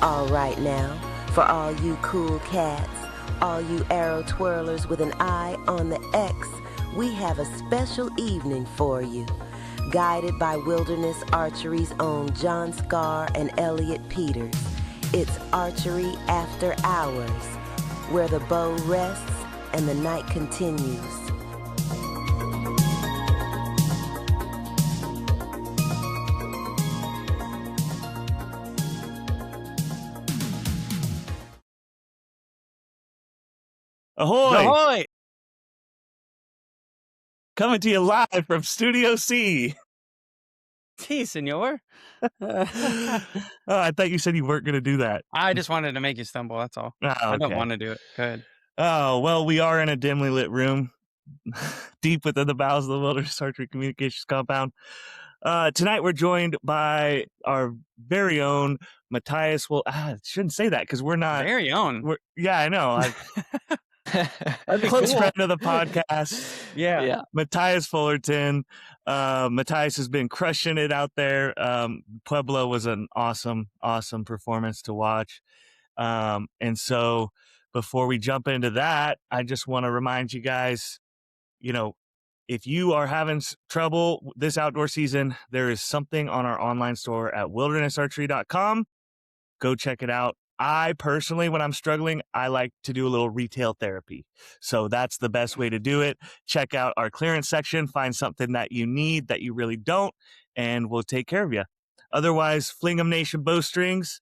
All right now, for all you cool cats, all you arrow twirlers with an eye on the X, we have a special evening for you. Guided by Wilderness Archery's own John Scar and Elliot Peters, it's Archery After Hours, where the bow rests and the night continues. Ahoy! Ahoy! Coming to you live from Studio C. Si, senor. Oh, I thought you said you weren't going to do that. I just wanted to make you stumble, that's all. Oh, I don't okay. want to do it. Good. Oh, well, we are in a dimly lit room deep within the bowels of the Wilderness Archery Communications compound. Tonight we're joined by our very own Mathias. Well, I shouldn't say that because we're not. Very own. Yeah, I know. I'm a close friend of the podcast. Yeah. Mathias Fullerton. Mathias has been crushing it out there. Pueblo was an awesome performance to watch. And so before we jump into that, I just want to remind you guys, if you are having trouble this outdoor season, there is something on our online store at wildernessarchery.com. Go check it out. I personally, when I'm struggling, I like to do a little retail therapy. So that's the best way to do it. Check out our clearance section, find something that you need that you really don't, and we'll take care of you. Otherwise, Flingham Nation bowstrings,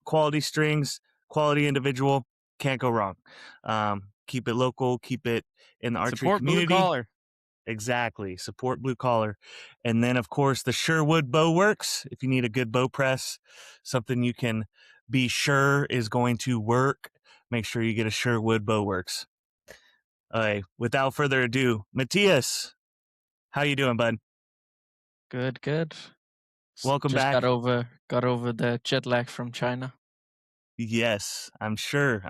quality strings, quality individual, can't go wrong. Keep it local, keep it in the archery Support community. Blue Collar. Exactly. Support blue collar. And then, of course, the Sherwood Bow Works. If you need a good bow press, something you can be sure is going to work, make sure you get a Sherwood Bow Works. All right. Without further ado, Mathias, how you doing, bud? Good. Welcome Just back. Got over the jet lag from China. Yes, I'm sure.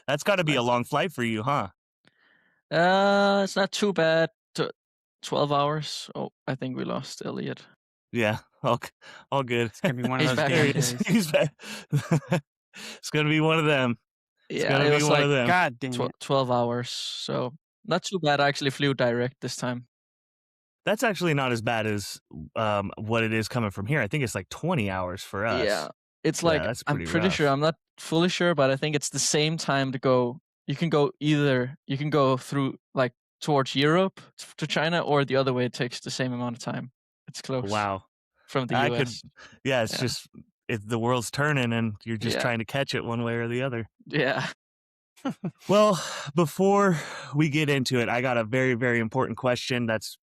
That's got to be a long flight for you, huh? It's not too bad. 12 hours. Oh, I think we lost Elliot. Yeah, all good. It's going to be one of He's those back. days. He's back. It's going to be one of them. It's Yeah, going to it be was one like of them. God dang it. 12 hours. So not too bad. I actually flew direct this time. That's actually not as bad as what it is coming from here. I think it's like 20 hours for us. Yeah. It's like, that's I'm pretty pretty rough. sure, I'm not fully sure, but I think it's the same time to go. You can go through like towards Europe to China, or the other way. It takes the same amount of time. It's close. Wow. From the US. It's just the world's turning and you're just trying to catch it one way or the other. Yeah. Well, before we get into it, I got a very, very important question that's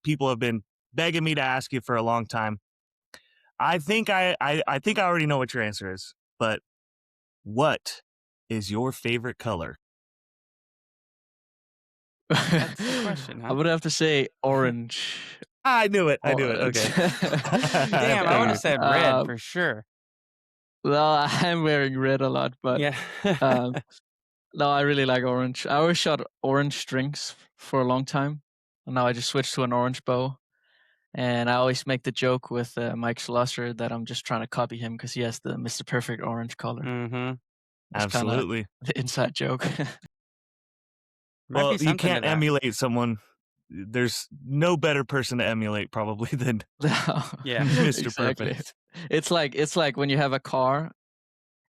people have been begging me to ask you for a long time. I think I already know what your answer is, but what is your favorite color? That's the question, huh? I would have to say orange. I knew it. Okay. Damn, I would have said red for sure. Well, I'm wearing red a lot, but Yeah. no, I really like orange. I always shot orange strings for a long time, and now I just switched to an orange bow. And I always make the joke with Mike Schlosser that I'm just trying to copy him because he has the Mr. Perfect orange color. Mm-hmm. Absolutely. The inside joke. Well, you can't emulate someone. There's no better person to emulate probably than Mr. Exactly. Perfect. It's like when you have a car,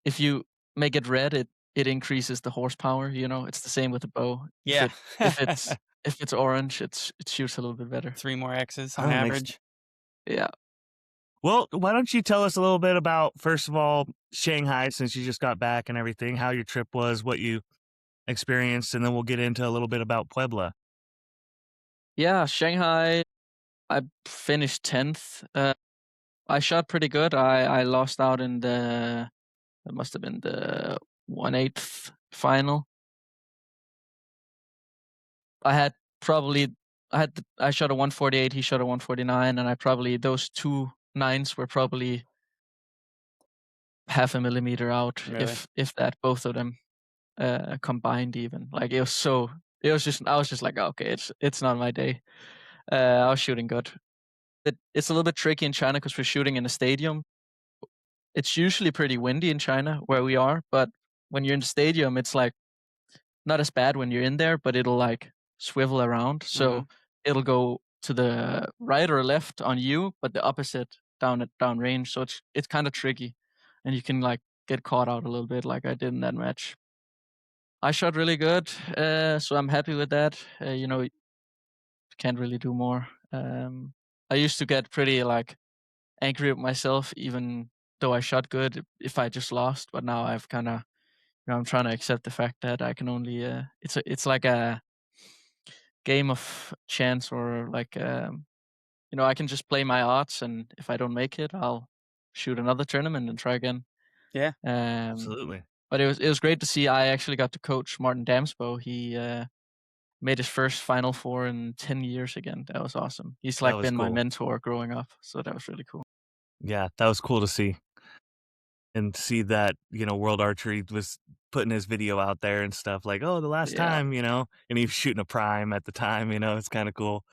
if you make it red, it increases the horsepower. It's the same with the bow. Yeah. If it's orange, it shoots a little bit better. 3 more X's on average. Yeah. Well, why don't you tell us a little bit about, first of all, Shanghai, since you just got back and everything, how your trip was, what you experienced, and then we'll get into a little bit about Puebla. Yeah, Shanghai, I finished 10th. I shot pretty good. I lost out in it must have been the 1/8 final. I shot a 148, he shot a 149, and those 2 9s were probably half a millimeter out, Really? if that, both of them combined even. Like I was just like, okay, it's not my day. I was shooting good. It's a little bit tricky in China because we're shooting in a stadium. it's usually pretty windy in China where we are, but when you're in the stadium, it's like not as bad when you're in there, but it'll like swivel around. So it'll go to the right or left on you, but the opposite down range. So it's kind of tricky, and you can like get caught out a little bit, like I did in that match. I shot really good, so I'm happy with that. Can't really do more. I used to get pretty like angry with myself, even though I shot good, if I just lost. But now I've kind of, I'm trying to accept the fact that I can only. It's like a game of chance, or like I can just play my odds, and if I don't make it, I'll shoot another tournament and try again. Yeah, Absolutely. But it was great to see. I actually got to coach Martin Damsbo. He made his first Final Four in 10 years again. That was awesome. He's like been my mentor growing up, so that was really cool. Yeah, that was cool to see. And see that, World Archery was putting his video out there and stuff like, oh, the last time, and he was shooting a prime at the time, it's kind of cool.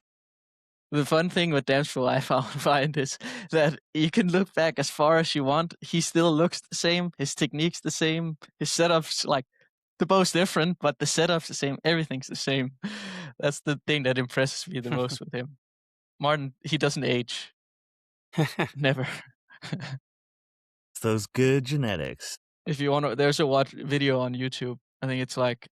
The fun thing with Damsbo I find is that you can look back as far as you want. He still looks the same. His technique's the same. His setup's like the bow's different, but the setup's the same. Everything's the same. That's the thing that impresses me the most with him. Martin, he doesn't age. Never. It's those good genetics. If you want to, there's a video on YouTube. I think it's like,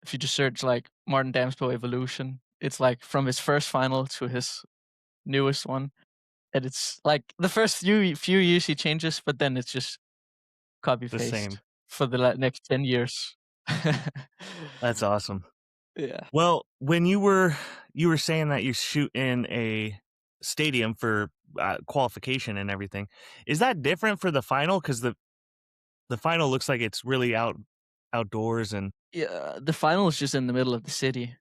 if you just search like Martin Damsbo evolution, it's like from his first final to his newest one. And it's like the first few years he changes, but then it's just copy paste the same for the next 10 years. That's awesome. Yeah. Well, when you were saying that you shoot in a stadium for qualification and everything, is that different for the final? Because the final looks like it's really outdoors, and the final is just in the middle of the city.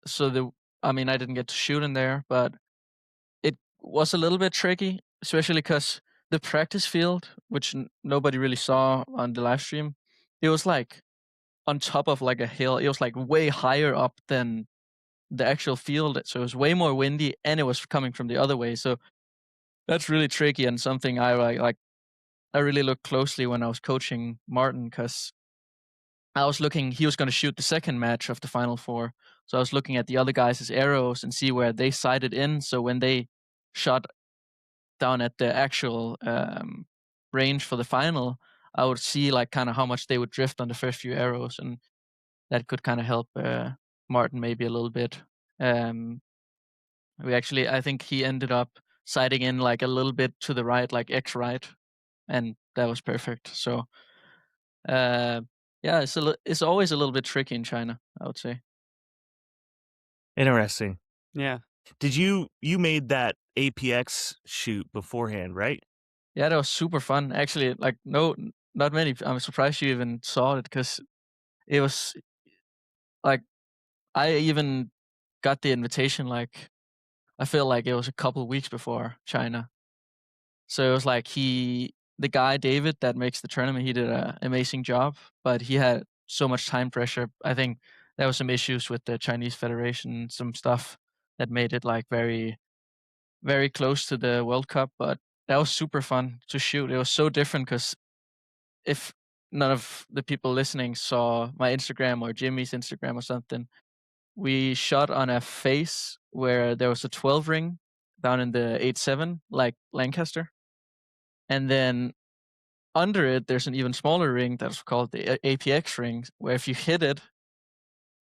So I didn't get to shoot in there, but it was a little bit tricky, especially because the practice field, which nobody really saw on the live stream, it was like on top of like a hill. It was like way higher up than the actual field, so it was way more windy, and it was coming from the other way. So that's really tricky, and something I really looked closely when I was coaching Martin, because I was looking. He was going to shoot the second match of the Final Four, so I was looking at the other guys' arrows and see where they sighted in. So when they shot down at the actual range for the final, I would see like kind of how much they would drift on the first few arrows, and that could kind of help Martin maybe a little bit. I think he ended up sighting in like a little bit to the right, like X right, and that was perfect. So, it's always a little bit tricky in China, I would say. Interesting. Yeah. Did you made that APX shoot beforehand, right? Yeah, that was super fun. Actually, like not many. I'm surprised you even saw it, because it was like I even got the invitation. Like I feel like it was a couple of weeks before China. So it was like the guy David that makes the tournament, he did an amazing job, but he had so much time pressure. I think there was some issues with the Chinese Federation, some stuff that made it like very, very close to the World Cup. But that was super fun to shoot. It was so different, because if none of the people listening saw my Instagram or Jimmy's Instagram or something, we shot on a face where there was a 12 ring down in the 8-7, like Lancaster. And then under it, there's an even smaller ring that's called the APX ring, where if you hit it,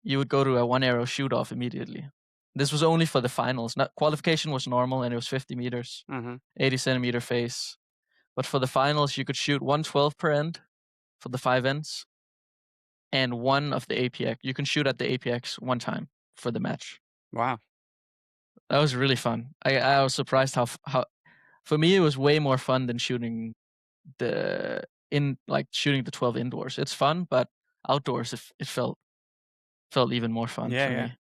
you would go to a one arrow shoot off immediately. This was only for the finals. Qualification was normal, and it was 50 meters, 80 centimeter face. But for the finals, you could shoot 112 per end for the 5 ends, and one of the APX. You can shoot at the APX one time for the match. Wow. That was really fun. I was surprised how for me it was way more fun than shooting the 12 indoors. It's fun, but outdoors it felt even more fun for me.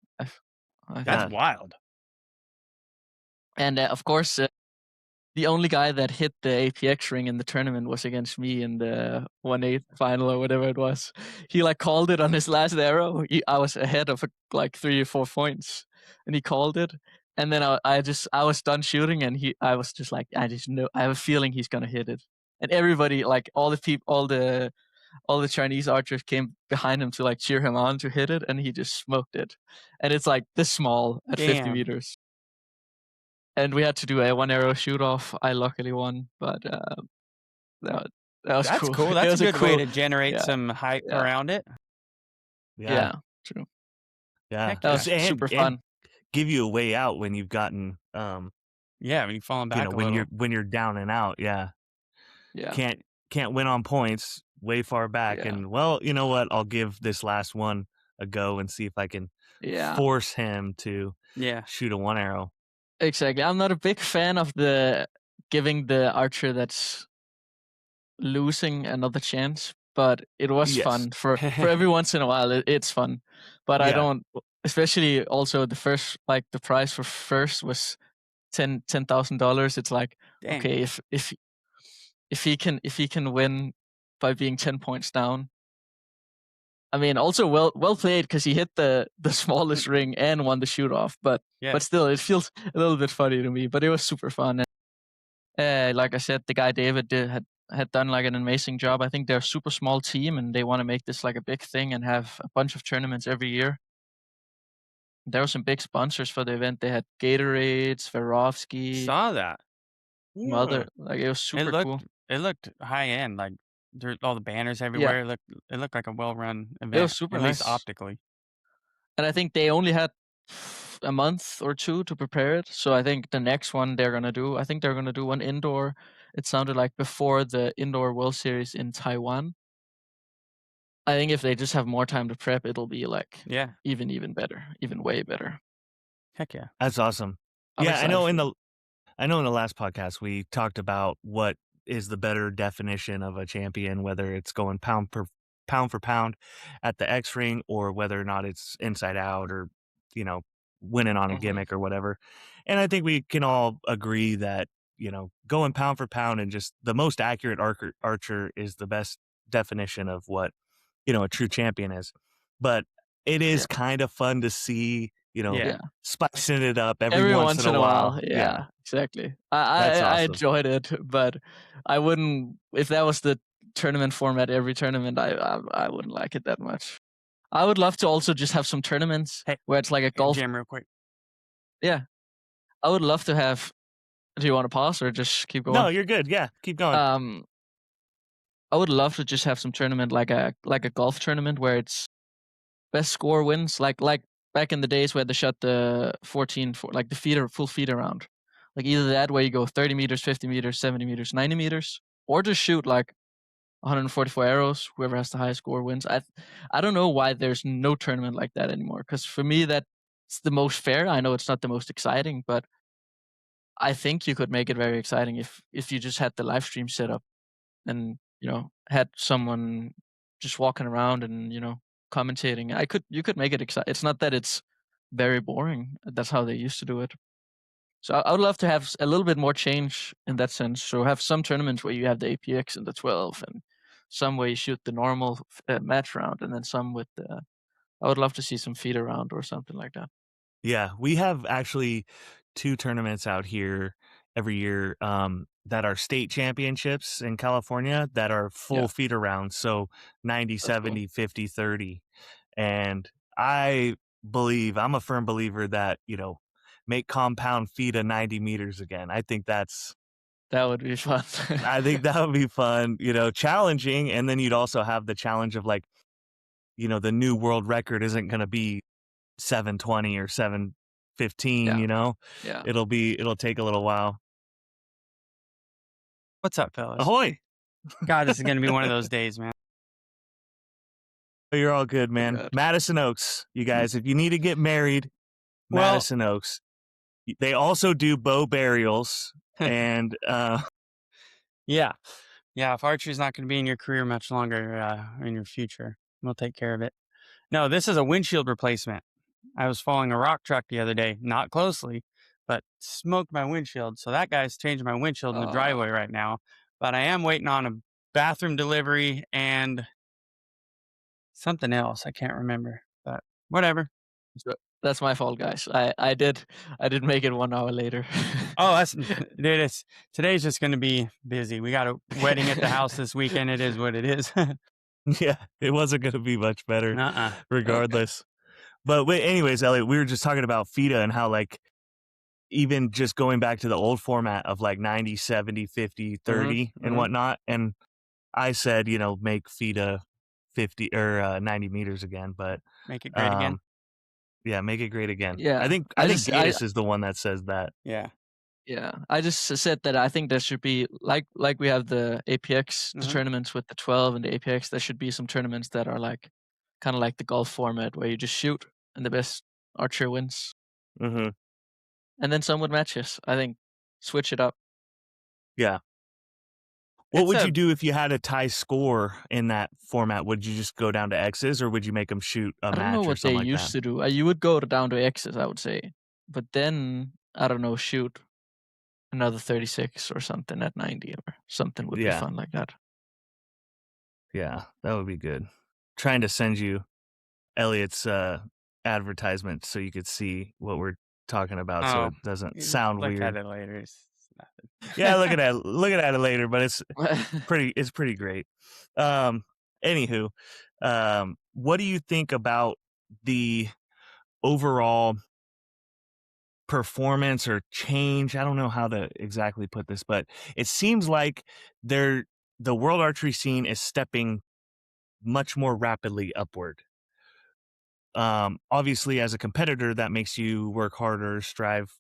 That's wild. And of course, the only guy that hit the APX ring in the tournament was against me in the 1/8 final or whatever it was. He like called it on his last arrow. I was ahead of like 3 or 4 points, and he called it. And then I was done shooting, and I was just like, I just know, I have a feeling he's gonna hit it. And everybody, like all the Chinese archers came behind him to like cheer him on to hit it, and he just smoked it. And it's like this small at 50 meters. And we had to do a 1-arrow shoot off. I luckily won, but that was That's cool. cool. It That's was a good way cool, to generate yeah, some hype yeah, around it. yeah, true. Yeah. Heck That was yeah. super And fun. give you a way out when you've gotten Yeah, when you're falling back a when little. you're down and out. Yeah. Yeah, Can't win on points way far back. Yeah. And well, you know what? I'll give this last one a go and see if I can yeah, force him to Yeah. shoot a 1-arrow. exactly. I'm not a big fan of the giving the archer that's losing another chance, but it was Yes. fun for every once in a while. It's fun, but I Yeah. don't. Especially also the first, like the prize for first was $10,000. It's like, Dang. okay, if he can win by being 10 points down. I mean, also well played, because he hit the smallest ring and won the shoot off. But still, it feels a little bit funny to me. But it was super fun. And like I said, the guy David had done like an amazing job. I think they're a super small team, and they want to make this like a big thing and have a bunch of tournaments every year. There were some big sponsors for the event. They had Gatorade, Swarovski. Saw that. Mother, like it was super cool. It looked high end. Like there's all the banners everywhere. It looked like a well run event. It was super at nice, least optically. And I think they only had a month or two to prepare it. So I think the next one they're gonna do one indoor. It sounded like before the indoor World Series in Taiwan. I think if they just have more time to prep, it'll be like even better, even way better. Heck yeah, that's awesome. I know in the last podcast we talked about what is the better definition of a champion, whether it's going pound for pound at the X ring, or whether or not it's inside out, or winning on a gimmick or whatever. And I think we can all agree that going pound for pound and just the most accurate archer is the best definition of what a true champion is. But it is kind of fun to see spicing it up every once in a while. Yeah, exactly. I enjoyed it, but I wouldn't, if that was the tournament format every tournament, I wouldn't like it that much. I would love to also just have some tournaments where it's like a golf jam real quick. Yeah, I would love to have. Do you want to pause or just keep going? No, you're good. Yeah, keep going. I would love to just have some tournament like a golf tournament where it's best score wins, like back in the days where they shot the 14 like the full feeder round. Like either that where you go 30 meters, 50 meters, 70 meters, 90 meters, or just shoot like 144 arrows. Whoever has the highest score wins. I don't know why there's no tournament like that anymore, because for me that's the most fair. I know it's not the most exciting, but I think you could make it very exciting if you just had the live stream set up and had someone just walking around and commentating. You could make it exciting. It's not that it's very boring. That's how they used to do it. So I would love to have a little bit more change in that sense. So have some tournaments where you have the APX and the 12, and some where you shoot the normal match round, and then some with the. I would love to see some feeder round or something like that. Yeah, we have actually 2 tournaments out here every year that are state championships in California that are full feeder rounds. So 90, 70, cool. 50, 30. And I'm a firm believer that, make compound feed a 90 meters again. I think that would be fun. I think that would be fun, challenging. And then you'd also have the challenge of like, the new world record isn't going to be 720 or 715, Yeah. It'll take a little while. What's up, fellas? Ahoy. God, this is going to be one of those days, man. You're all good, man. Good. Madison Oaks, you guys, if you need to get married, Madison Oaks. They also do bow burials and yeah, if archery's not going to be in your career much longer in your future, we'll take care of it. No, this is a windshield replacement. I was following a rock truck the other day, not closely, but smoked my windshield. So that guy's changing my windshield in the driveway right now. But I am waiting on a bathroom delivery and something else. I can't remember, but whatever. That's my fault, guys. I did make it 1 hour later. Oh, that's dude. Today's just going to be busy. We got a wedding at the house this weekend. It is what it is. Yeah, it wasn't going to be much better Okay. regardless. But anyways, Elliot, we were just talking about FIDA and how, like, even just going back to the old format of like 90, 70, 50, 30 and whatnot. And I said, make FIDA 50 or 90 meters again, but Make it great again. Yeah, make it great again. Yeah. I think Gaddis is the one that says that. Yeah. Yeah. I just said that I think there should be like we have the APX, the tournaments with the 12 and the APX, there should be some tournaments that are like kind of like the golf format where you just shoot and the best archer wins. Mm-hmm. And then some with matches. I think switch it up. Yeah. What would you do if you had a tie score in that format? Would you just go down to X's, or would you make them shoot a match or something like that? I don't know what they used to do. You would go down to X's, I would say. But then, I don't know, shoot another 36 or something at 90 or something would be fun like that. Yeah, that would be good. Trying to send you Elliot's advertisement so you could see what we're talking about, so it doesn't sound weird. Look at it later. It's nothing. Yeah, look at it later, but it's pretty great. Anywho, what do you think about the overall performance or change? I don't know how to exactly put this, but it seems like the world archery scene is stepping much more rapidly upward. Obviously, as a competitor, that makes you work harder, strive,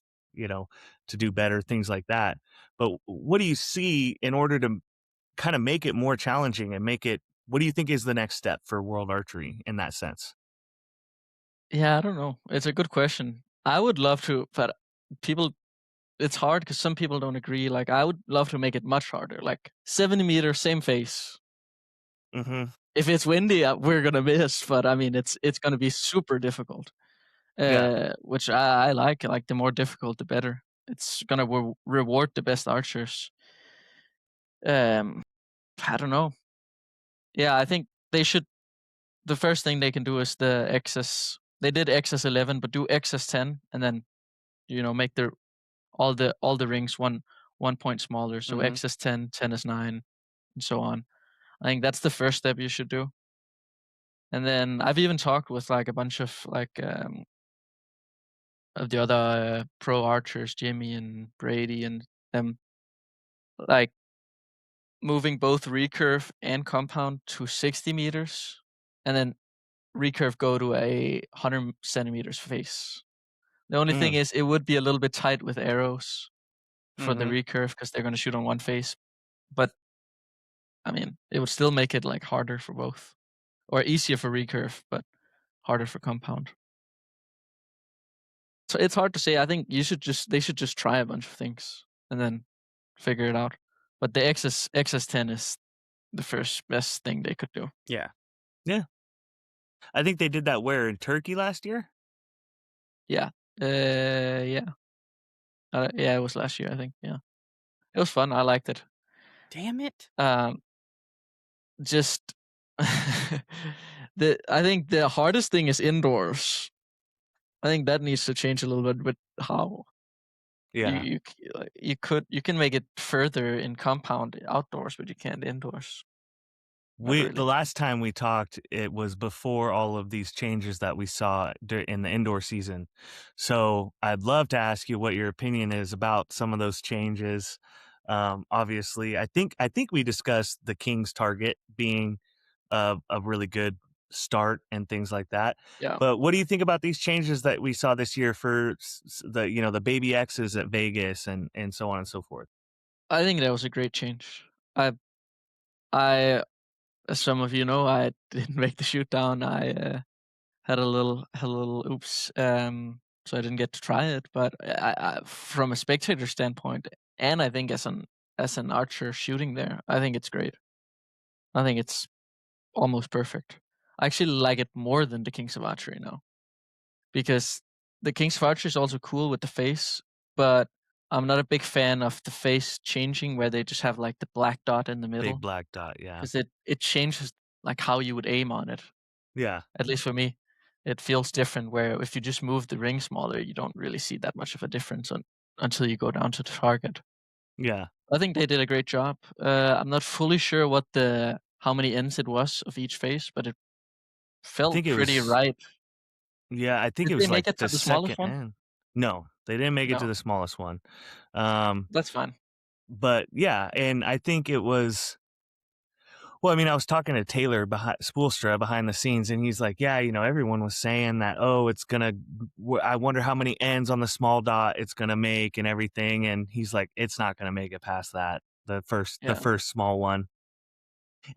to do better, things like that. But what do you see in order to kind of make it more challenging and what do you think is the next step for world archery in that sense? Yeah, I don't know. It's a good question. I would love to, but it's hard because some people don't agree. Like, I would love to make it much harder, like 70 meters, same face. If it's windy, we're gonna miss. But I mean, it's gonna be super difficult. Which I like. Like, the more difficult, the better. It's gonna reward the best archers. I don't know. Yeah, I think they should. The first thing they can do is the XS. They did XS11, but do XS10, and then make all the rings one point smaller. So XS10, 10S9, and so on. I think that's the first step you should do. And then I've even talked with like a bunch of the other pro archers, Jimmy and Brady, and them, like moving both recurve and compound to 60 meters, and then recurve go to a 100 centimeters face. The only thing is, it would be a little bit tight with arrows for the recurve because they're going to shoot on one face. But I mean, it would still make it like harder for both, or easier for recurve, but harder for compound. So it's hard to say. I think they should just try a bunch of things and then figure it out. But the XS10 is the first best thing they could do. Yeah. Yeah. I think they did that where in Turkey last year? Yeah. Yeah. Yeah, it was last year, I think. Yeah. It was fun. I liked it. Damn it. Just I think the hardest thing is indoors. I think that needs to change a little bit, but how? Yeah. You can make it further in compound outdoors, but you can't indoors. The last time we talked, it was before all of these changes that we saw in the indoor season. So I'd love to ask you what your opinion is about some of those changes. Obviously, I think we discussed the King's target being a really good start and things like that. Yeah. But what do you think about these changes that we saw this year for the baby X's at Vegas and so on and so forth? I think that was a great change. I as some of you know, I didn't make the shoot down. I had a little oops. So I didn't get to try it. But I from a spectator standpoint, and I think as an archer shooting there, I think it's great. I think it's almost perfect. I actually like it more than the Kings of Archery now, because the Kings of Archery is also cool with the face, but I'm not a big fan of the face changing where they just have like the black dot in the middle. Big black dot, yeah. Because it changes like how you would aim on it. Yeah. At least for me. it feels different. Where if you just move the ring smaller, you don't really see that much of a difference until you go down to the target. Yeah. I think they did a great job. I'm not fully sure how many ends it was of each face, but it I felt think it pretty was right. I think Did it they was like make it to the the smallest second one? end. No, they didn't make it to No, the smallest one. Um, that's fine. but yeah, and I think it was well, I mean, I was talking to Taylor Spoolstra behind the scenes, and he's like, "Yeah, everyone was saying that. Oh, it's gonna. I wonder how many ends on the small dot it's gonna make and everything." And he's like, "It's not gonna make it past that. The Yeah, first small one."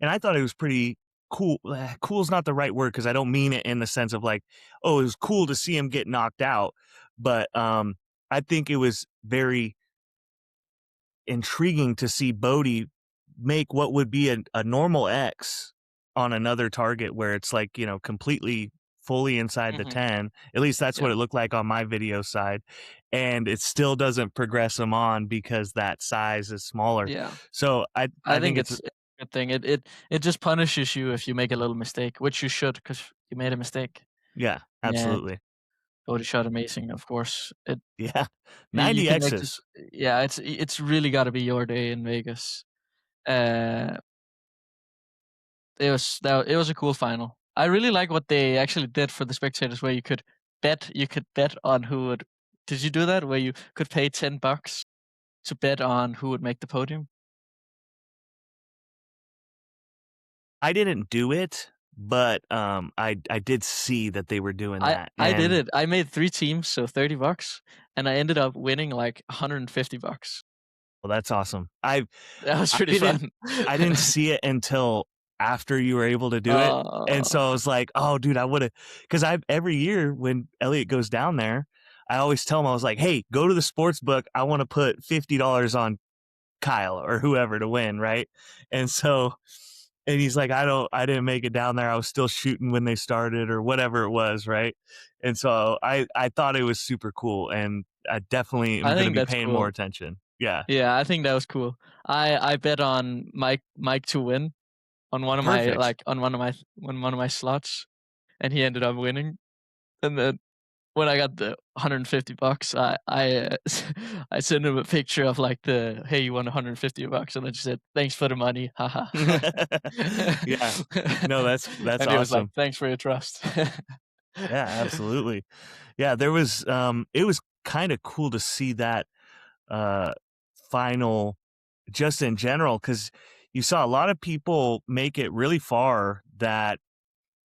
And I thought it was pretty cool. Cool is not the right word because I don't mean it in the sense of like, oh, it was cool to see him get knocked out, but I think it was very intriguing to see Bodie make what would be a normal X on another target where it's like, completely fully inside the hmm 10. At least that's what yeah, it looked like on my video side. And it still doesn't progress him on because that size is smaller. yeah. So I I think think it's, it's a good thing. It just punishes you if you make a little mistake, which you should, because you made a mistake. yeah, And absolutely. Bodhi shot amazing, of course. Yeah. You 90 can make this. X's. Yeah, it's really got to be your day in Vegas. Uh, it was a cool final. I really like what they actually did for the spectators, where you could bet on who would. Did you do that? Where you could pay $10 to bet on who would make the podium? I didn't do it, but I did see that they were doing I that. I did And it. I made 3 teams, so $30, and I ended up winning like $150. well, that's awesome. I That was I pretty didn't fun. I didn't see it until after you were able to do it. And Uh, so I was like, "Oh, dude, I would have." Because I every year when Elliot goes down there, I always tell him, I was like, "Hey, go to the sports book. I want to put $50 on Kyle or whoever to win, right?" And so and he's like, I didn't make it down there. I was still shooting when they started or whatever it was, right? And so I thought it was super cool, and I definitely am I going to think be that's paying more cool. attention. Yeah. Yeah, I think that was cool. I bet on Mike to win on one of my Perfect. on one of my slots, and he ended up winning. And then when I got the $150, I sent him a picture of like hey, you won $150, and then she said, "Thanks for the money, haha." Yeah. No, that's And he was like, awesome. "Thanks for your trust." Yeah, absolutely. Yeah, there was it was kind of cool to see that uh final just in general cuz you saw a lot of people make it really far that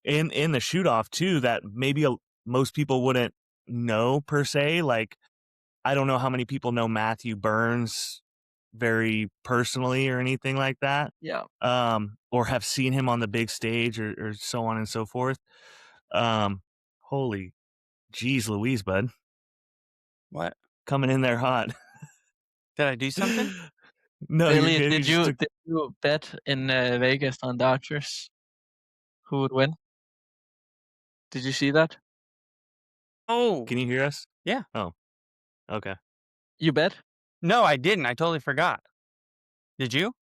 in the shoot off too that maybe most people wouldn't know per se. Like I don't know how many people know Matthew Burns very personally or anything like that, Yeah. or have seen him on the big stage or so on and so forth. Um, holy geez, Louise, bud, What? coming in there hot. Did I do something? No, you're Elliot, good. You just took. did you bet in Vegas on the Archers who would win? Did you see that? Oh, Can you hear us? yeah. Oh, okay. You bet? No, I didn't. I totally forgot. Did you?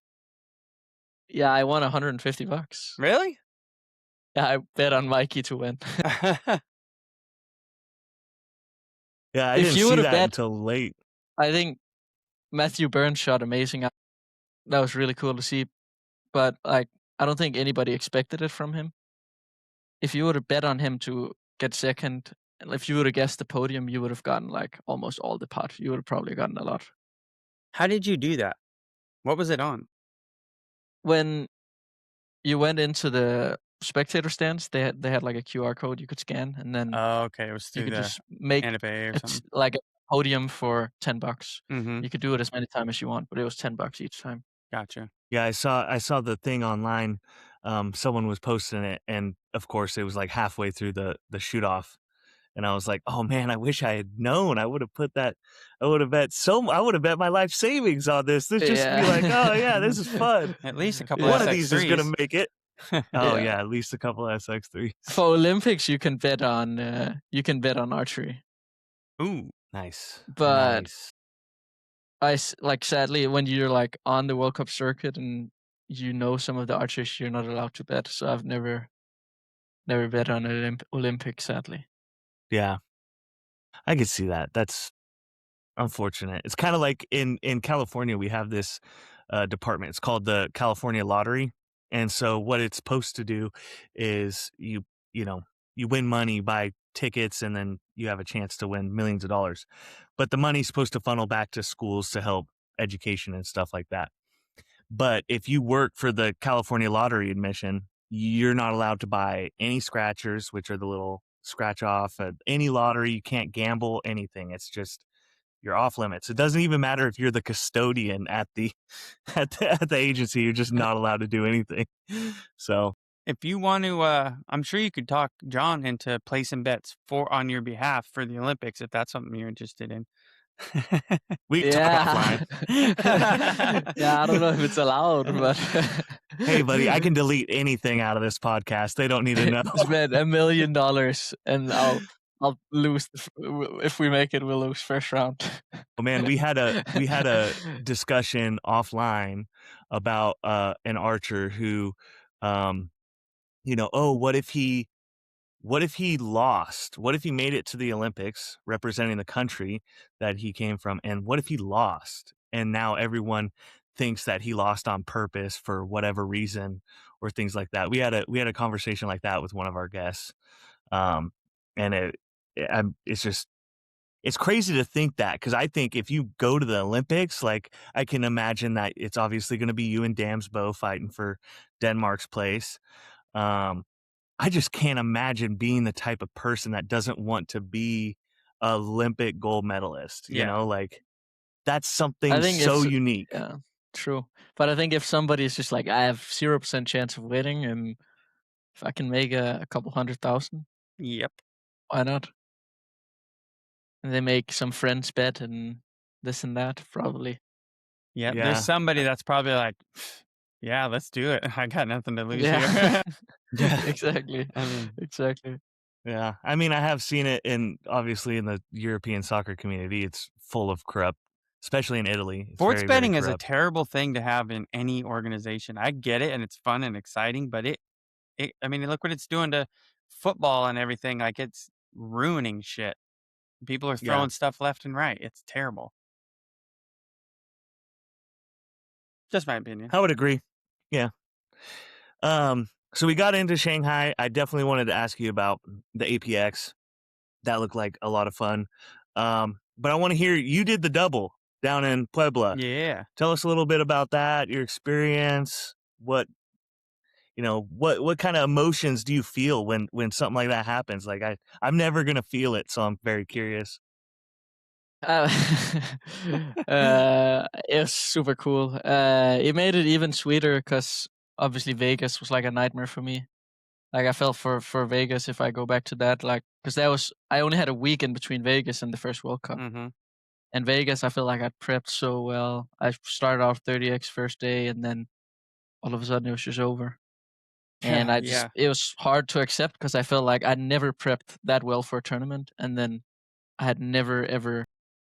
Yeah, I won $150. Really? Yeah, I bet on Mikey to win. Yeah, I If didn't you see would have that bet, until late. I think Matthew Burns shot amazing. That was really cool to see, but like I don't think anybody expected it from him. If you would have bet on him to get second, and if you would have guessed the podium, you would have gotten like almost all the pot. You would have probably gotten a lot. How did you do that? What was it on? When you went into the spectator stands, they had like a QR code you could scan, and then Oh, okay. It was you through could the just make Anape or it's something. like a podium for $10. Mm-hmm. You could do it as many times as you want, but it was $10 each time. Gotcha. Yeah, I saw the thing online. Someone was posting it, and of course, it was like halfway through the shoot off, and I was like, "Oh man, I wish I had known. I would have put that. I would have bet my life savings on this. This just to be like, oh yeah, this is fun. At least a couple Yeah, One of these is gonna SX3s. make it. Oh yeah. yeah, at least a couple SX3s. For Olympics, you can bet on archery, Ooh. Nice, but nice. like sadly when you're like on the World Cup circuit and you know some of the archers, you're not allowed to bet. So I've never never bet on an Olympics, sadly. Yeah, I could see that. That's unfortunate. It's kind of like in California, we have this department. It's called the California Lottery. And so what it's supposed to do is you know, you win money, buy tickets, and then you have a chance to win millions of dollars. But the money's supposed to funnel back to schools to help education and stuff like that. But if you work for the California Lottery admission, you're not allowed to buy any scratchers, which are the little scratch off any lottery. You can't gamble anything. It's just you're off limits. It doesn't even matter if you're the custodian at the at the agency. You're just not allowed to do anything. So If you want to, I'm sure you could talk John into placing bets on your behalf for the Olympics if that's something you're interested in. we can talk offline. Yeah, I don't know if it's allowed, but Hey, buddy, I can delete anything out of this podcast. They don't need to know. spend $1 million and I'll lose if we make it. We'll lose first round. Oh man, we had a discussion offline about an archer who, what if he lost? What if he made it to the Olympics representing the country that he came from? And what if he lost? And now everyone thinks that he lost on purpose for whatever reason or things like that. We had a conversation like that with one of our guests. And it's crazy to think that, because I think if you go to the Olympics, like I can imagine that it's obviously going to be you and Damsbo fighting for Denmark's place. I just can't imagine being the type of person that doesn't want to be an Olympic gold medalist. You know, like that's something so unique. Yeah, true. But I think if somebody is just like, I have 0% chance of winning, and if I can make a couple 100,000, Yep. why not? And they make some friends bet and this and that, probably. Yeah, Yeah. there's somebody that's probably like, yeah, let's do it. I got nothing to lose here. Yeah. Exactly. I mean, Exactly. Yeah. I mean, I have seen it obviously in the European soccer community. It's full of corrupt, especially in Italy. It's sports very, betting very is a corrupt. terrible thing to have in any organization. I get it, and it's fun and exciting, but I mean, look what it's doing to football and everything. Like, it's ruining shit. People are throwing stuff left and right. It's terrible. Just my opinion. I would agree. Yeah. So we got into Shanghai. I definitely wanted to ask you about the APX. That looked like a lot of fun. But I want to hear, you did the double down in Puebla. Yeah. Tell us a little bit about that, your experience. What kind of emotions do you feel when something like that happens? Like I'm never gonna feel it, so I'm very curious. It was super cool. It made it even sweeter because obviously Vegas was like a nightmare for me. Like I felt for Vegas if I go back to that, like because I only had a week in between Vegas and the first World Cup. Mm-hmm. And Vegas, I feel like I prepped so well. I started off 30x first day, and then all of a sudden it was just over. And it was hard to accept because I felt like I'd never prepped that well for a tournament, and then I had never ever.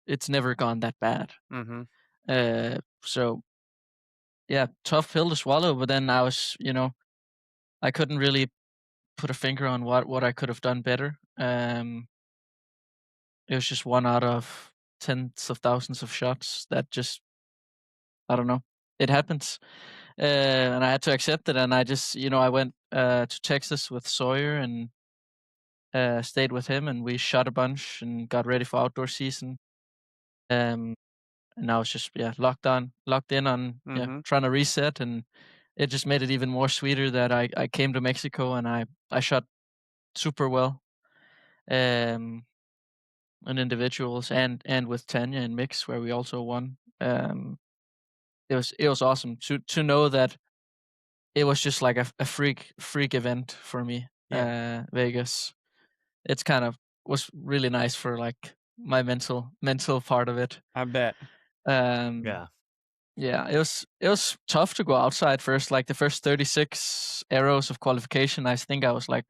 It's never gone that bad. Mm-hmm. So yeah, tough pill to swallow. But then I was, I couldn't really put a finger on what I could have done better. It was just one out of tens of thousands of shots that just, I don't know, it happens. And I had to accept it. And I just, I went to Texas with Sawyer and stayed with him, and we shot a bunch and got ready for outdoor season. And now it's just locked in on trying to reset, and it just made it even more sweeter that I came to Mexico and I shot super well, in individuals and with Tanya and mix, where we also won. It was awesome to know that it was just like a freak event for me. Vegas, it's kind of was really nice for like my mental part of it. I bet. Yeah, it was tough to go outside first. Like the first 36 arrows of qualification, I think I was like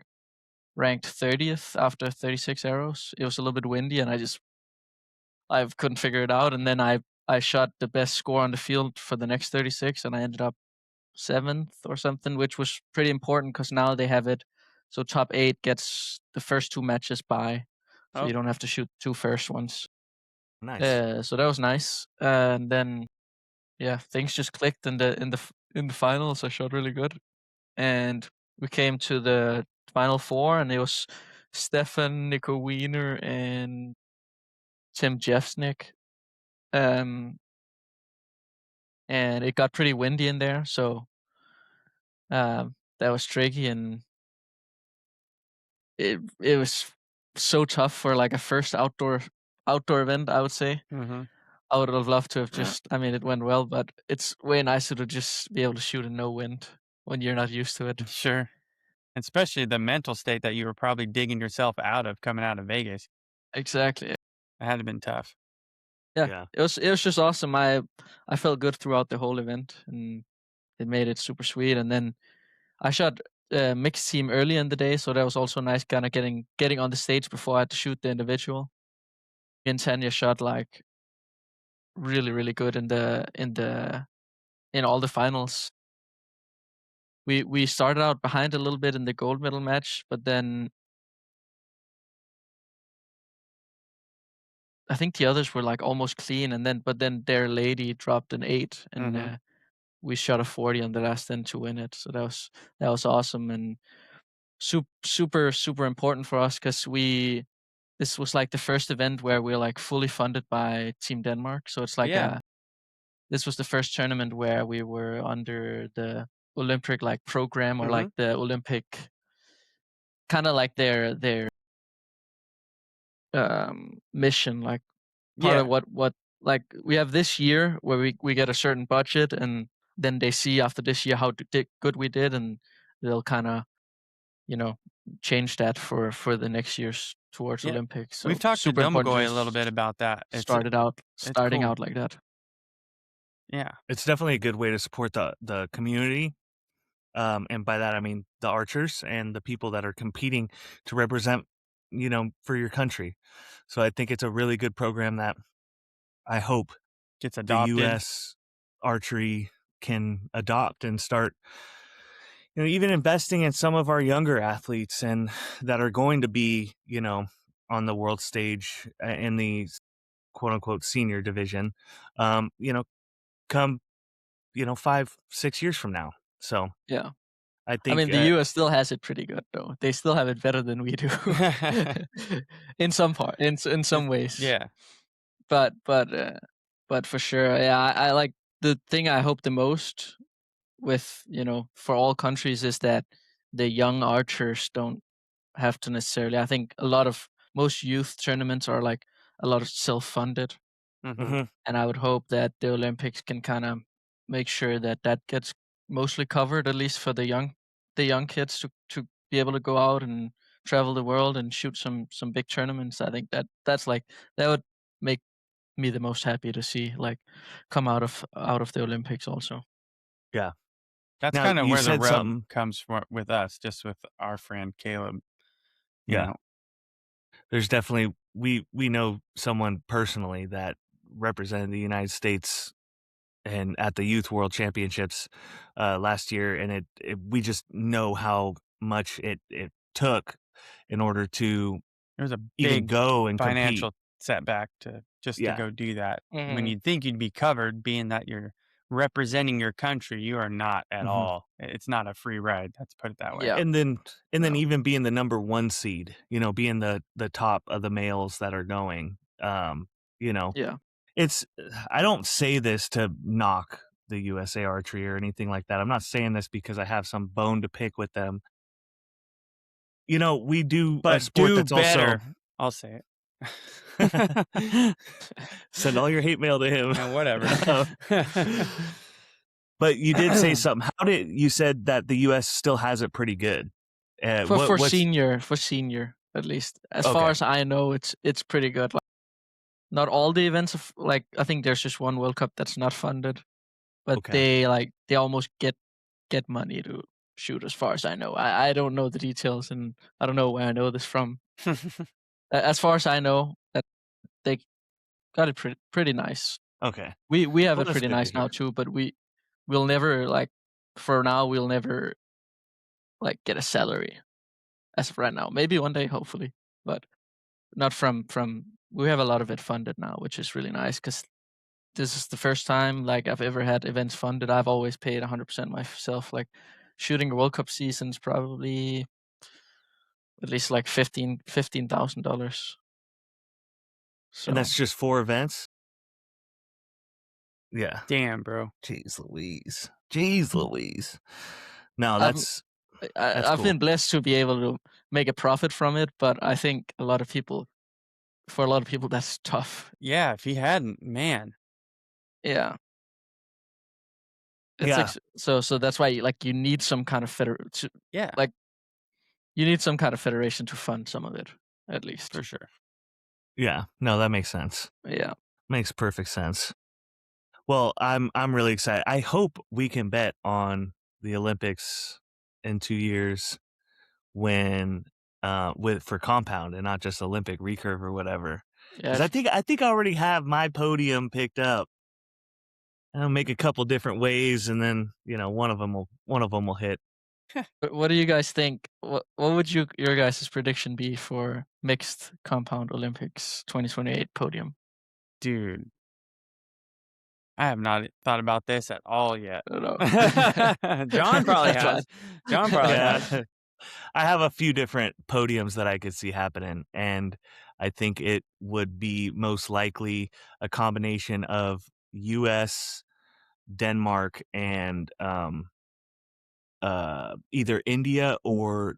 ranked 30th after 36 arrows. It was a little bit windy, and I couldn't figure it out. And then I shot the best score on the field for the next 36, and I ended up 7th or something, which was pretty important because now they have it So top 8 gets the first 2 matches by, so you Oh. don't have to shoot 2 first ones. Nice. So that was nice. And then things just clicked in the finals. I shot really good, and we came to the final 4, and it was Stefan, Nico Wiener, and Tim Jeffsnick. And it got pretty windy in there, so that was tricky, and it was so tough for like a first outdoor event, I would say. Mhm. I would have loved to have just, I mean, it went well, but it's way nicer to just be able to shoot in no wind when you're not used to it. Sure. Especially the mental state that you were probably digging yourself out of coming out of Vegas. Exactly. It had to been tough. Yeah. Yeah. It was just awesome. I felt good throughout the whole event, and it made it super sweet. And then I shot mixed team early in the day, so that was also nice, kind of getting on the stage before I had to shoot the individual. Me and Tanya shot like really, really good in all the finals. We started out behind a little bit in the gold medal match, but then I think the others were like almost clean, but then their lady dropped an 8, and Mhm. we shot a 40 on the last end to win it. So that was awesome, and super super important for us, because this was like the first event where we're like fully funded by Team Denmark. So it's like Yeah. this was the first tournament where we were under the Olympic like program, or like Mhm. the Olympic, kind of like their mission, like part of Yeah. what like we have this year where we get a certain budget, and then they see after this year how good we did, and they'll kind of, you know, change that for the next years towards Yeah. Olympics. We've So talked to super important to Domagoy a little just bit about that. It's starting cool. out like that. Yeah. It's definitely a good way to support the community. And by that I mean the archers and the people that are competing to represent, for your country. So I think it's a really good program that I hope Gets the adopted. U.S. archery can adopt and start, even investing in some of our younger athletes and that are going to be, on the world stage in the quote unquote senior division, come, 5-6 years from now. So Yeah. I I think, mean, the US still has it pretty good though. They still have it better than we do in some ways. Yeah. But for sure, yeah, I like, the thing I hope the most with, for all countries, is that the young archers don't have to necessarily, I think most youth tournaments are like a lot of self-funded, Mhm. mhm, and I would hope that the Olympics can kind of make sure that that gets mostly covered, at least for the young kids, to be able to go out and travel the world and shoot some big tournaments. I think that's like, that would make me the most happy to see, like, come out of the Olympics also. yeah. That's Now kind of you where the said rub something. comes with us, just with our friend Caleb. You Yeah. know. There's definitely, we know someone personally that represented the United States and at the Youth World Championships last year, and we just know how much it took in order to It was a even big go and compete. financial setback to Yeah. go do that. When Mhm. you'd think you'd be covered, being that you're representing your country, you are not at Mhm. all. It's not a free ride. Let's put it that way. Yeah. And then No. even being the number 1 seed, being the top of the males that are going, Yeah. it's, I don't say this to knock the USA Archery or anything like that. I'm not saying this because I have some bone to pick with them. We do a But sport do that's also better. I'll say it. send all your hate mail to him. And whatever. But you did say something. You said that the US still has it pretty good. For What's senior, at least, as far okay? as I know, it's pretty good. Like, not all the events like, I think there's just one World Cup that's not funded, but Okay. they almost get money to shoot, as far as I know. I don't know the details, and I don't know where I know this from. As far as I know, that they got it pretty nice. Okay. We have Well, it that's pretty good to nice now hear. too, but we'll never, like, for now, we'll never, like, get a salary. as of right now. Maybe one day, hopefully, but not from. We have a lot of it funded now, which is really nice because this is the first time like I've ever had events funded. I've always paid 100% myself. Like shooting a World Cup season is probably at least like $15,000. So And that's just 4 events? Yeah. Damn, bro. Jeez Louise. Jeez Louise. No, I've that's I've cool. been blessed to be able to make a profit from it, but I think for a lot of people, that's tough. Yeah, if he hadn't, man. Yeah. It's Yeah. so that's why you need some kind of Yeah, like you need some kind of federation to fund some of it, at least. for sure. Yeah. No, that makes sense. Yeah. Makes perfect sense. Well, I'm really excited. I hope we can bet on the Olympics in 2 years when for compound and not just Olympic recurve or whatever. Yeah. Because I think I already have my podium picked up. I'll make a couple different ways, and then one of them will hit. What do you guys think? What would your guys' prediction be for mixed compound Olympics 2028 podium? Dude, I have not thought about this at all yet. I don't know. John probably That's has. John probably has. Yeah. I have a few different podiums that I could see happening, and I think it would be most likely a combination of U.S., Denmark, and either India or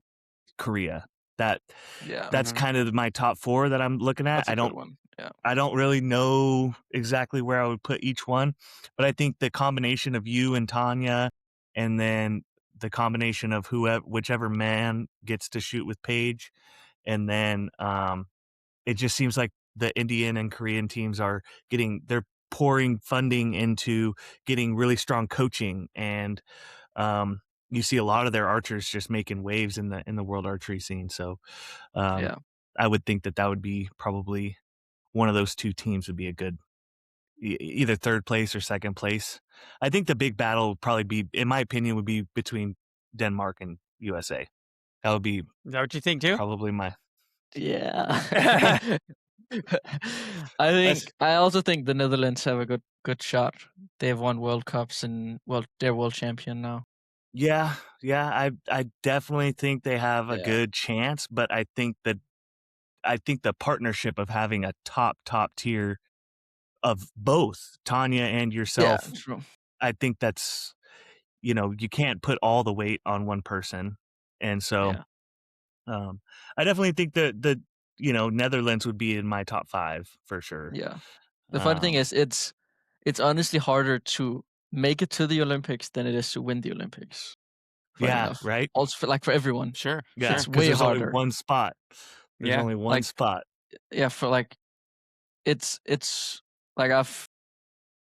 Korea. That's Mhm. kind of my top 4 that I'm looking at. That's a good one. Yeah. I don't really know exactly where I would put each one, but I think the combination of you and Tanya, and then the combination of whichever man gets to shoot with Paige, and then it just seems like the Indian and Korean teams they're pouring funding into getting really strong coaching, and you see a lot of their archers just making waves in the world archery scene. So Yeah. I would think that would be probably one of those 2 teams would be a good either 3rd place or 2nd place. I think the big battle would probably be, in my opinion, would be between Denmark and USA. That would be Is that what you think too? probably my. Yeah. I also think the Netherlands have a good shot. They've won World Cups and they're world champion now. Yeah, I definitely think they have a Yeah. good chance, but I think the partnership of having a top tier of both Tanya and yourself, Yeah, true. I think that's you can't put all the weight on one person, and so Yeah. I definitely think that the Netherlands would be in my top 5 for sure. Yeah. The funny thing is, it's honestly harder to make it to the Olympics than it is to win the Olympics. Funny Yeah, enough. right. Also, for everyone. Sure. Yeah, It's 'cause way there's harder. only one spot. There's Yeah, only one spot. Yeah, for it's like I've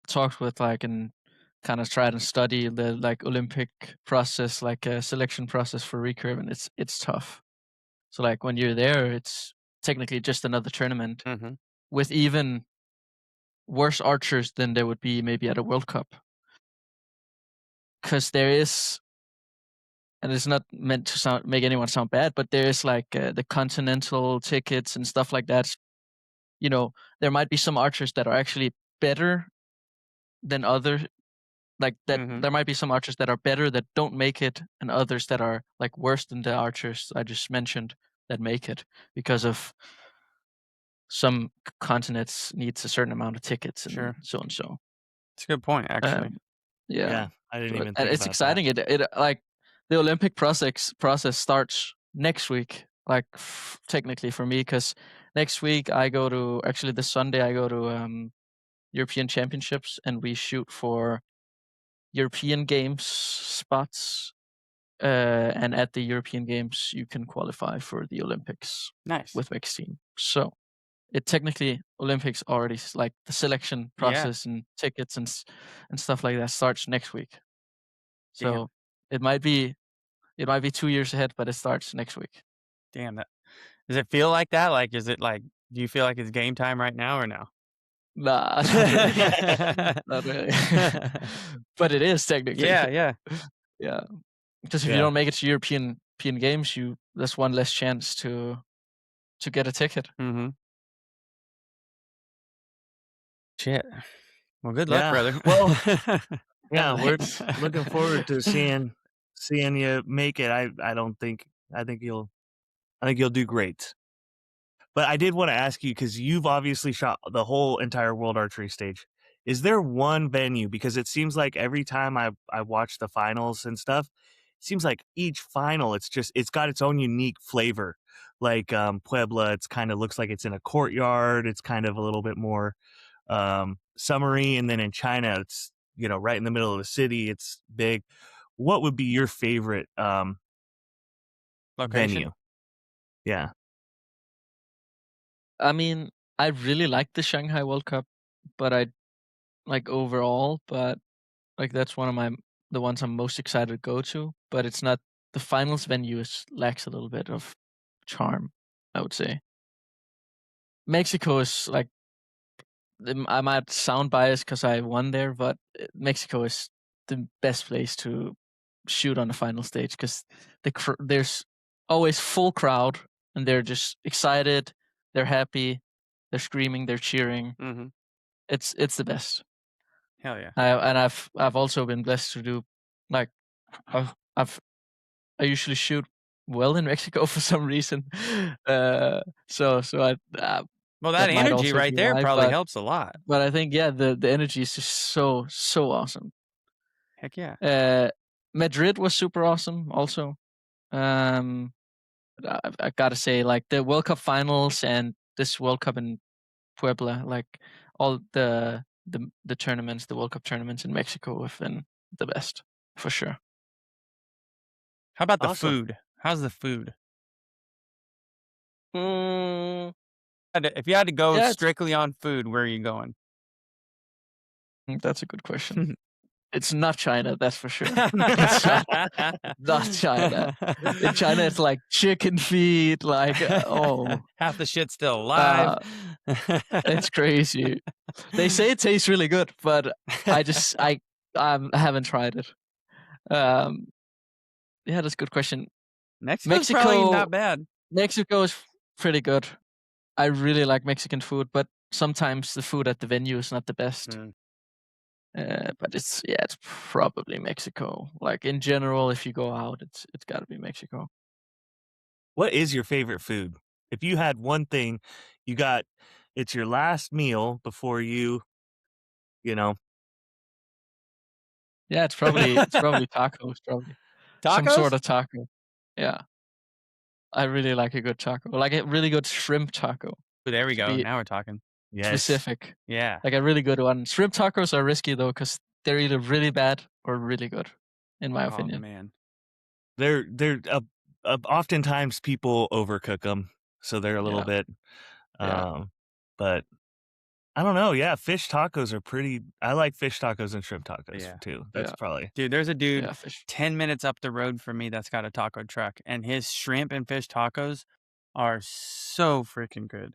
talked with and kind of tried and study the Olympic process, a selection process for recurve, and it's tough. So when you're there, it's technically just another tournament Mhm. with even worse archers than there would be maybe at a World Cup. Because there is, and it's not meant to make anyone sound bad, but there is the continental tickets and stuff like that. There might be some archers that are actually better than others. Mhm. There might be some archers that are better that don't make it, and others that are worse than the archers I just mentioned that make it because of some continents needs a certain amount of tickets and Sure. so and so. It's a good point, actually. Yeah, I didn't even think it's about exciting. that. It the Olympic process starts next week. Technically for me, because next week I go to this Sunday I go to European Championships and we shoot for European Games spots. And at the European Games, you can qualify for the Olympics Nice. with mixed team. So it technically Olympics already the selection process and tickets and stuff like that starts next week. So Damn. it might be 2 years ahead, but it starts next week. Damn that. Does it feel like that? Is it do you feel like it's game time right now or no? Nah, not really. Not really. But it is technically. Yeah. Yeah. Because if Yeah. you don't make it to European Games, you there's one less chance to get a ticket. Mm-hmm. Shit. Well, good luck, Yeah. brother. Well, yeah, Yeah, we're thanks. looking forward to seeing you make it. I think you'll do great. But I did want to ask you, because you've obviously shot the whole entire World Archery stage. Is there one venue? Because it seems like every time I watch the finals and stuff, it seems like each final it's got its own unique flavor. Like Puebla, it's kind of looks like it's in a courtyard. It's kind of a little bit more summery, and then in China, it's right in the middle of the city. It's big. What would be your favorite Location. venue? Yeah. I mean, I really like the Shanghai World Cup, but I like overall, but like that's one of the ones I'm most excited to go to. But it's not the finals venue lacks a little bit of charm, I would say. Mexico is like I might sound biased because I won there, but Mexico is the best place to shoot on the final stage because there's always full crowd and they're just excited, they're happy, they're screaming, they're cheering. Mm-hmm. It's the best. Hell yeah. I've also been blessed to do like I usually shoot well in Mexico for some reason. So I Well, that that might energy also right be there why, probably helps a lot. but I think the energy is just so awesome. Heck yeah. Madrid was super awesome also. I gotta say, like the World Cup finals and this World Cup in Puebla, like all the tournaments, the World Cup tournaments in Mexico have been the best for sure. How about the Awesome. food? How's the food? Mm, If you had to go yeah, strictly on food, where are you going? that's a good question. It's not China, that's for sure. It's not China. In China, it's like chicken feet, like half the shit's still alive. It's crazy. They say it tastes really good, but I haven't tried it. Yeah, that's a good question. Mexico's probably not bad. Mexico is pretty good. I really like Mexican food, but sometimes the food at the venue is not the best. But it's probably Mexico. Like in general, if you go out, it's got to be Mexico. What is your favorite food? If you had one thing, it's your last meal before you know. Yeah, it's probably tacos. Probably some Tacos? sort of taco. Yeah, I really like a good taco, like a really good shrimp taco. There we To go. be Now we're talking. Yes. specific. Yeah. Like a really good one. Shrimp tacos are risky though, because they're either really bad or really good, in my Oh opinion. man. They're oftentimes people overcook them, so they're a little Yeah. bit. Yeah. But I don't know. Yeah, fish tacos are pretty. I like fish tacos and shrimp tacos Yeah. too. That's Yeah. probably. Dude, there's a dude Yeah, fish. 10 minutes up the road from me that's got a taco truck, and his shrimp and fish tacos are so freaking good.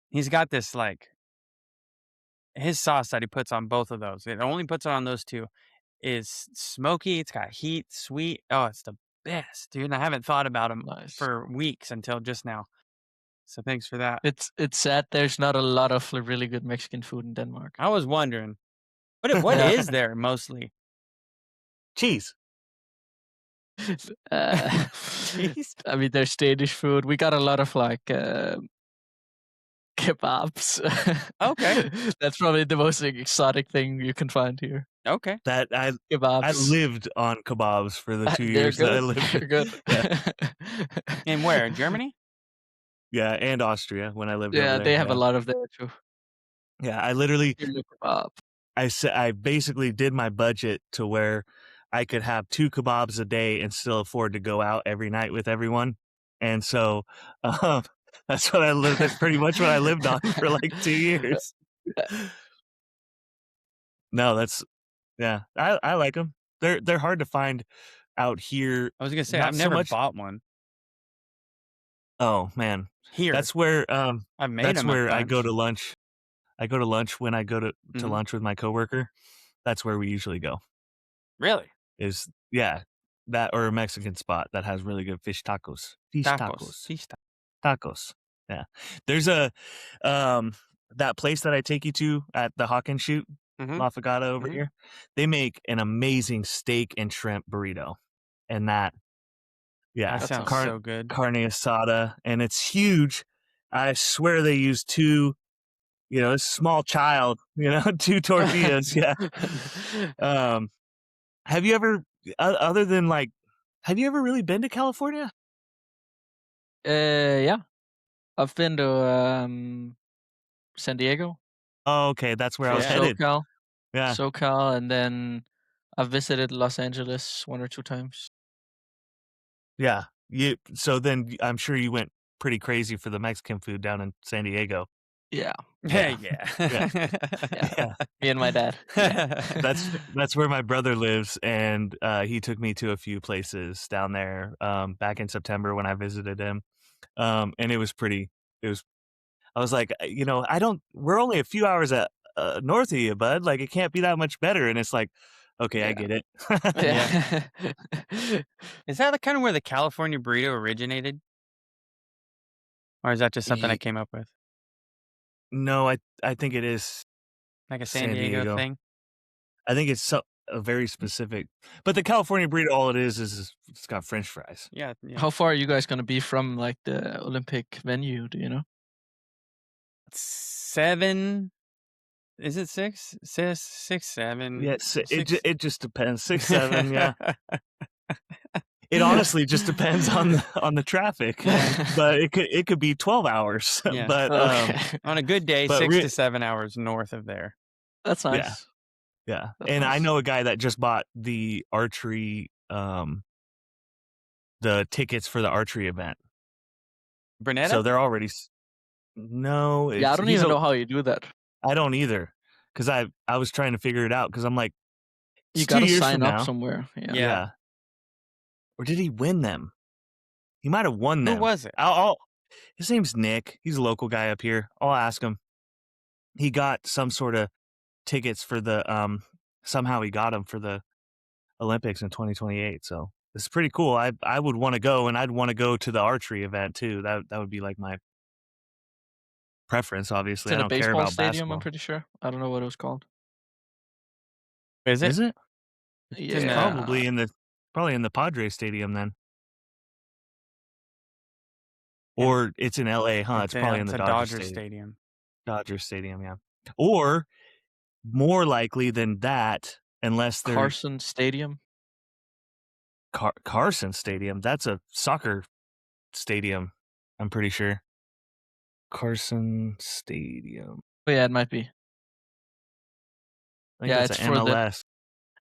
He's got this like his sauce that he puts on both of those. It only puts it on those two. Is smoky. It's got heat, sweet. Oh, it's the best, dude. And I haven't thought about them Nice. for weeks until just now. So thanks for that. It's sad there's not a lot of really good Mexican food in Denmark. I was wondering, what Yeah. is there mostly? Cheese. Cheese? I mean, there's Danish food. We got a lot of like kebabs. Okay. That's probably the most exotic thing you can find here. Okay. That I Kebabs. lived on kebabs for the 2 They're years that I good. lived. They're good. Yeah. And where? Germany? Yeah, and Austria when I lived over Yeah, there. they have a lot of there too. Yeah, I literally Kebab. I basically did my budget to where I could have 2 kebabs a day and still afford to go out every night with everyone. And so that's what I lived. That's pretty much what I lived on for like 2 years. No, yeah. I like them. They're hard to find out here. I was gonna say Not I've so never much- bought one Oh man, here. that's where I've made that's them a where I go bunch. to lunch. I go to lunch when I go to Mhm. lunch with my coworker. That's where we usually go. Really? Yeah, or a Mexican spot that has really good fish tacos. Fish tacos. Fish Tacos. Yeah. There's a that place that I take you to at the Hawk and Shoot, La Fagata over here. They make an amazing steak and shrimp burrito. And that sounds so good. Carne asada, and it's huge. I swear they use two, a small child, two tortillas. Yeah. Have you ever, other than like, have you ever really been to California? Yeah. I've been to San Diego. Oh, okay. That's where I was headed. SoCal. Yeah. SoCal, and then I've visited Los Angeles 1 or 2 times. Yeah. So then I'm sure you went pretty crazy for the Mexican food down in San Diego. Yeah. Yeah. Yeah. Me and my dad. That's where my brother lives, and he took me to a few places down there back in September when I visited him, and it was I was like, we're only a few hours north of you, bud. Like, it can't be that much better. And it's like, okay, I get it. Yeah. Is that kind of where the California burrito originated? Or is that just something I came up with? No, I think it is like a San Diego thing. I think it's a very specific, but the California burrito, all it is it's got French fries. Yeah. How far are you guys going to be from like the Olympic venue? Do you know? 7. Is it 6? 6, 7. Yeah, it just depends. 6, 7. Yeah. It honestly just depends on the traffic, but it could be 12 hours. Yeah. But on a good day, 6 to 7 hours north of there. That's nice. Yeah. And nice. I know a guy that just bought the archery, the tickets for the archery event. Brunetta? So they're already. No. Yeah, I don't even know how you do that. I don't either, because I was trying to figure it out, because I'm like, you got to sign up somewhere. Yeah. Or did he win them? He might have won them. Who was it? His name's Nick. He's a local guy up here. I'll ask him. He got some sort of tickets for the somehow he got them for the Olympics in 2028. So it's pretty cool. I would want to go, and I'd want to go to the archery event too. That would be like my preference. Obviously, it's in I don't a care about stadium, basketball. I'm pretty sure. I don't know what it was called. Is it? Yeah. It's probably in the Padres Stadium then. Yeah. Or it's in LA, huh? It's probably in the Dodger Stadium. Dodger Stadium, yeah. Or more likely than that, unless they're Carson Stadium. Carson Stadium. That's a soccer stadium, I'm pretty sure. Carson Stadium. Oh, yeah, it might be. I think it's MLS.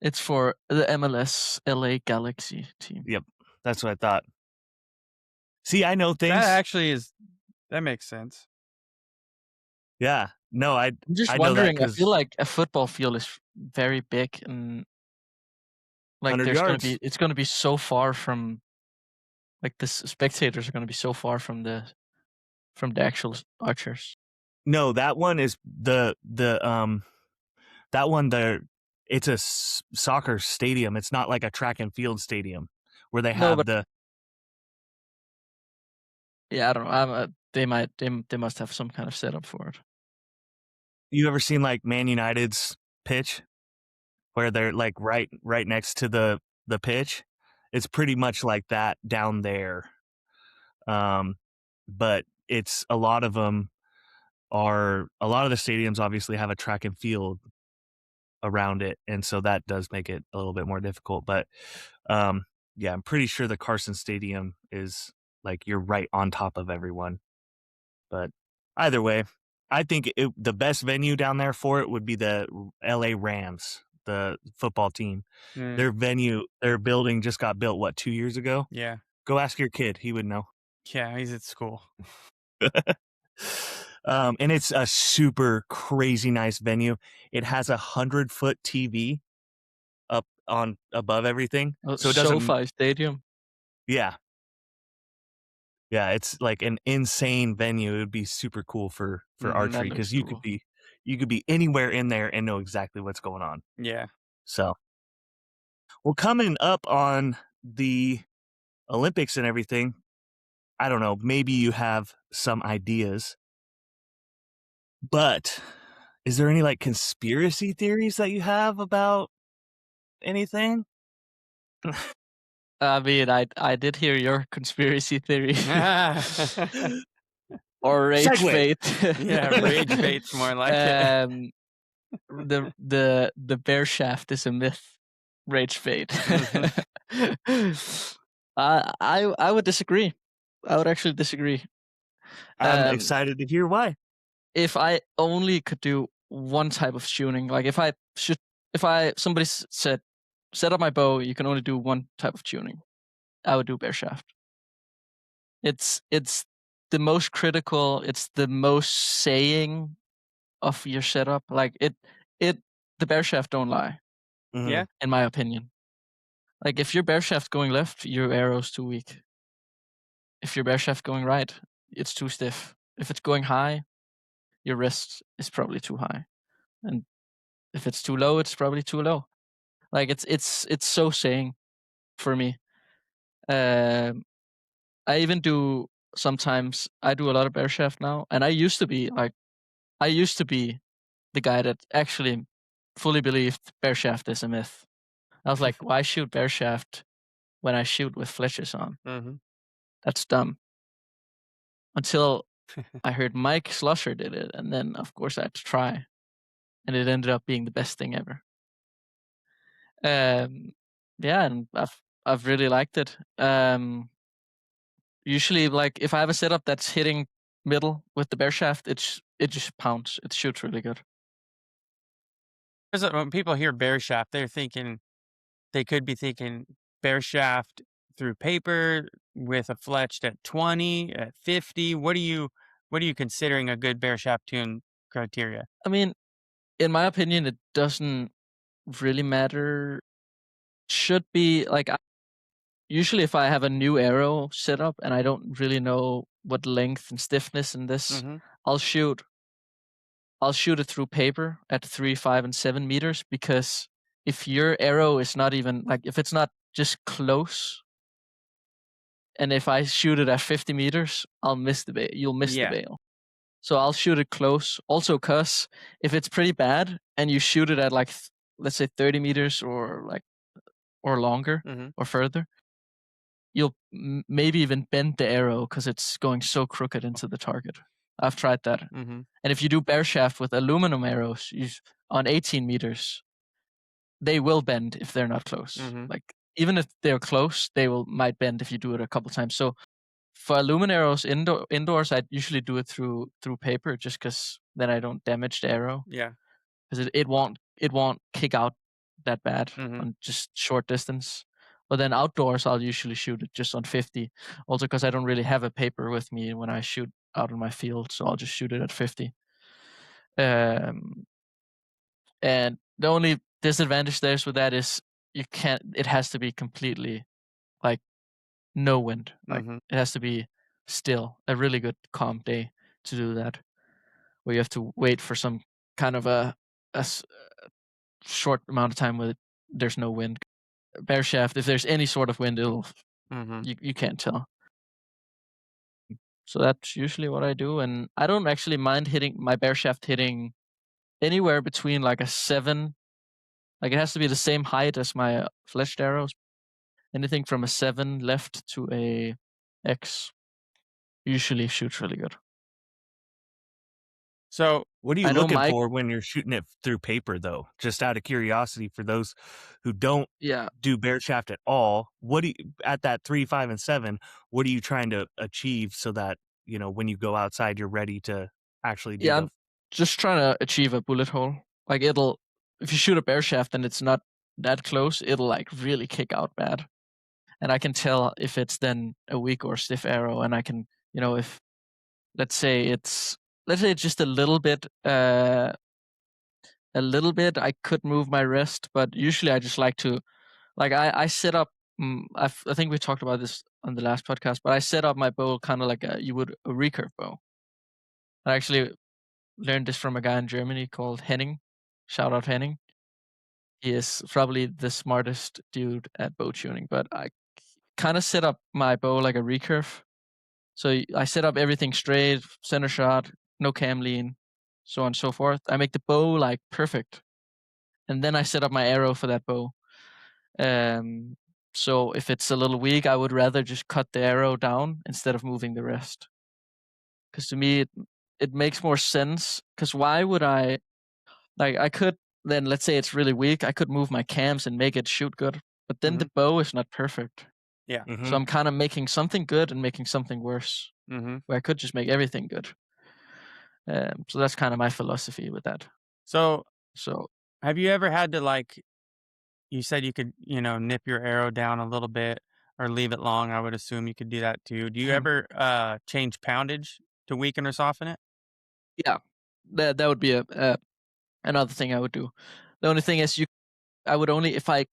It's for the MLS LA Galaxy team. Yep, that's what I thought. See, I know things. That actually that makes sense. Yeah, no, I'm just wondering. I feel like a football field is very big, and like it's going to be so far from, like the spectators are going to be so far from the actual archers. No, that one is that one there. It's a soccer stadium. It's not like a track and field stadium where they have the. Yeah, I don't know. They must have some kind of setup for it. You ever seen like Man United's pitch, where they're like right next to the pitch? It's pretty much like that down there. But it's a lot of the stadiums obviously have a track and field around it, and so that does make it a little bit more difficult. But yeah, I'm pretty sure the Carson Stadium is like you're right on top of everyone. But either way, I think the best venue down there for it would be the LA Rams, the football team. Their building just got built 2 years ago? Yeah. Go ask your kid, he would know. Yeah, he's at school. And it's a super crazy nice venue. It has 100-foot TV up on above everything. So it doesn't. SoFi Stadium. Yeah. Yeah, it's like an insane venue. It would be super cool for archery, because you could be anywhere in there and know exactly what's going on. Yeah. So, well, coming up on the Olympics and everything, I don't know, maybe you have some ideas, but is there any like conspiracy theories that you have about anything? I mean, I did hear your conspiracy theory or rage Segue. fate. Yeah, rage bait's more like it. The bear shaft is a myth. Rage fate. I would disagree. I would actually disagree. I'm excited to hear why. If I only could do one type of tuning, like if somebody said, set up my bow, you can only do one type of tuning, I would do bear shaft. It's the most critical. It's the most saying of your setup. Like the bear shaft don't lie. Mhm. Yeah. In my opinion. Like if your bear shaft going left, your arrow's too weak. If your bear shaft going right, it's too stiff. If it's going high, your wrist is probably too high. And if it's too low, it's probably too low. Like it's so saying for me. I even do sometimes. I do a lot of bear shaft now, and I used to be the guy that actually fully believed bear shaft is a myth. I was like, why shoot bear shaft when I shoot with fletches on? Mm-hmm. That's dumb. Until I heard Mike Slusher did it, and then of course I had to try, and it ended up being the best thing ever. Yeah, and I've really liked it. Usually, like if I have a setup that's hitting middle with the bear shaft, it just pounds. It shoots really good. When people hear bear shaft, they could be thinking bear shaft through paper with a fletched at 20, at 50. What are you considering a good bear shaft tune criteria? I mean, in my opinion, it doesn't really matter. Should be like usually if I have a new arrow set up and I don't really know what length and stiffness in this, Mm-hmm. I'll shoot it through paper at 3, 5, and 7 meters, because if your arrow is not even like if it's not just close, and if I shoot it at 50 meters, I'll miss the bail. You'll miss the bail. So I'll shoot it close. Also, cause if it's pretty bad and you shoot it at like let's say 30 meters or longer Mm-hmm. or further, you'll maybe even bend the arrow because it's going so crooked into the target. I've tried that. Mm-hmm. And if you do bear shaft with aluminum arrows on 18 meters, they will bend if they're not close. Mm-hmm. Like even if they're close, they might bend if you do it a couple times. So for aluminum arrows indoors, I usually do it through paper, just because then I don't damage the arrow. Yeah. Because it won't kick out that bad Mm-hmm. on just short distance. But then outdoors, I'll usually shoot it just on 50. Also, because I don't really have a paper with me when I shoot out in my field, so I'll just shoot it at 50. And the only disadvantage there's with that is it has to be completely like no wind. Like Mm-hmm. it has to be still, a really good calm day to do that, where you have to wait for some kind of a short amount of time where there's no wind. Bear shaft, if there's any sort of wind, Mm-hmm. you can't tell. So that's usually what I do, and I don't actually mind hitting my bear shaft hitting anywhere between like a 7. Like it has to be the same height as my fletched arrows. Anything from a 7 left to a X usually shoots really good. So What are you I know looking Mike- for when you're shooting it through paper, though? Just out of curiosity, for those who don't Yeah, do bear shaft at all, what do you, at that 3, 5, and 7? What are you trying to achieve so that when you go outside, you're ready to actually do I'm just trying to achieve a bullet hole. Like if you shoot a bear shaft and it's not that close, it'll like really kick out bad. And I can tell if it's then a weak or stiff arrow, and I can, if let's say it's just a little bit, I could move my wrist, but usually I just like to, like I set up. I think we talked about this on the last podcast, but I set up my bow kind of like you would a recurve bow. I actually learned this from a guy in Germany called Henning. Shout out Henning. He is probably the smartest dude at bow tuning, but kind of set up my bow like a recurve. So I set up everything straight, center shot, no cam lean, so on and so forth. I make the bow like perfect, and then I set up my arrow for that bow. So if it's a little weak, I would rather just cut the arrow down instead of moving the rest. Because to me, it makes more sense. Because why would I? Like I could then, let's say it's really weak, I could move my cams and make it shoot good, but then the bow is not perfect. Yeah. So I'm kind of making something good and making something worse. Where I could just make everything good. So that's kind of my philosophy with that. So So have you ever had to, like, you said you could, nip your arrow down a little bit or leave it long. I would assume you could do that too. Do you ever change poundage to weaken or soften it? yeah, that would be another thing I would do. The only thing is I would only, if I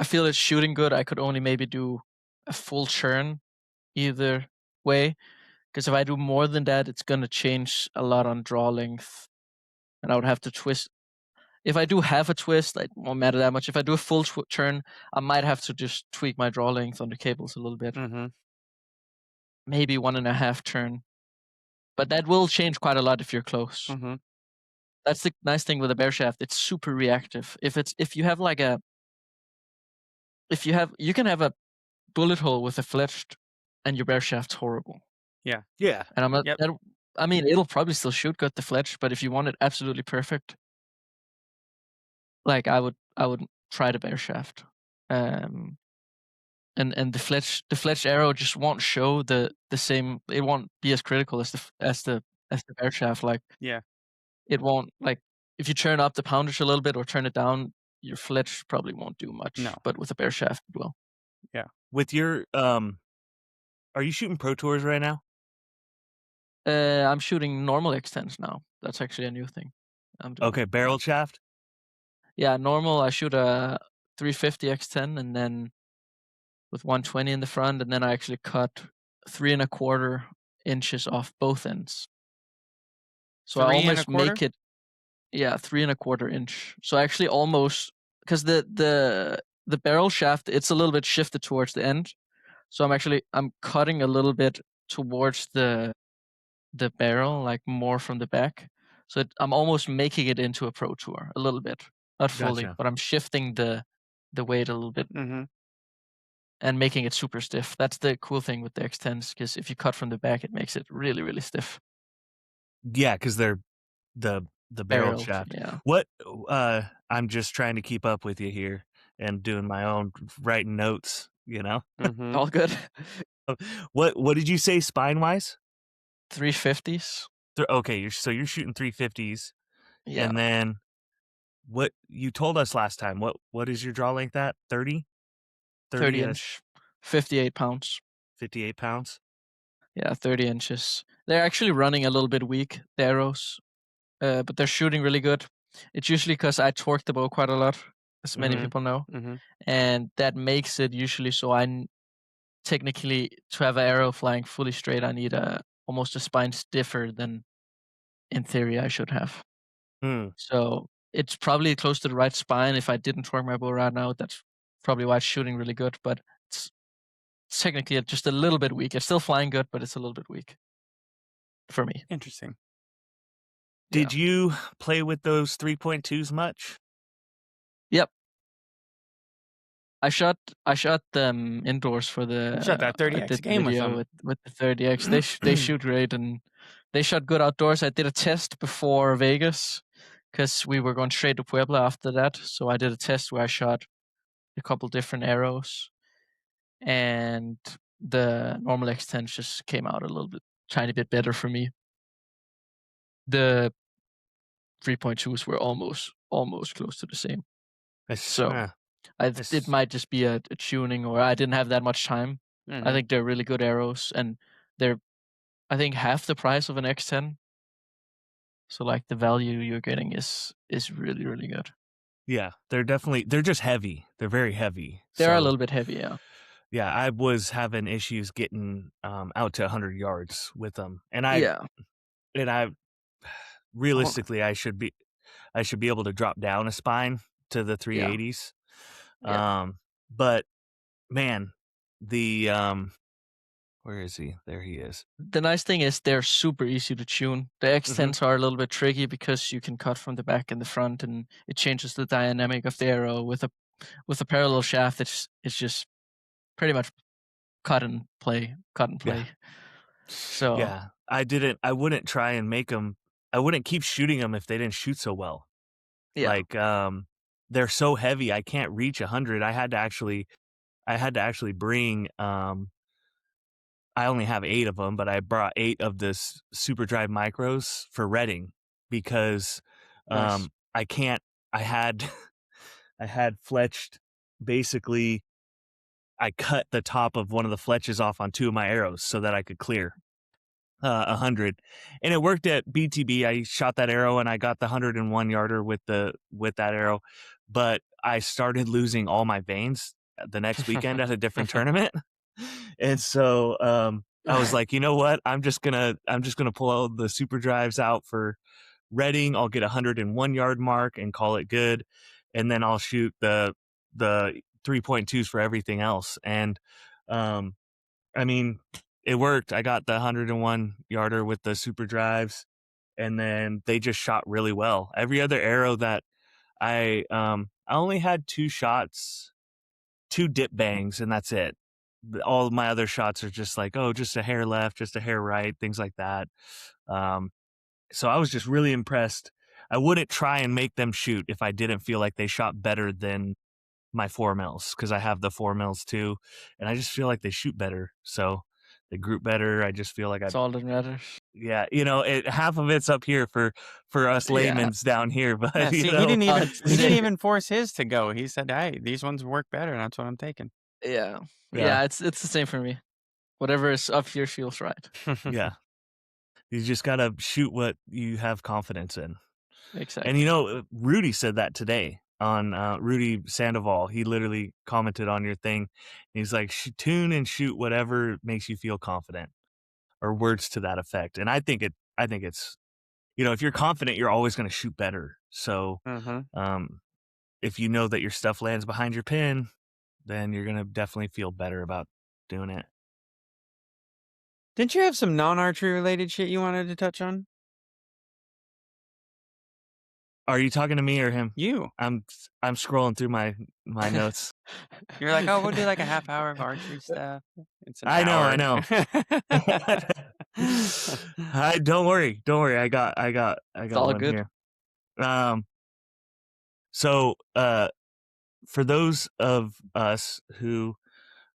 feel it's shooting good, I could only maybe do a full churn either way. Because if I do more than that, it's gonna change a lot on draw length, and I would have to twist. If I do half a twist, it won't matter that much. If I do a full turn, I might have to just tweak my draw length on the cables a little bit. Maybe 1.5 turn. But that will change quite a lot if you're close. That's the nice thing with a bear shaft. It's super reactive. If you have like you can have a bullet hole with a fletched, and your bear shaft's horrible. Yeah. And I'm not. Yep. I mean, it'll probably still shoot good the fletch, but if you want it absolutely perfect, like I would try the bear shaft. And the fletch arrow just won't show the same. It won't be as critical as the bear shaft. Like Yeah. it won't, like, if you turn up the poundage a little bit or turn it down, your fletch probably won't do much. No. But with a bear shaft, it will. Yeah. With your are you shooting Pro Tours right now? I'm shooting normal X10s now. That's actually a new thing I'm doing. Okay, barrel shaft? Yeah, normal. I shoot a 350 X10 and then with 120 in the front, and then I actually cut 3.25 inches off both ends. So I almost make it, 3.25 inch. So I actually almost, because the barrel shaft, it's a little bit shifted towards the end. So I'm cutting a little bit towards the barrel, like more from the back. So I'm almost making it into a Pro Tour a little bit, not fully, Gotcha. but I'm shifting the weight a little bit and making it super stiff. That's the cool thing with the X10s, because if you cut from the back, it makes it really, really stiff. Yeah, because they're the barrel Barreled, shaft. yeah. What I'm just trying to keep up with you here and doing my own writing notes, All good. What did you say spine wise? 350s. Okay, you're shooting 350s. Yeah. And then what you told us last time, what is your draw length at? 30 inch, 58 pounds. 58 pounds? Yeah, 30 inches. They're actually running a little bit weak, the arrows, but they're shooting really good. It's usually because I torque the bow quite a lot, as many people know, and that makes it usually so technically, to have an arrow flying fully straight, I need almost a spine stiffer than, in theory, I should have. So it's probably close to the right spine. If I didn't torque my bow right now, that's probably why it's shooting really good, but it's technically just a little bit weak. It's still flying good, but it's a little bit weak for me. Interesting. Did you play with those 3.2s much? Yep. I shot them indoors for the. You shot that 30X game with them. With the 30X. They shoot great, and they shot good outdoors. I did a test before Vegas because we were going straight to Puebla after that. So I did a test where I shot a couple different arrows, and the normal X10 just came out a little bit, tiny bit better for me. The 3.2s were almost close to the same. It might just be a tuning, or I didn't have that much time. I think they're really good arrows, and they're, I think, half the price of an X10. So like the value you're getting is really, really good. Yeah, they're just heavy. They're very heavy. They're a little bit heavy, yeah. Yeah, I was having issues getting out to 100 yards with them, and I realistically I should be able to drop down a spine to the 380s. Yeah. But man, where is he? There he is. The nice thing is they're super easy to tune. The X10s are a little bit tricky because you can cut from the back and the front, and it changes the dynamic of the arrow. With a parallel shaft, it's just pretty much cut and play. Yeah. So yeah, I wouldn't try and make them. I wouldn't keep shooting them if they didn't shoot so well. yeah, Like they're so heavy, I can't reach 100. I had to actually bring I only have 8 of them, but I brought 8 of this Super Drive Micros for Reading because nice. I can't. I had I had fletched basically. I cut the top of one of the fletches off on 2 of my arrows so that I could clear 100, and it worked at BTB. I shot that arrow and I got the 101 yarder with that arrow, but I started losing all my veins the next weekend at a different tournament. And so I was like, you know what? I'm just gonna pull all the super drives out for Reading. I'll get a 101 yard mark and call it good, and then I'll shoot the 3.2s for everything else. And I mean, it worked. I got the 101 yarder with the super drives, and then they just shot really well. Every other arrow that I only had 2 shots, 2 dip bangs, and that's it. All of my other shots are just like, oh, just a hair left, just a hair right, things like that. So I was just really impressed. I wouldn't try and make them shoot if I didn't feel like they shot better than my 4mm, because I have the 4mm too, and I just feel like they shoot better. So they group better. I just feel like That's all that matters. yeah, half of it's up here for us laymen's down here, but Yeah, see, you know, he didn't even force his to go. He said, "Hey, these ones work better, and that's what I'm taking." Yeah. Yeah. It's the same for me. Whatever is up here feels right. yeah, you just gotta shoot what you have confidence in. Exactly. And Rudy said that today on Rudy Sandoval. He literally commented on your thing. He's like, tune and shoot whatever makes you feel confident, or words to that effect. And I think it's, if you're confident, you're always going to shoot better. So if you know that your stuff lands behind your pin, then you're going to definitely feel better about doing it. Didn't you have some non-archery related shit you wanted to touch on? Are you talking to me or him? You. I'm scrolling through my notes. You're like, oh, we'll do like a half hour of archery stuff. It's an I hour. know. Don't worry. I got all one good. here. So for those of us who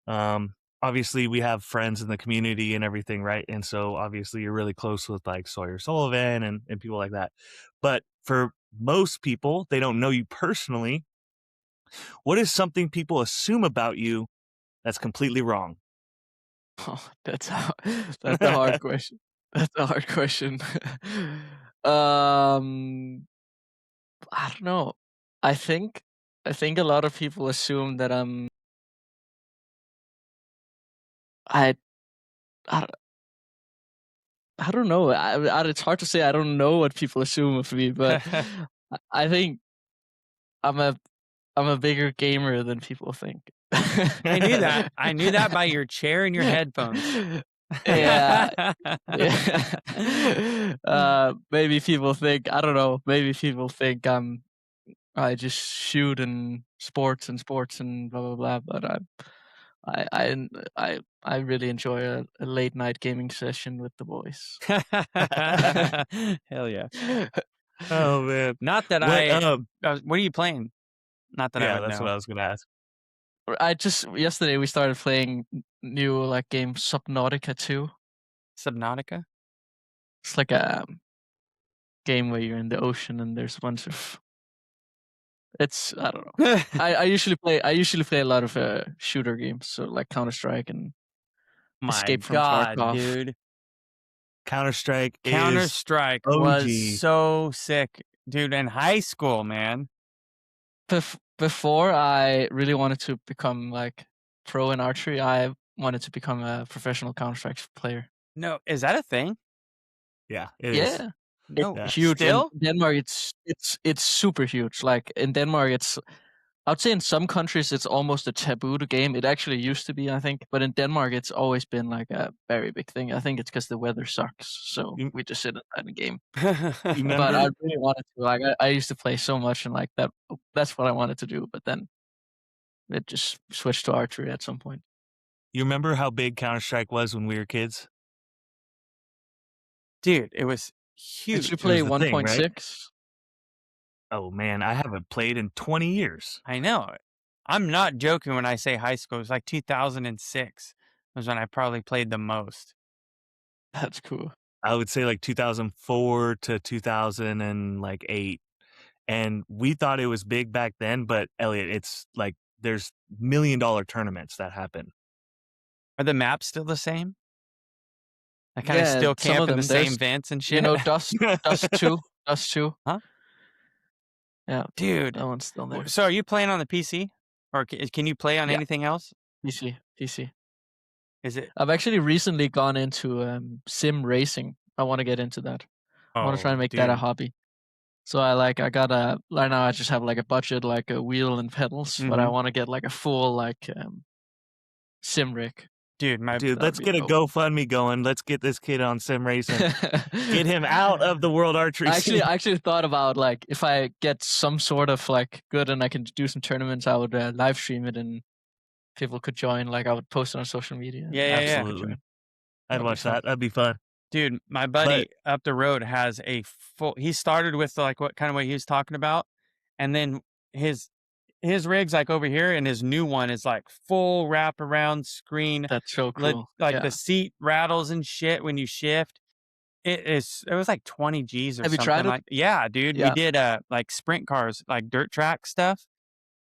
obviously we have friends in the community and everything, right? And so obviously you're really close with like Sawyer Sullivan and people like that. But for most people, they don't know you personally. What is something people assume about you that's completely wrong? Oh, that's a hard question. That's a hard question. I don't know. I think a lot of people assume that I don't know. It's hard to say. I don't know what people assume of me, but I think I'm a bigger gamer than people think. I knew that. I knew that by your chair and your headphones. Yeah. Maybe people think, I don't know. Maybe people think I just shoot and sports and blah blah blah. But I really enjoy a late night gaming session with the boys. Hell yeah! Oh man, not that what are you playing? Not that I would that's know. what I was gonna ask. Yesterday we started playing new game Subnautica 2. Subnautica? It's like a game where you're in the ocean and there's a bunch of. It's I don't know. I usually play a lot of shooter games, so like Counter-Strike and Escape from Tarkov. Dude. Counter-Strike was so sick, dude. In high school, man. Before I really wanted to become like pro in archery, I wanted to become a professional Counter-Strike player. No, is that a thing? Yeah, it is. No, huge. Still? In Denmark, it's super huge. Like in Denmark, it's I would say in some countries it's almost a taboo to game. It actually used to be, I think, but in Denmark it's always been like a very big thing. I think it's because the weather sucks, so You, we just sit inside the game. you But remember? I really wanted to. Like I used to play so much, and like that's what I wanted to do. But then it just switched to archery at some point. You remember how big Counter-Strike was when we were kids? Dude, it was Did huge. you play the thing, right? 1.6? Oh man, I haven't played in 20 years. I know. I'm not joking when I say high school. It was like 2006 was when I probably played the most. That's cool. I would say like 2004 to 2008. And we thought it was big back then, but Elliot, it's like there's $1 million tournaments that happen. Are the maps still the same? I kind of Yeah, still some camp of in the them. same There's, vents and shit. you know, Dust 2. Dust 2. Huh? Yeah, Dude. that one's still there. So are you playing on the PC? Or can you play on Yeah. anything else? PC. Is it? I've actually recently gone into sim racing. I want to get into that. I want to try and make that a hobby. So right now I just have like a budget, like a wheel and pedals, but I want to get like a full like sim rig. Dude, let's get a GoFundMe going. Let's get this kid on sim racing. Get him out of the world archery scene. I actually thought about like if I get some sort of like good and I can do some tournaments, I would live stream it and people could join. Like I would post it on social media. Yeah. Absolutely. I'd watch that. That'd be fun. Dude, my buddy up the road has a full. He started with like what he was talking about, and then his rig's like over here, and his new one is like full wraparound screen. That's so cool. The seat rattles and shit when you shift. It was like 20 G's or Have something. You tried it? Like, yeah, dude. Yeah. We did like sprint cars, like dirt track stuff.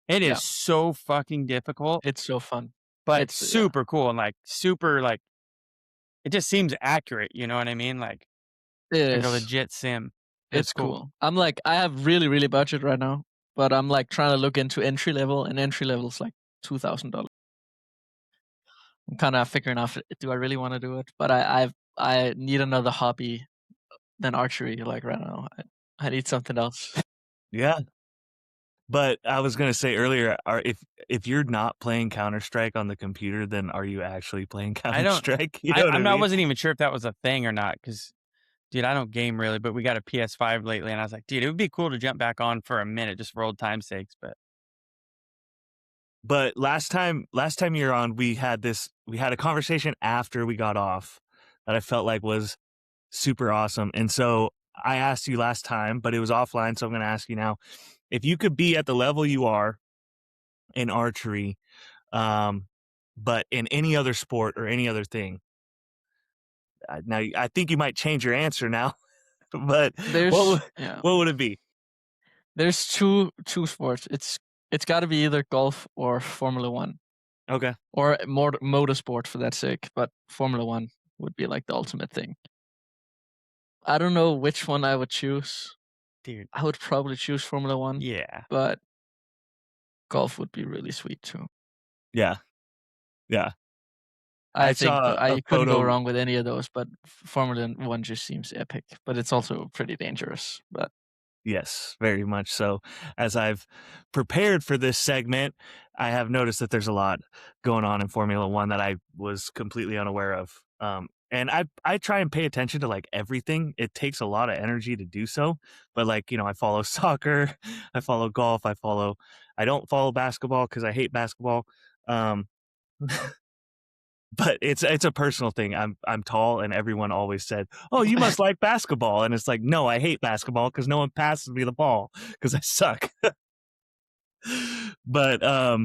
It is so fucking difficult. It's so fun. But it's super cool and like super like it just seems accurate, you know what I mean? Like it like a is. legit sim. It's cool. I'm like I have really, really budget right now, but I'm like trying to look into entry level, and entry level is like $2,000. I'm kind of figuring out do I really want to do it, but I need another hobby than archery. Like right now, I need something else. Yeah. But I was gonna say earlier, if you're not playing Counter-Strike on the computer, then are you actually playing Counter-Strike? You know what I mean? I wasn't even sure if that was a thing or not, because dude, I don't game really, but we got a PS5 lately, and I was like, dude, it would be cool to jump back on for a minute just for old time's sakes. But last time you were on, we had a conversation after we got off that I felt like was super awesome. And so I asked you last time, but it was offline, so I'm gonna ask you now. If you could be at the level you are in archery, but in any other sport or any other thing, now I think you might change your answer now. But what would it be? There's two sports. It's got to be either golf or Formula 1. Okay. Or more motorsport for that sake, but Formula 1 would be like the ultimate thing. I don't know which one I would choose. Dude, I would probably choose Formula 1. Yeah. But golf would be really sweet too. Yeah. Yeah. I think you couldn't go wrong with any of those, but Formula 1 just seems epic, but it's also pretty dangerous. But yes, very much so. As I've prepared for this segment, I have noticed that there's a lot going on in Formula 1 that I was completely unaware of. And I try and pay attention to like everything. It takes a lot of energy to do so. But like, I follow soccer, I follow golf, I don't follow basketball because I hate basketball. But it's a personal thing. I'm tall, and everyone always said, "Oh, you must like basketball." And it's like, no, I hate basketball because no one passes me the ball because I suck. But I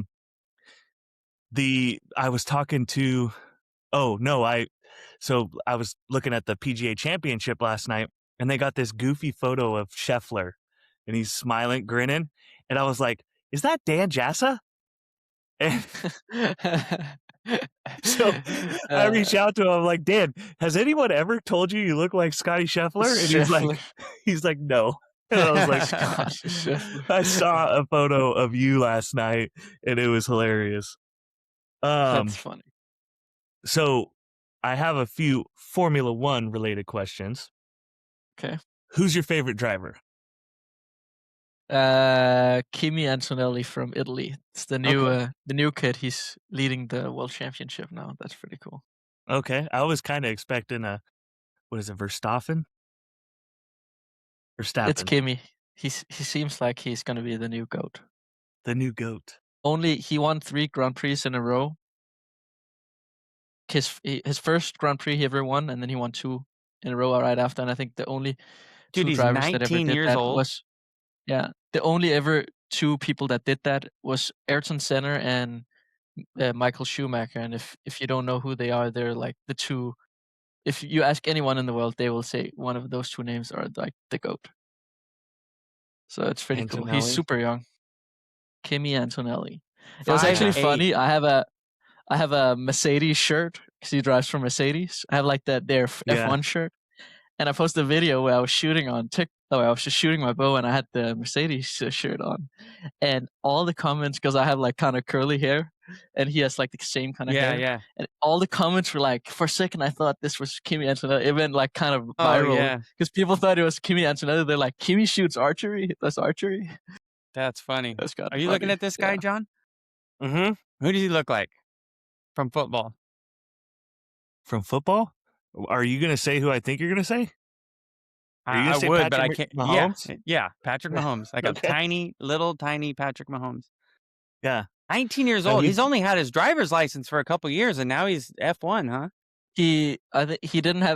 was talking to, I was looking at the PGA Championship last night, and they got this goofy photo of Scheffler, and he's smiling, grinning, and I was like, "Is that Dan Jassa?" And so I reached out to him. I'm like, Dan, has anyone ever told you look like Scotty Scheffler? And he's like, no. And I was like, I saw a photo of you last night, and it was hilarious. That's funny. So I have a few Formula 1 related questions. Okay. Who's your favorite driver? Kimi Antonelli from Italy. It's the new kid. He's leading the world championship now. That's pretty cool. Okay, I was kind of expecting what is it, Verstappen? It's Verstappen, Kimi. He seems like he's gonna be the new GOAT. the new GOAT. He won 3 Grand Prix in a row. His first Grand Prix he ever won, and then he won 2 in a row right after. And I think the only Dude, 2 he's drivers that ever 19 did years that old. was the only ever 2 people that did that was Ayrton Senna and Michael Schumacher. And if you don't know who they are, they're like the 2. If you ask anyone in the world, they will say one of those 2 names are like the GOAT. So it's pretty cool. He's Antonelli? super young. Kimi Antonelli. It was actually 5'8". funny. I have a Mercedes shirt because he drives for Mercedes. I have like their Yeah. F1 shirt, and I posted a video where I was shooting I was just shooting my bow, and I had the Mercedes shirt on, and all the comments, because I have like kind of curly hair, and he has like the same kind of hair. Yeah. And all the comments were like, for a second, I thought this was Kimi Antonelli. It went like kind of Oh, viral yeah. because people thought it was Kimi Antonelli. They're like, Kimi shoots archery. That's archery. That's funny. That's kind Are of you looking funny. at this guy, Yeah. John? Mm-hmm. Who does he look like from football? From football? Are you going to say who I think you're going to say? Are you I gonna say would, but I Patrick can't. Mahomes? Yeah, Patrick Mahomes, like Okay. a tiny Patrick Mahomes. Yeah. 19 years No, old. he's- He's only had his driver's license for a couple years, and now he's F1, huh? I think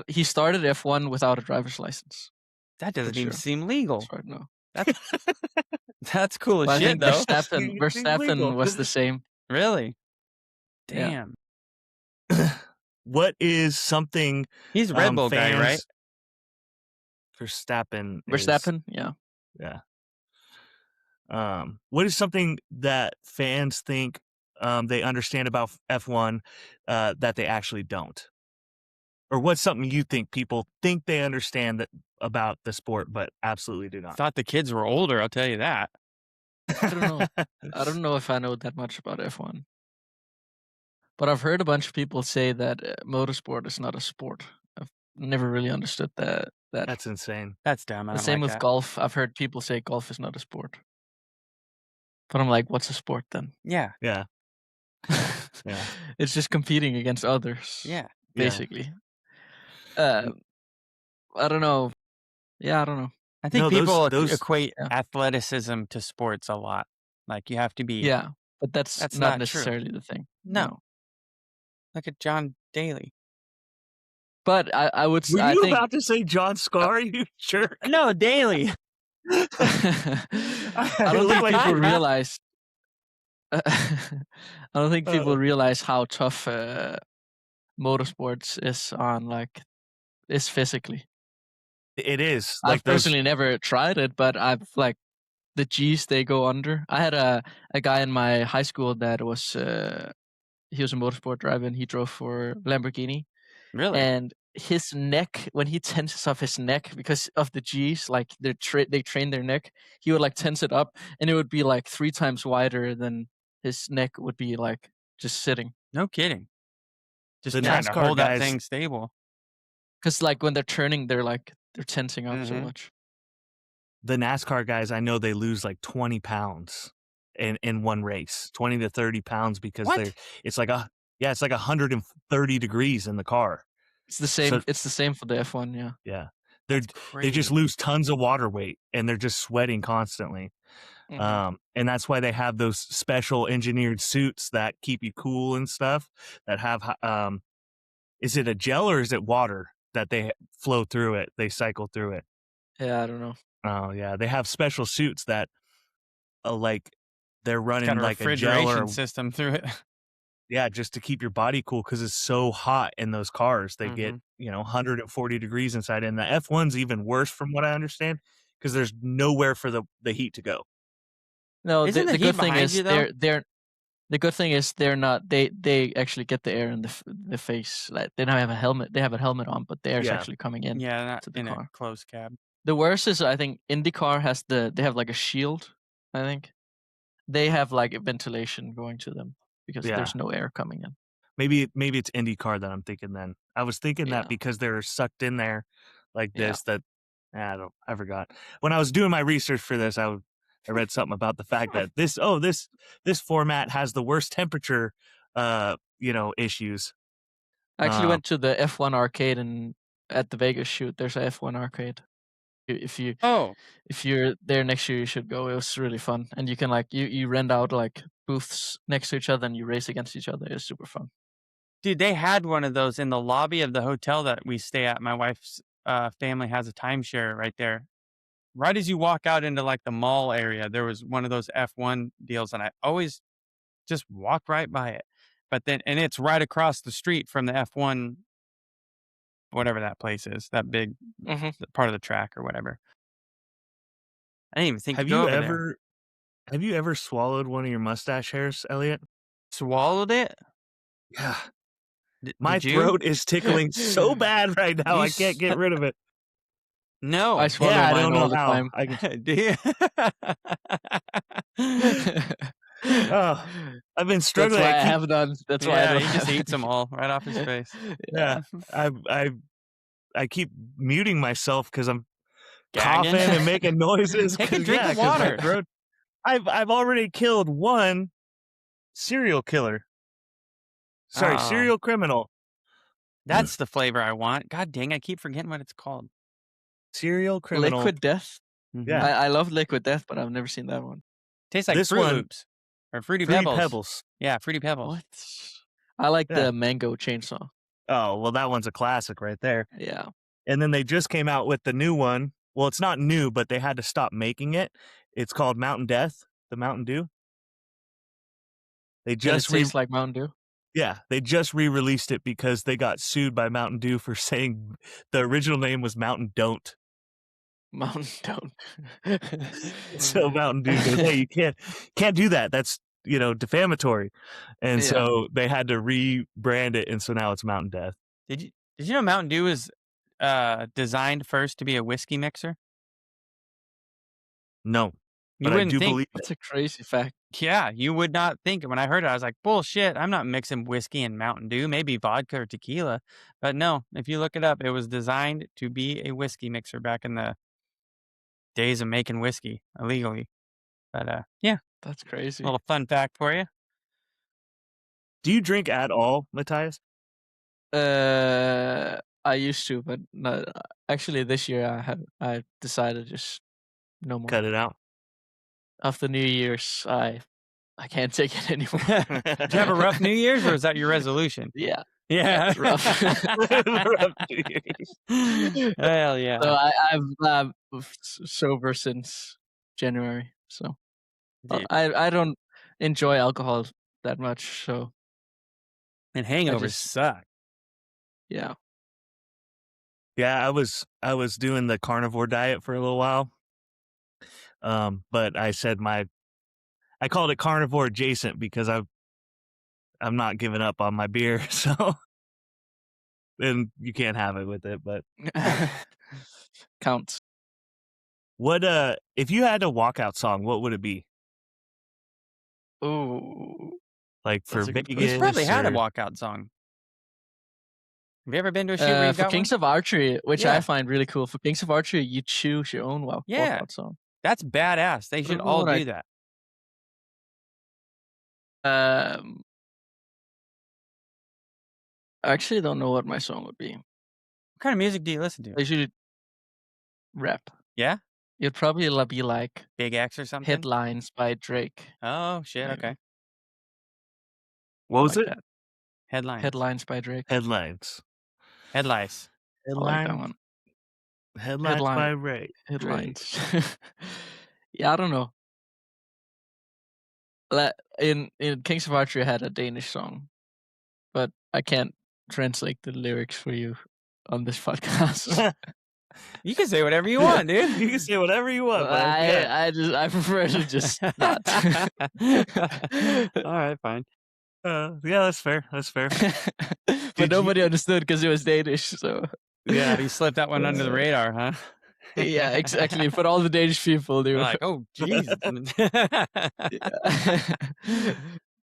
he started F1 without a driver's license. That doesn't For even sure. seem legal. As far as I know. That's cool as But I shit, think though. It's Verstappen illegal. was the same. Really? Yeah. Damn. What is something He's a Red Bull guy, fans- right? Verstappen. Verstappen, yeah. Yeah. What is something that fans think they understand about F1 that they actually don't? Or what's something you think people think they understand about the sport but absolutely do not? Thought the kids were older, I'll tell you that. I don't know. I don't know if I know that much about F1. But I've heard a bunch of people say that motorsport is not a sport. I've never really understood that. That's insane. That's dumb. I The don't same like with that. golf. I've heard people say golf is not a sport. But I'm like, what's a sport then? Yeah. Yeah. It's just competing against others. Yeah. Basically. I don't know. Yeah, I don't know. I think No, people those- equate yeah. athleticism to sports a lot. Like you have to be. Yeah, but that's That's not not true. necessarily the thing. No. Look at John Daly. But I would Were I you think about to say John Scar, you jerk? No, Daly. I don't think people realize I don't think people realize how tough motorsports is physically. It is. I've Like those, personally never tried it, but I've like the G's they go under. I had a guy in my high school that was he was a motorsport driver and he drove for Lamborghini. Really? And his neck, when he tenses up his neck because of the G's, like they train their neck, he would like tense it up, and it would be like 3 times wider than his neck would be like just sitting. No kidding. Just The trying to NASCAR hold that guys- thing stable. Because like when they're turning, they're tensing up so Mhm. much. the NASCAR guys, I know they lose like 20 pounds in one race, 20 to 30 pounds because What? it's like 130 degrees in the car. It's the same. So- It's the same for the F1. Yeah. Yeah. That's They just crazy. lose tons of water weight and they're just sweating constantly. Mhm. And that's why they have those special engineered suits that keep you cool and stuff that have, is it a gel or is it water that they flow through it? They cycle through it. Yeah, I don't know. Oh yeah. They have special suits that like they're It's running got a like a gel refrigeration or system through it. yeah, just to keep your body cool because it's so hot in those cars. They get, Mm-hmm. 140 degrees inside. And the F1's even worse from what I understand because there's nowhere for the heat to go. No, Isn't the the heat good thing behind is you, though? they're the good thing is they're not they actually get the air in the face. Like they don't have a helmet. They have a helmet on, but the air's Yeah. actually coming in. Yeah, not to the in a car. closed cab. The worst is I think IndyCar has they have like a shield. I think they have like a ventilation going to them because Yeah. there's no air coming in. Maybe it's IndyCar that I'm thinking then. I was thinking Yeah. that because they're sucked in there like Yeah. this I forgot. When I was doing my research for this, I read something about the fact that this format has the worst temperature, issues. I actually went to the F1 arcade at the Vegas shoot. There's a F1 arcade. If you're there next year, you should go. It was really fun, and you can you rent out booths next to each other, and you race against each other. It's super fun. Dude, they had one of those in the lobby of the hotel that we stay at. My wife's family has a timeshare right there. Right as you walk out into the mall area, there was one of those F1 deals, and I always just walk right by it. But then, and it's right across the street from the F1, whatever that place is, that big part of the track or whatever. I didn't even think to go over there. Have you ever swallowed one of your mustache hairs, Elliot? Swallowed it? Yeah. My throat is tickling so bad right now. I can't get rid of it. No. I swallow mine I don't know all the how. time. Do you? I've been struggling. That's why I have done. That's why I don't. He just eats them all right off his face. Yeah. I keep muting myself because I'm Gagging? coughing and making noises. Take a drink of water. Throat, I've already killed one serial killer. Sorry, serial criminal. That's the flavor I want. God dang, I keep forgetting what it's called. Serial criminal. Liquid Death. Yeah. I love Liquid Death, but I've never seen that one. Tastes like Fruit Loops or Fruity Pebbles. Yeah, Fruity Pebbles. What? I like the mango chainsaw. Oh, well, that one's a classic right there. Yeah. And then they just came out with the new one. Well, it's not new, but they had to stop making it. It's called Mountain Death, the Mountain Dew. They just tastes like Mountain Dew. Yeah, they just re-released it because they got sued by Mountain Dew for saying the original name was Mountain Don't. Mountain Don't. So Mountain Dew goes, hey, you can't do that. That's defamatory. And so they had to rebrand it, and so now it's Mountain Death. Did you know Mountain Dew is designed first to be a whiskey mixer? No. You but wouldn't I do think believe that's a crazy fact. Yeah, you would not think. When I heard it, I was like, bullshit, I'm not mixing whiskey and Mountain Dew, maybe vodka or tequila. But no, if you look it up, it was designed to be a whiskey mixer back in the days of making whiskey illegally. But yeah. That's crazy. A little fun fact for you. Do you drink at all, Mathias? I used to, but no, actually this year I decided just no more. Cut it out. After New Year's, I can't take it anymore. Did you have a rough New Year's, or is that your resolution? Yeah. Yeah. It's rough. Rough New Year's. Hell yeah. So I've sober since January. So I don't enjoy alcohol that much. So and hangovers suck. Yeah. Yeah, I was doing the carnivore diet for a little while. But I said I called it carnivore adjacent because I'm not giving up on my beer, so then you can't have it with it, but counts. What if you had a walkout song, what would it be? Ooh. Like for Vegas. He's probably had a walkout song. Have you ever been to a shoot where you for got Kings one? of Archery, which I find really cool. For Kings of Archery, you choose your own walkout song. That's badass. They should all do that. I actually don't know what my song would be. What kind of music do you listen to? I usually rap. Yeah? It'd probably be like Big X or something? Headlines by Drake. Oh, shit. Maybe. Okay. What was like it? That. Headlines. Headlines by Drake. Headlines. Headlights. I like that one. Headlines by Ray. Headlines. Yeah, I don't know. In Kings of Archery, I had a Danish song, but I can't translate the lyrics for you on this podcast. You can say whatever you want, dude. You can say whatever you want. But I prefer to just not. All right, fine. Yeah, that's fair. That's fair. But nobody understood because it was Danish. So yeah, you slipped that one under the radar, huh? Yeah, exactly. But all the Danish people, they were like, "Oh, Jesus."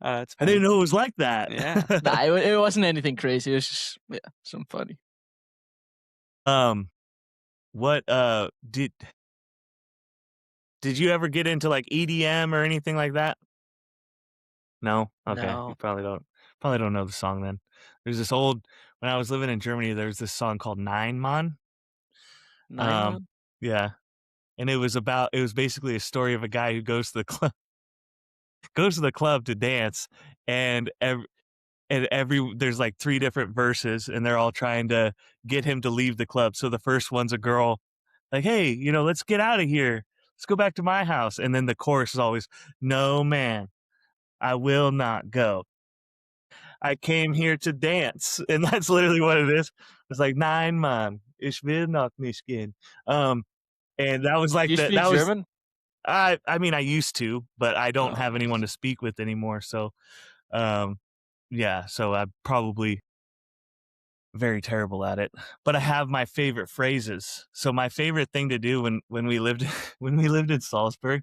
I didn't know it was like that. Yeah. Nah, it wasn't anything crazy. It was just some funny. What did Did you ever get into like EDM or anything like that? No? Okay. You No. probably don't know the song then. There's this old when I was living in Germany, there was this song called Nine Man. 9 Man? Yeah. And it was basically a story of a guy who goes to the club to dance, and there's like 3 different verses, and they're all trying to get him to leave the club. So the first one's a girl like, "Hey, let's get out of here. Let's go back to my house." And then the chorus is always, "No, man, I will not go. I came here to dance." And that's literally what it is. It's like, "Nine Mann, ich will noch nicht gehen." And that was like You speak that was German? I mean, I used to, but I don't Oh, have anyone to nice. speak with anymore. So, yeah, so I'm probably very terrible at it. But I have my favorite phrases. So my favorite thing to do when we lived when we lived in Salzburg,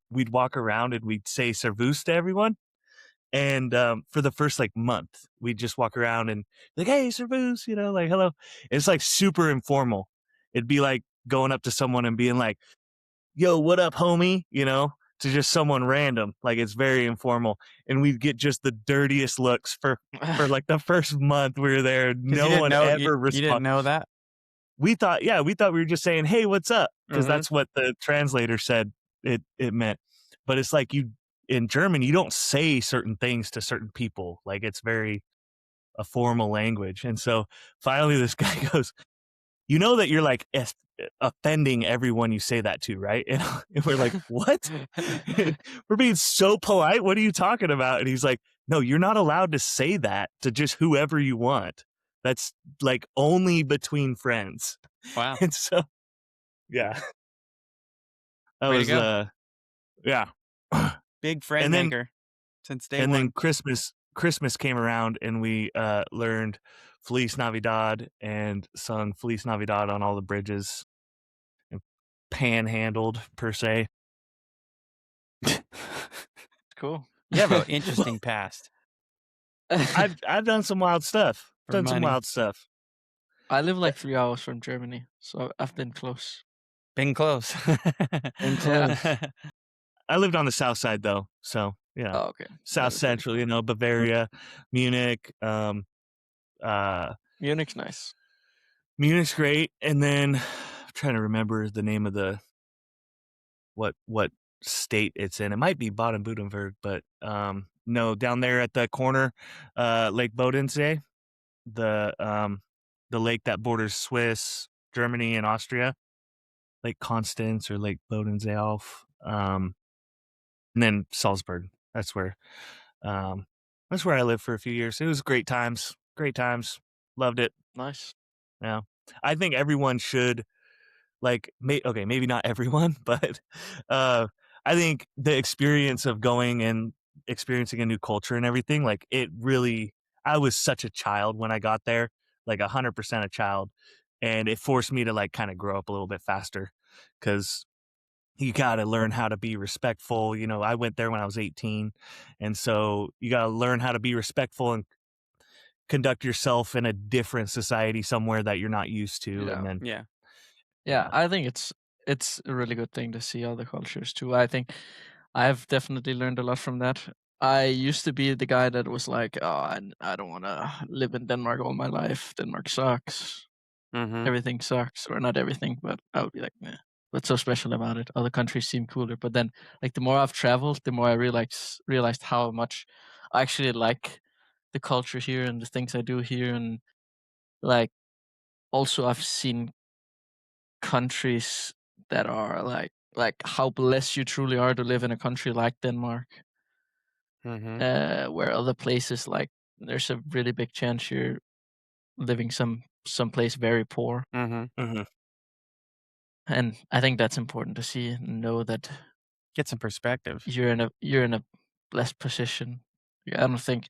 we'd walk around and we'd say "Servus" to everyone. And for the first like month, we'd just walk around and like, "Hey, Servus," like hello. It's like super informal. It'd be like going up to someone and being like, "Yo, what up, homie?" To just someone random. Like it's very informal. And we'd get just the dirtiest looks for like the first month we were there. Because you No didn't one know ever you didn't responded. know that. We thought we were just saying, "Hey, what's up?" Because Mhm. that's what the translator said it meant. But it's like in German, you don't say certain things to certain people. Like it's very a formal language. And so finally this guy goes, "You know that you're like offending everyone you say that to, right?" And we're like, "What?" We're being so polite. What are you talking about? And he's like, "No, you're not allowed to say that to just whoever you want. That's like only between friends." Wow. And so, yeah, that Way to was, go. yeah. Big friend And then, maker since day and then one. Christmas came around and we learned Feliz Navidad and sung Feliz Navidad on all the bridges and panhandled per se. Cool. You have an interesting past I've done some wild stuff. for Done some money. wild stuff. I live like 3 hours from Germany, so I've been close. Been close. Been Yeah. close. I lived on the south side though, so Oh, okay. South That's pretty Central, cool. Bavaria, Munich, Munich's nice. Munich's great, and then I'm trying to remember the name of the what state it's in. It might be Baden-Württemberg, but no, down there at the corner, Lake Bodensee, the lake that borders Swiss, Germany, and Austria, Lake Constance or Lake Bodensee. And then Salzburg. That's where I lived for a few years. It was great times. Great times. Loved it. Nice. Yeah. I think everyone should maybe not everyone, but I think the experience of going and experiencing a new culture and everything, like it really, I was such a child when I got there, like 100% a child. And it forced me to like kind of grow up a little bit faster because you got to learn how to be respectful. I went there when I was 18. And so you got to learn how to be respectful and conduct yourself in a different society somewhere that you're not used to. Yeah. And then, Yeah. Yeah, I think it's a really good thing to see other cultures too. I think I've definitely learned a lot from that. I used to be the guy that was like, "Oh, I don't want to live in Denmark all my life. Denmark sucks. Mm-hmm. Everything sucks," or not everything, but I would be like, "Nah, what's so special about it? Other countries seem cooler." But then, like the more I've traveled, the more I realized how much I actually like the culture here and the things I do here, and like also I've seen countries that are like how blessed you truly are to live in a country like Denmark, Mm-hmm. where other places like there's a really big chance you're living someplace very poor, Mm-hmm. Mhm. and I think that's important to see and know that Get some perspective. you're in a blessed position. Yeah, I think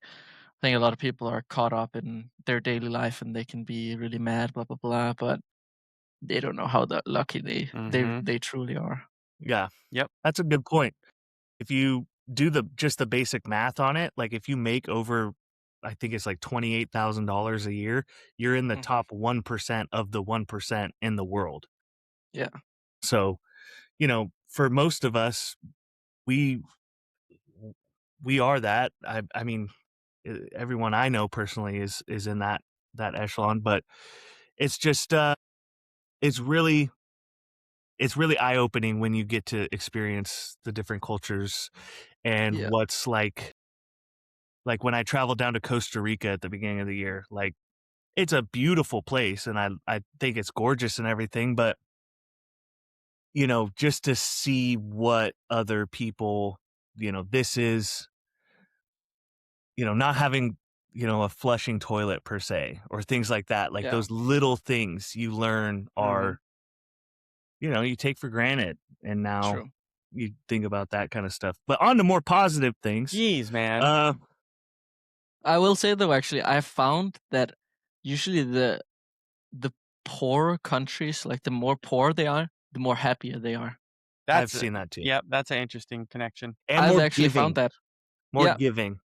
a lot of people are caught up in their daily life and they can be really mad, blah blah blah, but they don't know how lucky Mhm. they truly are. Yeah. Yep. That's a good point. If you do just the basic math on it, like if you make over, I think it's like $28,000 a year, you're in the Mhm. top 1% of the 1% in the world. Yeah. So, for most of us, we are that. I mean, everyone I know personally is in that echelon, but it's just it's really eye opening when you get to experience the different cultures and Yeah. what's like when I traveled down to Costa Rica at the beginning of the year. Like, it's a beautiful place, and I think it's gorgeous and everything, but you know, just to see what other people, you know, this is, you know, not having, you know, a flushing toilet per se or things like that. Like, Yeah. those little things you learn are, you know, you take for granted, and now True. you think about that kind of stuff. But on to more positive things. Jeez, man. I will say though, actually, I found that usually the poorer countries, like the more poor they are, the more happier they are. I've seen that too. Yep, that's an interesting connection. And I've more actually giving. found that. More Yeah. giving.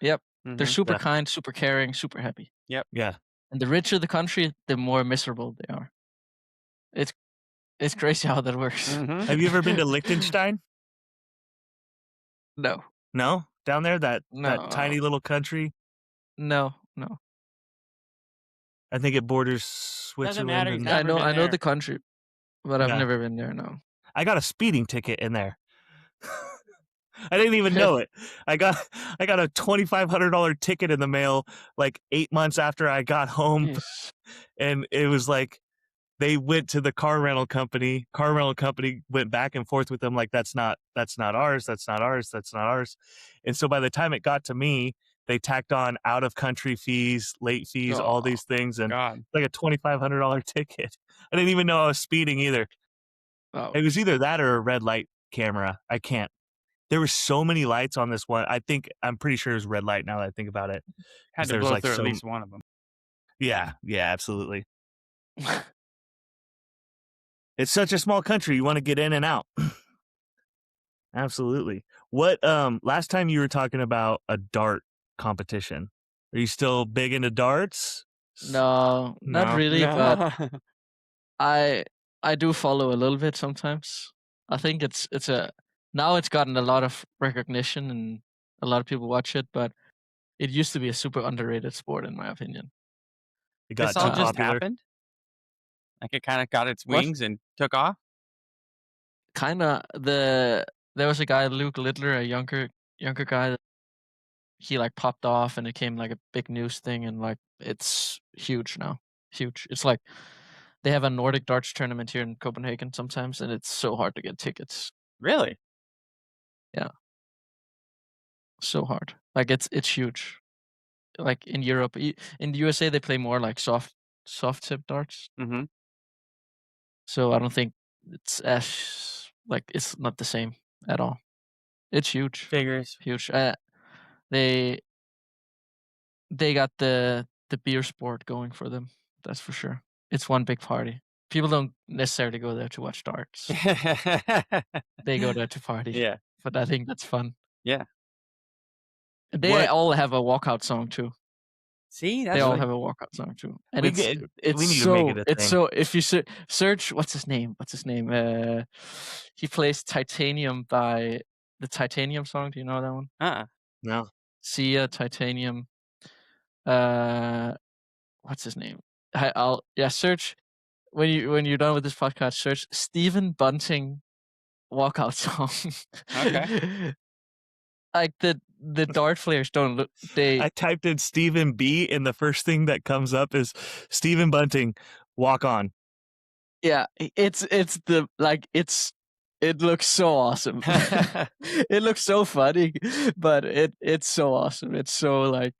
Yep. They're super Yeah. kind, super caring, super happy. Yep. Yeah. And the richer the country, the more miserable they are. It's crazy how that works. Have you ever been to Liechtenstein? No. No? Down there, that No. tiny little country? No. I think it borders Switzerland. matter, he's and- not- Never been I know there. the country, but I've Yeah. never been there. No. I got a speeding ticket in there. I didn't even know it. I got a $2,500 ticket in the mail like 8 months after I got home, Jeez. and it was like they went to the car rental company. Car rental company went back and forth with them like, that's not ours, that's not ours, that's not ours. And so by the time it got to me, they tacked on out of country fees, late fees, all Oh, these things, and God. like a $2,500 ticket. I didn't even know I was speeding either. Oh. It was either that or a red light camera. I can't. There were so many lights on this one. I'm pretty sure it was red light now that I think about it. Had to There's blow like through so- at least one of them. Yeah, absolutely. It's such a small country. You want to get in and out. Absolutely. What last time you were talking about a dart competition? Are you still big into darts? No, not No. really, but No. I do follow a little bit sometimes. I think it's now it's gotten a lot of recognition and a lot of people watch it, but it used to be a super underrated sport in my opinion. It got This all too just popular. happened? Like it kind of got its What? wings and took off? Kinda there was a guy, Luke Littler, a younger guy that he like popped off and it became like a big news thing and like it's huge now. Huge. It's like they have a Nordic darts tournament here in Copenhagen sometimes and it's so hard to get tickets. Really? So hard. Like it's huge. Like in Europe, in the USA they play more like soft tip darts. Mm-hmm. So I don't think it's as like it's not the same at all. It's huge. Figures. Huge. They got the beer sport going for them. That's for sure. It's one big party. People don't necessarily go there to watch darts. They go there to party. Yeah. But I think that's fun. Yeah. They What- all have a walkout song too. See, that's They all really- have a walkout song too. And We it's need to so make it a it's thing. so if you search what's his name? He plays Titanium by the Titanium song. Do you know that one? No. Sia, Titanium. What's his name? I'll search when you're done with this podcast. Search Stephen Bunting walkout song. Okay. Like the dart players don't look. I typed in Stephen B, and the first thing that comes up is Stephen Bunting, walk on. Yeah, it looks so awesome. It looks so funny, but it's so awesome. It's so like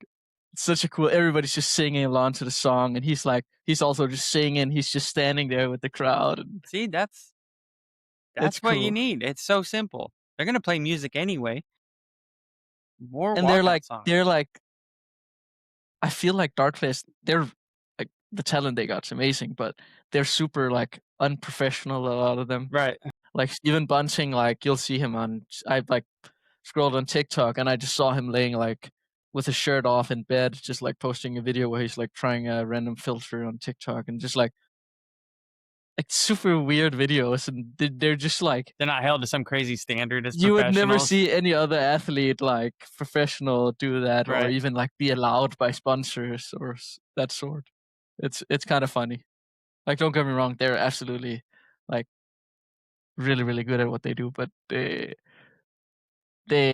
such a cool. Everybody's just singing along to the song, and he's also just singing. He's just standing there with the crowd. And See, that's It's what you cool. need. It's so simple. They're gonna play music anyway. More and they're walkout songs. I feel like dart players, they're like the talent they got's amazing, but they're super like unprofessional. A lot of them, right. like Stephen Bunting, like you'll see him on. I like scrolled on TikTok and I just saw him laying like with his shirt off in bed, just like posting a video where he's like trying a random filter on TikTok and just like like super weird videos, and they're just like They're not held to some crazy standard as you would never professionals. see any other athlete like professional do that, or Right. even like be allowed by sponsors or that sort. It's kind of funny. Like, don't get me wrong, they're absolutely like really really good at what they do, but they I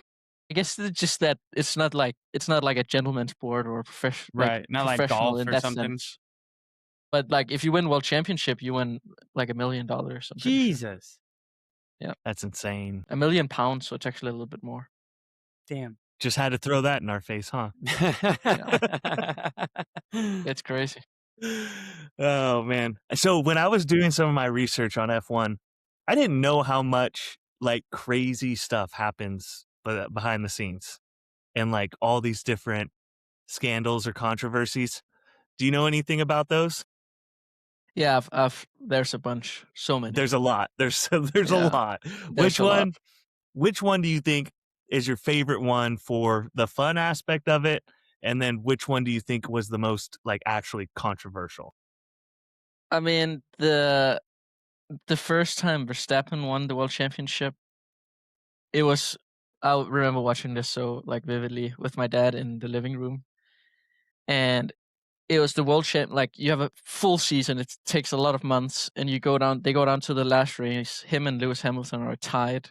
guess it's just that it's not like a gentleman's sport or Right. Not like professional golf in or that something. sense. But like if you win world championship, you win like $1 million. I'm pretty sure. Jesus. Yeah, That's insane. £1 million, so it's actually a little bit more. Damn. Just had to throw that in our face, huh? It's crazy. Oh man. So when I was doing some of my research on F1, I didn't know how much like crazy stuff happens behind the scenes and like all these different scandals or controversies. Do you know anything about those? Yeah, there's a bunch, so many. There's a lot. There's a Yeah, lot. there's a lot. Which one do you think is your favorite one for the fun aspect of it? And then which one do you think was the most like actually controversial? I mean, the first time Verstappen won the world championship, it was I remember watching this so like vividly with my dad in the living room, and it was the world champ. Like you have a full season, it takes a lot of months, and they go down to the last race. Him and Lewis Hamilton are tied,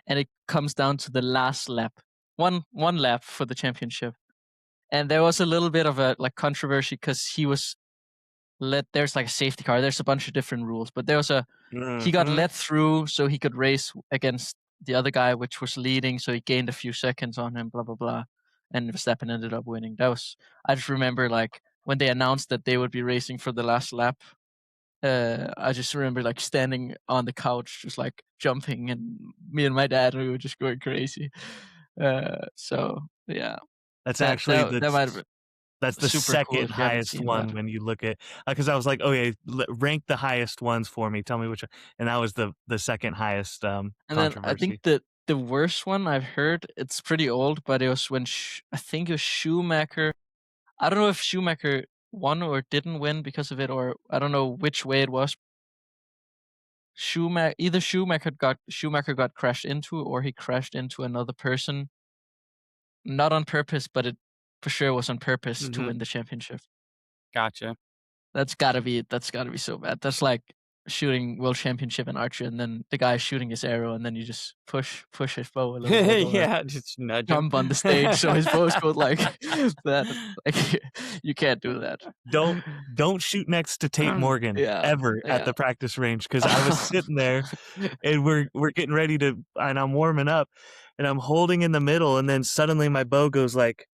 and it comes down to the last lap, one lap for the championship. And there was a little bit of a like controversy because he was there's like a safety car. There's a bunch of different rules, but there was he got let through so he could race against the other guy, which was leading. So he gained a few seconds on him, blah, blah, blah. And Verstappen ended up winning. I just remember like when they announced that they would be racing for the last lap. I just remember like standing on the couch, just like jumping, and me and my dad, we were just going crazy. So yeah, That's that actually that might have been that's the super cool second if you haven't highest seen one that. when you look at because I was like, okay, rank the highest ones for me. Tell me which one. And that was the second highest And then I think controversy. the worst one I've heard, it's pretty old, but it was when I think it was Schumacher. I don't know if Schumacher won or didn't win because of it, or I don't know which way it was. Schumacher got crashed into, or he crashed into another person, not on purpose, but it for sure was on purpose to win the championship. Gotcha. That's gotta be so bad. That's like shooting world championship in archery, and then the guy shooting his arrow, and then you just push his bow a little bit, or Yeah, just nudge him. jump on the stage so his bows go like that. Like you can't do that. Don't shoot next to Tate Morgan ever at the practice range because I was sitting there and we're getting ready to and I'm warming up and I'm holding in the middle and then suddenly my bow goes like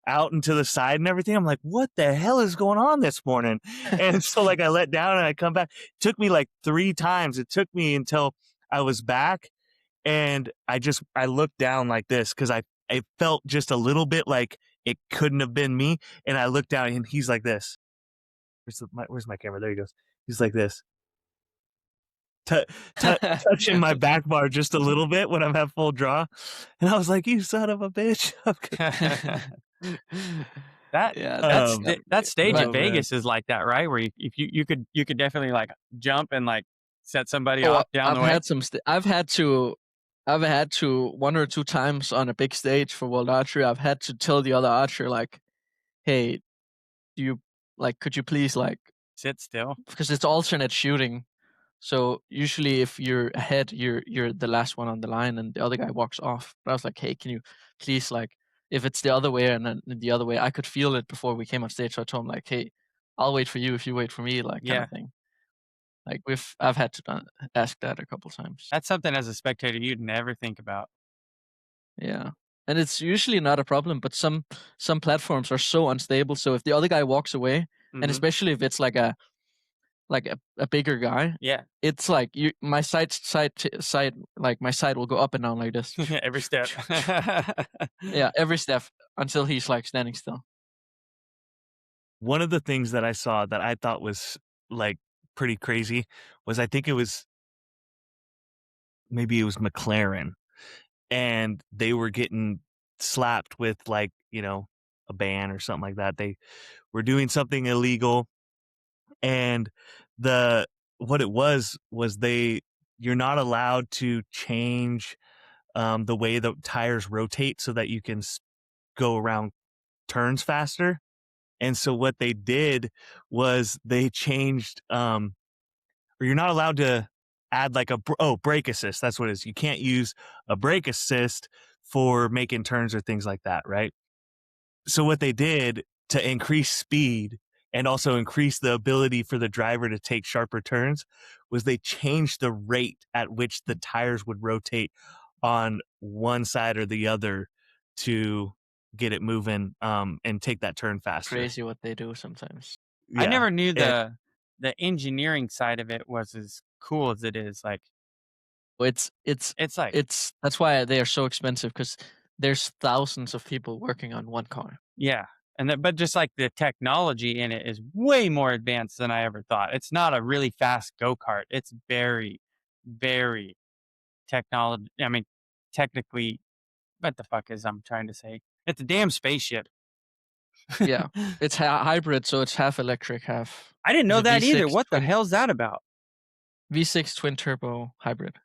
out and to the side and everything. I'm like, what the hell is going on this morning? And so like I let down and I come back. It took me like 3 times. It took me until I was back and I looked down like this because I felt just a little bit like it couldn't have been me. And I looked down and he's like this. Where's my camera? There he goes. He's like this. Touching my back bar just a little bit when I'm at full draw. And I was like, you son of a bitch. That stage at Vegas man. is like that, right? Where you could definitely like jump and like set somebody off down the way. I've had to 1 or 2 times on a big stage for World Archery. I've had to tell the other archer like, "Hey, could you please like sit still?" Because it's alternate shooting. So usually, if you're ahead, you're the last one on the line, and the other guy walks off. But I was like, "Hey, can you please like, if it's the other way and then the other way, I could feel it before we came on stage." So I told him like, "Hey, I'll wait for you if you wait for me," like kind of thing. Like I've had to ask that a couple times. That's something as a spectator you'd never think about. Yeah, and it's usually not a problem, but some platforms are so unstable. So if the other guy walks away, and especially if it's like a bigger guy, it's like my side like my side will go up and down like this every step. Yeah, every step until he's like standing still. One of the things that I saw that I thought was like pretty crazy was maybe it was McLaren and they were getting slapped with like, a ban or something like that. They were doing something illegal and the what it was you're not allowed to change the way the tires rotate so that you can go around turns faster. And so what they did was they changed, or you're not allowed to add like brake assist. That's what it is. You can't use a brake assist for making turns or things like that, right? So what they did to increase speed and also increase the ability for the driver to take sharper turns was they changed the rate at which the tires would rotate on one side or the other to get it moving and take that turn faster. Crazy what they do sometimes. Yeah. I never knew the engineering side of it was as cool as it is. Like It's like that's why they are so expensive, because there's thousands of people working on one car. yeah. But just like the technology in it is way more advanced than I ever thought. It's not a really fast go-kart. It's very, very technology. I mean, technically, what the fuck is I'm trying to say? It's a damn spaceship. Yeah, it's hybrid, so it's half electric, half. I didn't know It's a that either. V6 What the hell's that about? V6 twin turbo hybrid.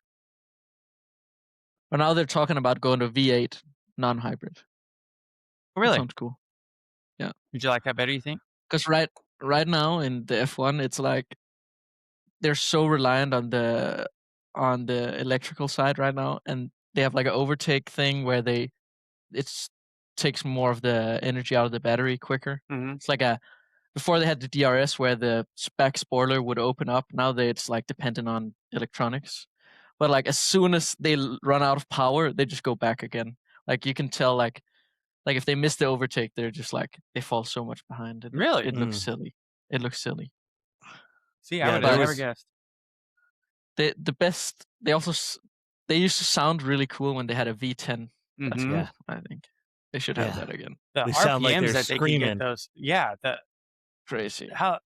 But now they're talking about going to V8 non-hybrid. Oh, really? Sounds cool. Yeah. Would you like that better, you think? Because right now in the F1, it's like they're so reliant on the electrical side right now, and they have like an overtake thing where it takes more of the energy out of the battery quicker. Mm-hmm. It's like before they had the DRS where the back spoiler would open up. Now it's like dependent on electronics. But like as soon as they run out of power, they just go back again. Like you can tell, like if they miss the overtake, they're just like they fall so much behind. Really? It looks silly. It looks silly. See, I would have never guessed. The best. They used to sound really cool when they had a V10. That's cool. I think they should have that again. The They RPMs sound like they're that they can screaming. get those. Yeah, Crazy. how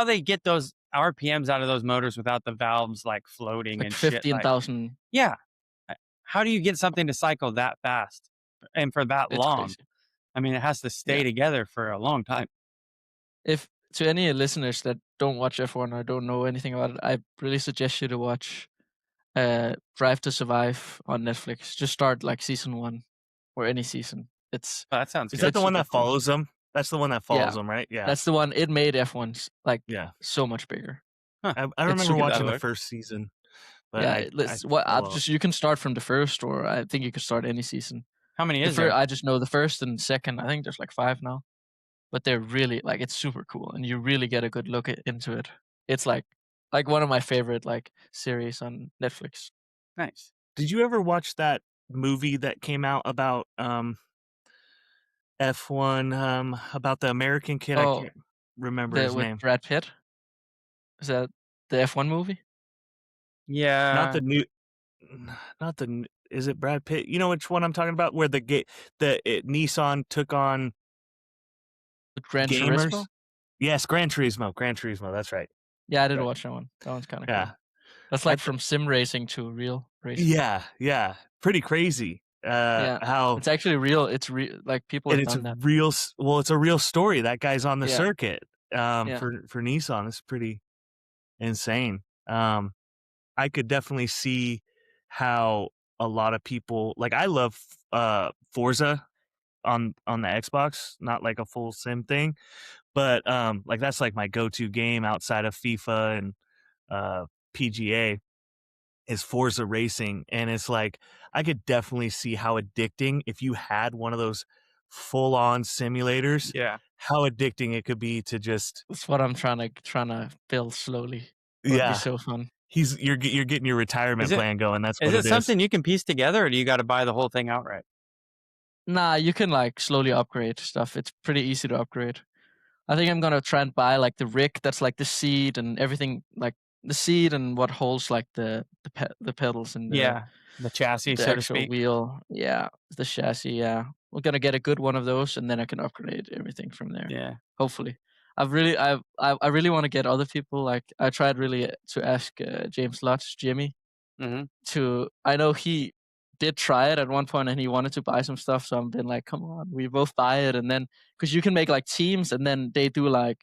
they get those RPMs out of those motors without the valves like floating Like and shit. 15,000. Yeah. How do you get something to cycle that fast and for that long? Crazy. I mean, it has to stay together for a long time. If to any listeners that don't watch F1 or don't know anything about it, I really suggest you to watch Drive to Survive on Netflix. Just start like season 1 or any season. That sounds Is good. that the one that super cool. follows them? That's the one that follows them, right? Yeah. That's the one. It made F1's like Yeah. so much bigger. I remember super watching the good. first season. But yeah, you can start from the first, or I think you can start any season. How many is there? I just know the first and second. I think there's like 5 now, but they're really like it's super cool, and you really get a good look into it. It's like one of my favorite like series on Netflix. Nice. Did you ever watch that movie that came out about F1 about the American kid? I can't remember his name. With Brad Pitt. Is that the F1 movie? Yeah. Not the is it Brad Pitt? You know which one I'm talking about? Where Nissan took on Gran gamers? Turismo? Yes, Gran Turismo. That's right. Yeah, I did watch that one. That one's kind of cool. That's like from sim racing to real racing. Yeah. Pretty crazy. How it's actually real. It's real. Like people have done that. Well, it's a real story. That guy's on the circuit. Yeah. For Nissan, it's pretty insane. I could definitely see how a lot of people like. I love Forza on the Xbox, not like a full sim thing, but like that's like my go-to game outside of FIFA and PGA is Forza racing, and it's like I could definitely see how addicting if you had one of those full-on simulators. Yeah, how addicting it could be to just. That's what I'm trying to build slowly. It'd be so fun. You're getting your retirement plan going. That's what it is. Is it something you can piece together, or do you got to buy the whole thing outright? Nah, you can like slowly upgrade stuff. It's pretty easy to upgrade. I think I'm gonna try and buy like the rig that's like the seat and everything, like the seat and what holds like the pedals and the chassis, the so to actual speak. wheel. Yeah, the chassis. Yeah, we're gonna get a good one of those, and then I can upgrade everything from there. Yeah, hopefully. I really want to get other people. Like I tried really to ask James Lutz, Jimmy, to. I know he did try it at one point and he wanted to buy some stuff, so I've been like, come on, we both buy it, and then because you can make like teams, and then they do like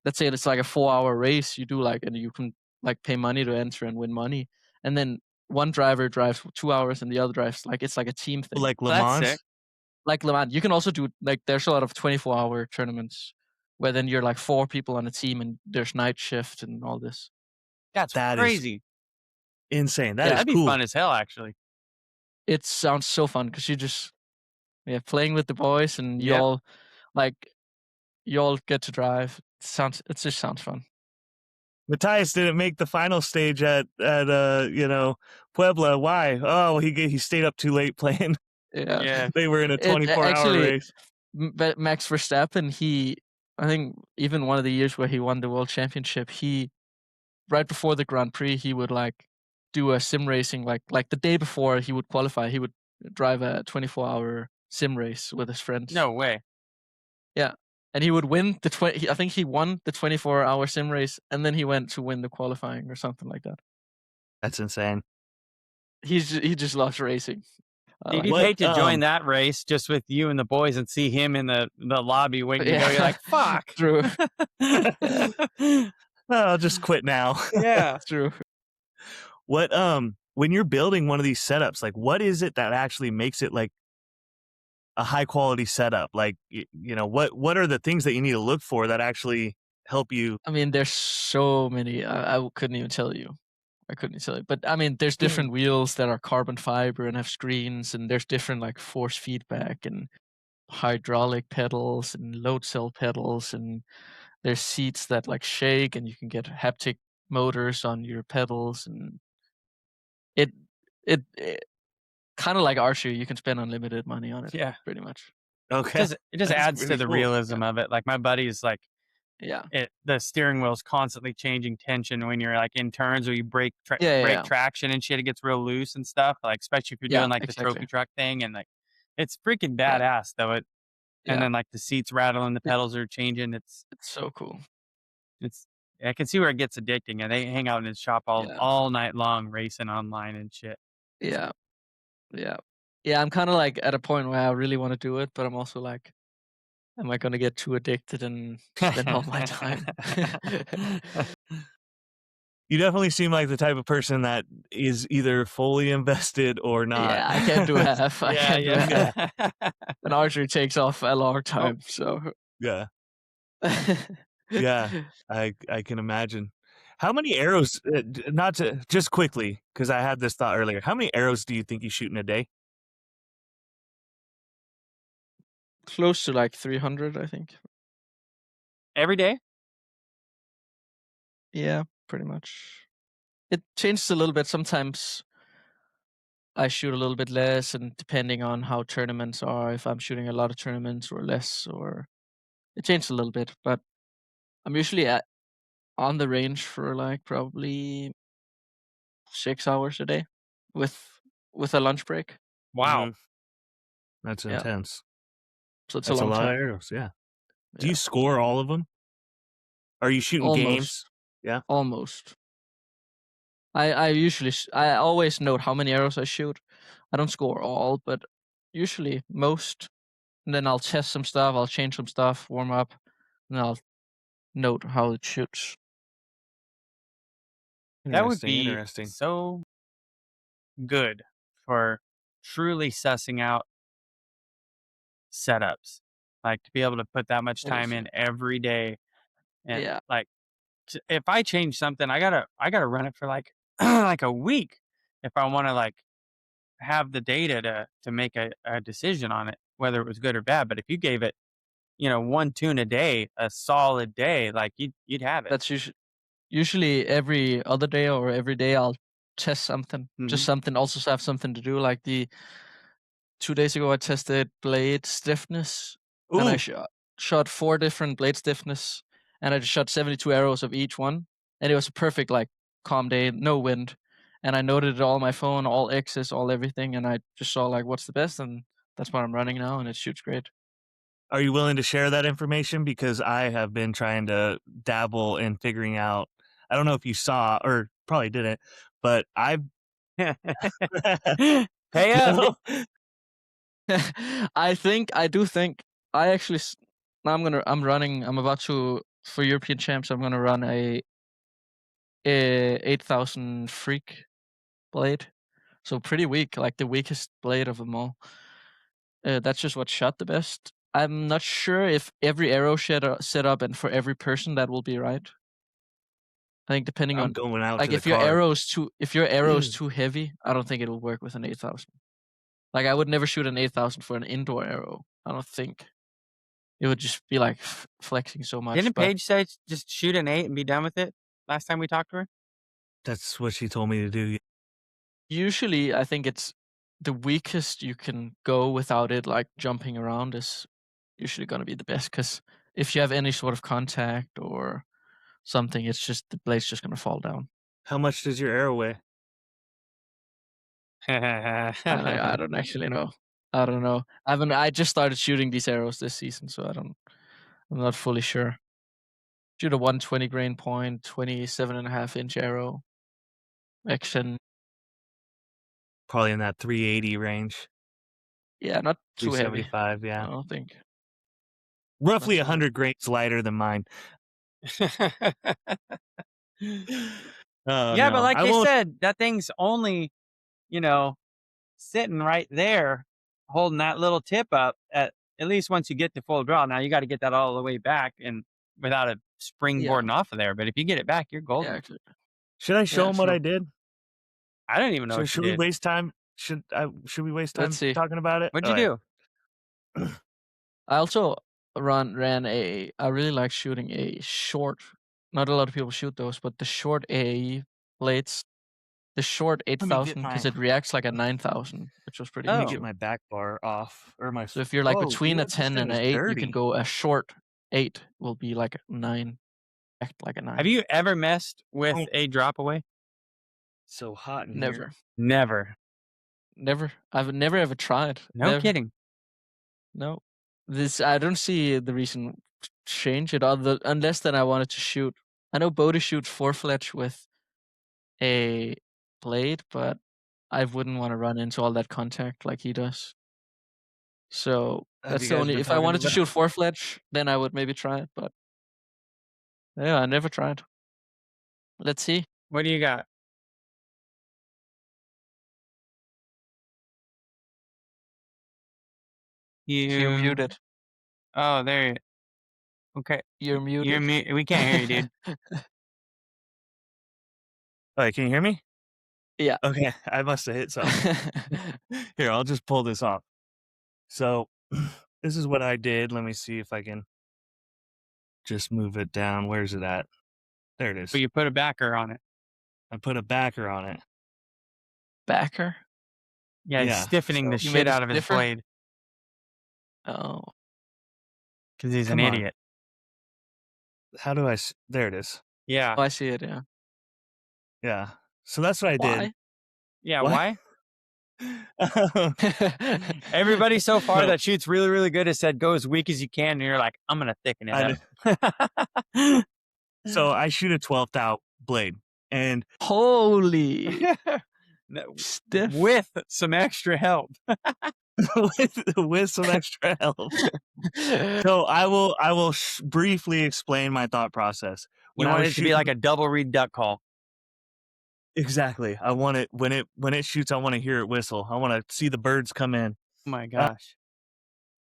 let's say it's like a 4-hour race, you do like, and you can like pay money to enter and win money. And then one driver drives for 2 hours and the other drives, like, it's like a team thing. Like Le That's Mans? sick. Like Le Mans. You can also do, like, there's a lot of 24-hour tournaments where then you're like 4 people on a team and there's night shift and all this. That's That is crazy. insane. That Yeah, is That'd be cool. fun as hell, actually. It sounds so fun because you just, playing with the boys and you Yep. all, like, you all get to drive. It just sounds fun. Mathias didn't make the final stage at Puebla. Why? Oh, he stayed up too late playing. Yeah. Yeah. They were in a It 24-hour actually, race. Max Verstappen, I think even one of the years where he won the world championship, right before the Grand Prix, he would like do a sim racing, like the day before he would qualify, he would drive a 24-hour sim race with his friends. No way. Yeah. And he would win I think he won the 24-hour sim race, and then he went to win the qualifying or something like that. That's insane. He just loves racing. You'd be paid to join that race just with you and the boys and see him in the lobby waiting to go. You're like, fuck. True. I'll just quit now. Yeah. True. What when you're building one of these setups, like what is it that actually makes it like a high quality setup? Like what are the things that you need to look for that actually help you? I mean, there's so many. I couldn't even tell you. But I mean, there's different wheels that are carbon fiber and have screens, and there's different like force feedback and hydraulic pedals and load cell pedals, and there's seats that like shake, and you can get haptic motors on your pedals, and it kind of like Archery. You can spend unlimited money on it. Yeah. Pretty much. Okay. It just adds to the realism of it. Like my buddy's like, Yeah. The steering wheel's constantly changing tension when you're like in turns or you break traction and shit. It gets real loose and stuff. Like especially if you're doing like the trophy truck thing, and like it's freaking badass though. And then like the seats rattle and the pedals are changing. It's so cool. I can see where it gets addicting, and they hang out in his shop all night long racing online and shit. Yeah. I'm kind of like at a point where I really want to do it, but I'm also like, am I going to get too addicted and spend all my time? You definitely seem like the type of person that is either fully invested or not. Yeah, I can't do half. I can't do half. And Archery takes off a long time, so. Yeah. Yeah, I can imagine. How many arrows, just quickly, because I had this thought earlier, how many arrows do you think you shoot in a day? Close to like 300, I think. Every day? Yeah, pretty much. It changes a little bit. Sometimes I shoot a little bit less, and depending on how tournaments are, if I'm shooting a lot of tournaments or less, or it changes a little bit. But I'm usually on the range for like probably 6 hours a day with a lunch break. Wow. Mm-hmm. That's intense. So it's That's a long lot time. of arrows, yeah. Do you score all of them? Are you shooting games? Yeah. Almost. I always note how many arrows I shoot. I don't score all, but usually most. And then I'll test some stuff, I'll change some stuff, warm up, and I'll note how it shoots. That would be so good for truly sussing out setups. Like to be able to put that much time in every day. And like if I change something, I gotta run it for like like a week if I want to like have the data to make a decision on it, whether it was good or bad. But if you gave it, 1 tune a day, a solid day, like you'd have it. That's usually every other day or every day I'll test something. Just something, also have something to do. Like 2 days ago I tested blade stiffness. Ooh. And I shot 4 different blade stiffness, and I just shot 72 arrows of each one. And it was a perfect like calm day, no wind. And I noted it all on my phone, all X's, all everything, and I just saw like what's the best, and that's what I'm running now, and it shoots great. Are you willing to share that information? Because I have been trying to dabble in figuring out. I don't know if you saw or probably didn't, but I've hey up. I do think I actually now I'm about to For European champs, I'm gonna run a 8,000 freak blade. So pretty weak, like the weakest blade of them all. That's just what shot the best. I'm not sure if every arrow set up and for every person that will be right. I think depending I'm on going out like to the car. if your arrow's too heavy, I don't think it'll work with an 8,000. Like I would never shoot an 8,000 for an indoor arrow. I don't think. It would just be like flexing so much. Didn't but Paige say just shoot an 8 and be done with it last time we talked to her? That's what she told me to do. usually I think it's the weakest you can go without it like jumping around is usually going to be the best, because if you have any sort of contact or something, it's just the blade's just going to fall down. How much does your arrow weigh? I don't actually know. I don't know. I just started shooting these arrows this season, so I'm not fully sure. Shoot a 120 grain point, 27.5-inch arrow. Action. Probably in that 380 range. Yeah, not too heavy. 375, yeah. I don't think. Roughly Not too 100 grains lighter than mine. Oh, yeah, no. but like I they won't. said, that thing's only, sitting right there, holding that little tip up at least once you get to full draw. Now you got to get that all the way back and without it springboarding off of there. But if you get it back, you're golden. Yeah, actually. Should I show them what true. I did? I don't even know what Should you we did. waste time? Should we waste time Let's see. talking about it? What'd you do? I also ran a. I really like shooting a short. Not a lot of people shoot those, but the short AAE blades, the short me get 8,000, because it reacts like a 9,000, which was pretty. Let me cool. get my back bar off, or my. So if you're like Whoa, between dude, a this 10 thing and is an 8, you dirty. can go a short 8 will be like a 9. Act like a 9. Have you ever messed with a drop away? So hot in Never. here. Never. I've never ever tried. No Never. kidding. No. I don't see the reason to change it unless then I wanted to shoot. I know Bodhi shoots 4-fletch with a blade, but I wouldn't want to run into all that contact like he does. So Have that's you the guys only. been If I talking wanted to about- shoot 4-fletch, then I would maybe try it. But yeah, I never tried. Let's see. What do you got? You're muted. Oh, there you. Okay. You're muted. We can't hear you, dude. All right, can you hear me? Yeah. Okay, I must have hit something. Here, I'll just pull this off. So, this is what I did. Let me see if I can just move it down. Where's it at? There it is. But you put a backer on it. I put a backer on it. Backer? Yeah, he's Yeah, stiffening so- the You shit made it out of his stiffer? blade Oh. because he's Come an on. idiot. How do I? There it is. Yeah. Oh, I see it. Yeah. Yeah. So that's what I did. Yeah. What? Why? Why? Everybody so far No. that shoots really, really good has said go as weak as you can, and you're like, I'm gonna thicken it I up. So I shoot a 12th out blade, and Holy No, stiff. with some extra help. with some extra help. So I will briefly explain my thought process. You I want was it to be like a double reed duck call. Exactly. I want it when it shoots. I want to hear it whistle. I want to see the birds come in. Oh my gosh.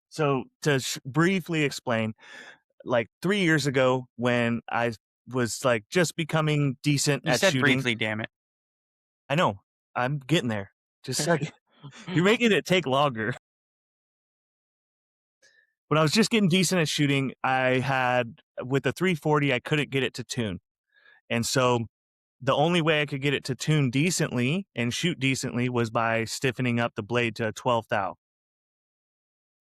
So to briefly explain, like 3 years ago when I was like just becoming decent You at said shooting. briefly, damn it. I know. I'm getting there. Just a second. You're making it take longer. When I was just getting decent at shooting, I had with the 340, I couldn't get it to tune. And so the only way I could get it to tune decently and shoot decently was by stiffening up the blade to a 12th thou.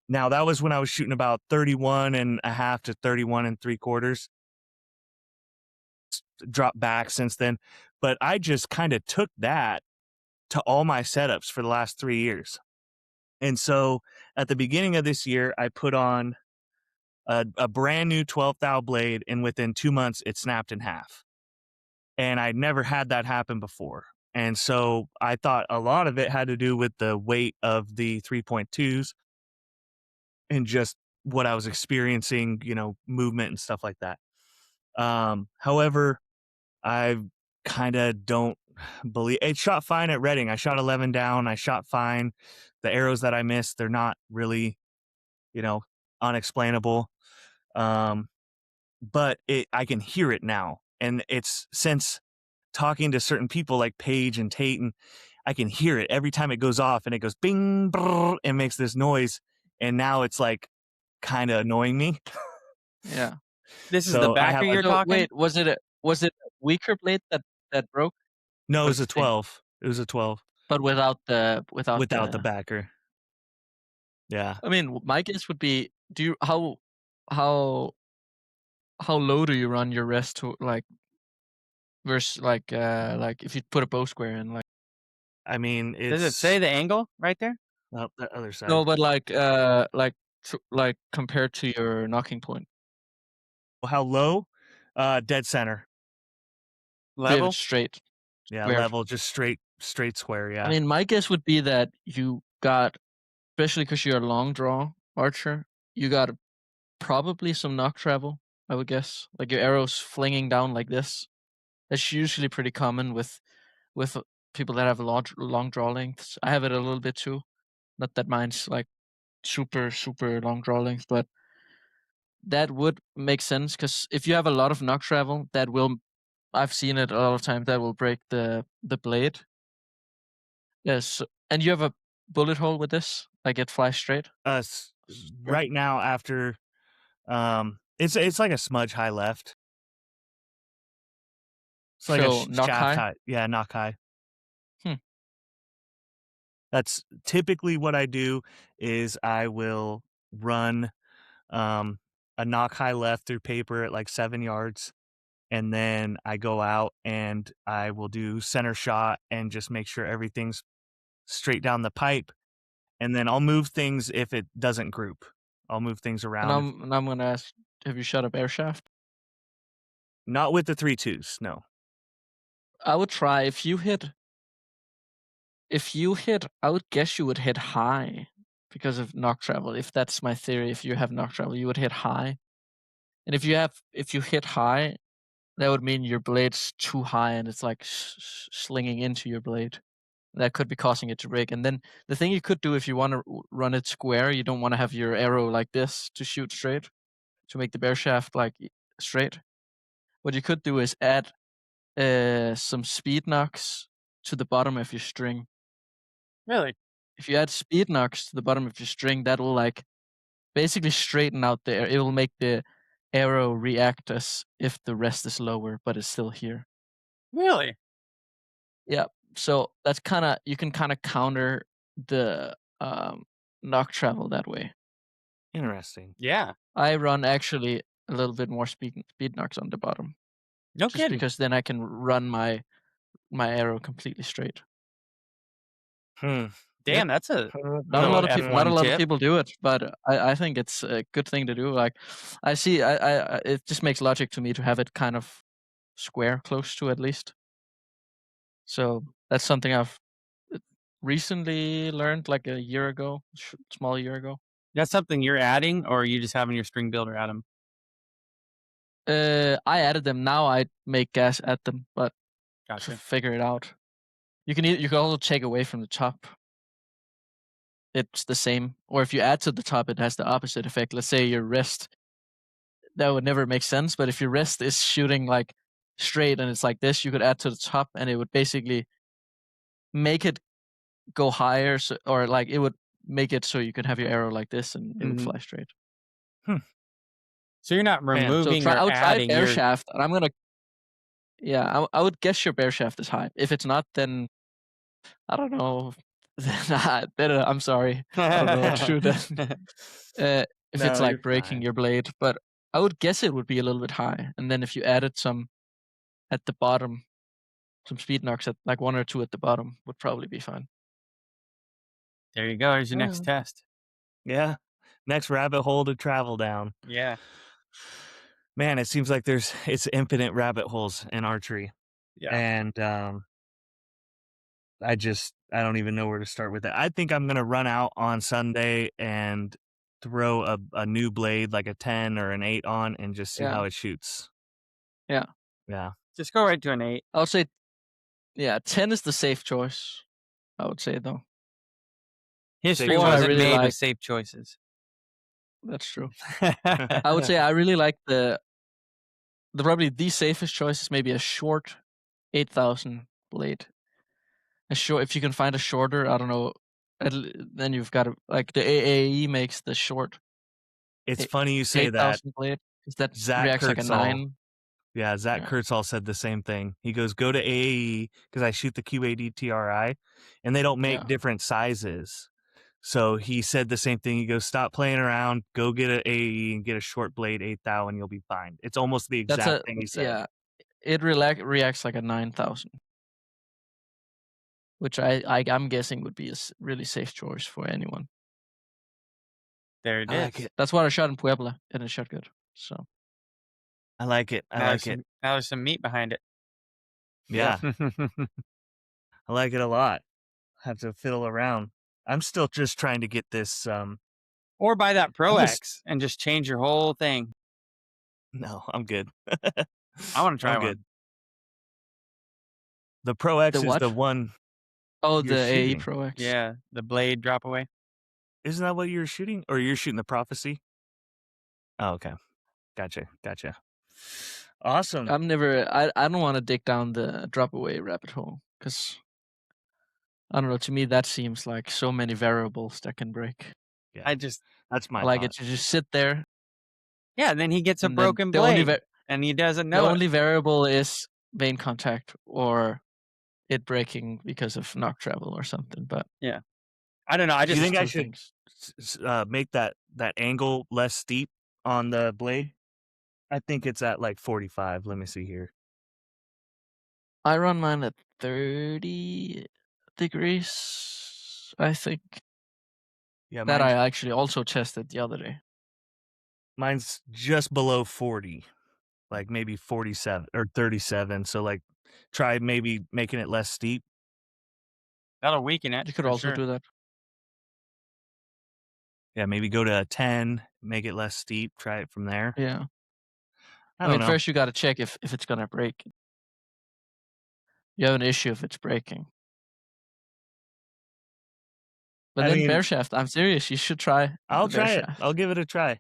Now that was when I was shooting about 31 and a half to 31 and 3/4. Dropped back since then. But I just kind of took that to all my setups for the last 3 years. And so at the beginning of this year, I put on a brand new 12th thou blade, and within 2 months, it snapped in half. And I'd never had that happen before. And so I thought a lot of it had to do with the weight of the 3.2s and just what I was experiencing, movement and stuff like that. However, I kind of don't believe it shot fine at Reading. I shot 11 down. I shot fine. The arrows that I missed, they're not really, unexplainable. But I can hear it now. And it's since talking to certain people like Paige and Tate, and I can hear it every time it goes off, and it goes bing, brrr, and makes this noise. And now it's like kind of annoying me. Yeah. This is So the I backer have, like, you're So talking? wait, was it a weaker blade that broke, no, it or was the a same? 12. It was a 12 But without the without the backer. Yeah. I mean, my guess would be, how low do you run your rest to, like, versus like if you put a bow square in, like? I mean, Does it say it's the angle right there? the other side. No, but like compared to your knocking point. How low? Dead center. Do you have Level? it straight? Yeah, Squared? level, just straight square. Yeah. I mean, my guess would be that you got, especially because you're a long draw archer, you got probably some knock travel, I would guess. Like your arrows flinging down like this. That's usually pretty common with people that have long draw lengths. I have it a little bit too. Not that mine's like super long draw length, but that would make sense because if you have a lot of knock travel, I've seen it a lot of times, that will break the blade. Yes, and you have a bullet hole with this, like it flies straight. Right now after it's like a smudge high left. It's like a So knock shaft high. high. Yeah, knock high. Hmm. That's typically what I do is I will run a knock high left through paper at like 7 yards. And then I go out and I will do center shot and just make sure everything's straight down the pipe. And then I'll move things if it doesn't group. I'll move things And around. I'm gonna ask, have you shot up air shaft? Not with the 3.2s, no. I would try if you hit. I would guess you would hit high because of knock travel. If that's my theory, if you have knock travel, you would hit high. And if you hit high, that would mean your blade's too high and it's like slinging into your blade. That could be causing it to break. And then the thing you could do if you want to run it square, you don't want to have your arrow like this to shoot straight, to make the bear shaft like straight. What you could do is add some speed knocks to the bottom of your string. Really? If you add speed knocks to the bottom of your string, that will like basically straighten out the air. It will make the arrow react as if the rest is lower, but it's still here. Really? Yeah. So that's you can kind of counter the knock travel that way. Interesting. Yeah. I run actually a little bit more speed knocks on the bottom. No just kidding. because then I can run my arrow completely straight. Damn, that's a Not a lot of F1 people. Not a lot tip. of people do it, but I think it's a good thing to do. Like, I see. It just makes logic to me to have it kind of square, close to at least. So that's something I've recently learned, like a year ago, small year ago. That's something you're adding, or are you just having your string builder add them? I added them. Now I make gas at them, but to Gotcha. figure it out, you can also take away from the top. It's the same. Or if you add to the top, it has the opposite effect. Let's say your wrist, that would never make sense, but if your wrist is shooting like straight and it's like this, you could add to the top and it would basically make it go higher, or like it would make it so you could have your arrow like this and it would fly straight. So you're not removing I or would try adding bear your... shaft, and I'm gonna. Yeah, I would guess your bear shaft is high. If it's not, then I don't know. Then I'm sorry. I don't know what to do then. If it's like breaking your blade, but I would guess it would be a little bit high. And then if you added some at the bottom, some speed knocks at like 1 or 2 at the bottom, would probably be fine. There you go. Here's your next test. Yeah. Next rabbit hole to travel down. Yeah. Man, it seems like it's infinite rabbit holes in archery. Yeah. And I don't even know where to start with it. I think I'm going to run out on Sunday and throw a new blade, like a 10 or an 8 on, and just see how it shoots. Yeah. Yeah. Just go right to an 8. I would say, 10 is the safe choice. I would say though. History Or I wasn't really made like. with safe choices. That's true. I would say I really like the probably the safest choice is maybe a short 8,000 blade. A short, if you can find a shorter, I don't know, then you've got like the AAE makes the short It's funny you say that. 8,000 blade because that Zach reacts like a Kurtzall. 9. Yeah, Zach Yeah. Kurtzall said the same thing. He goes, go to AAE because I shoot the Q80 TRI, and they don't make Yeah. different sizes. So he said the same thing. He goes, stop playing around, go get an AAE and get a short blade 8,000 and you'll be fine. It's almost the That's exact thing he said. yeah. It reacts like a 9,000, which I'm guessing would be a really safe choice for anyone. There it I is. like it. That's what I shot in Puebla, and it shot good. So I like it. I like it. Now there's some meat behind it. Yeah, I like it a lot. Have to fiddle around. I'm still just trying to get this. Or buy that Pro I'm just- X and just change your whole thing. No, I'm good. I want to try I'm one. good. The Pro X The is what? the one. Oh, You're the AE shooting. Pro X. Yeah, the blade drop away. Isn't that what you're shooting? Or you're shooting the Prophecy? Oh, okay. Gotcha. Awesome. I don't want to dig down the drop away rabbit hole because I don't know. To me, that seems like so many variables that can break. Yeah, that's my I like thought. it to just sit there. Yeah, and then he gets a And then broken the only blade, and he doesn't The know it. only variable is vein contact or it breaking because of knock travel or something. But I don't know. I Do you just think I two should things. make that angle less steep on the blade? I think it's at like 45. Let me see here. I run mine at 30 degrees, I think. Yeah, That I actually also tested the other day. mine's just below 40, like maybe 47 or 37. So like try maybe making it less steep. that'll weaken it. You could for also sure. do that. Yeah, maybe go to a 10, make it less steep, try it from there. Yeah. I don't know. First you got to check if it's going to break. You have an issue if it's breaking. But then bear shaft, I'm serious. You should try. I'll the bear try it. shaft. I'll give it a try.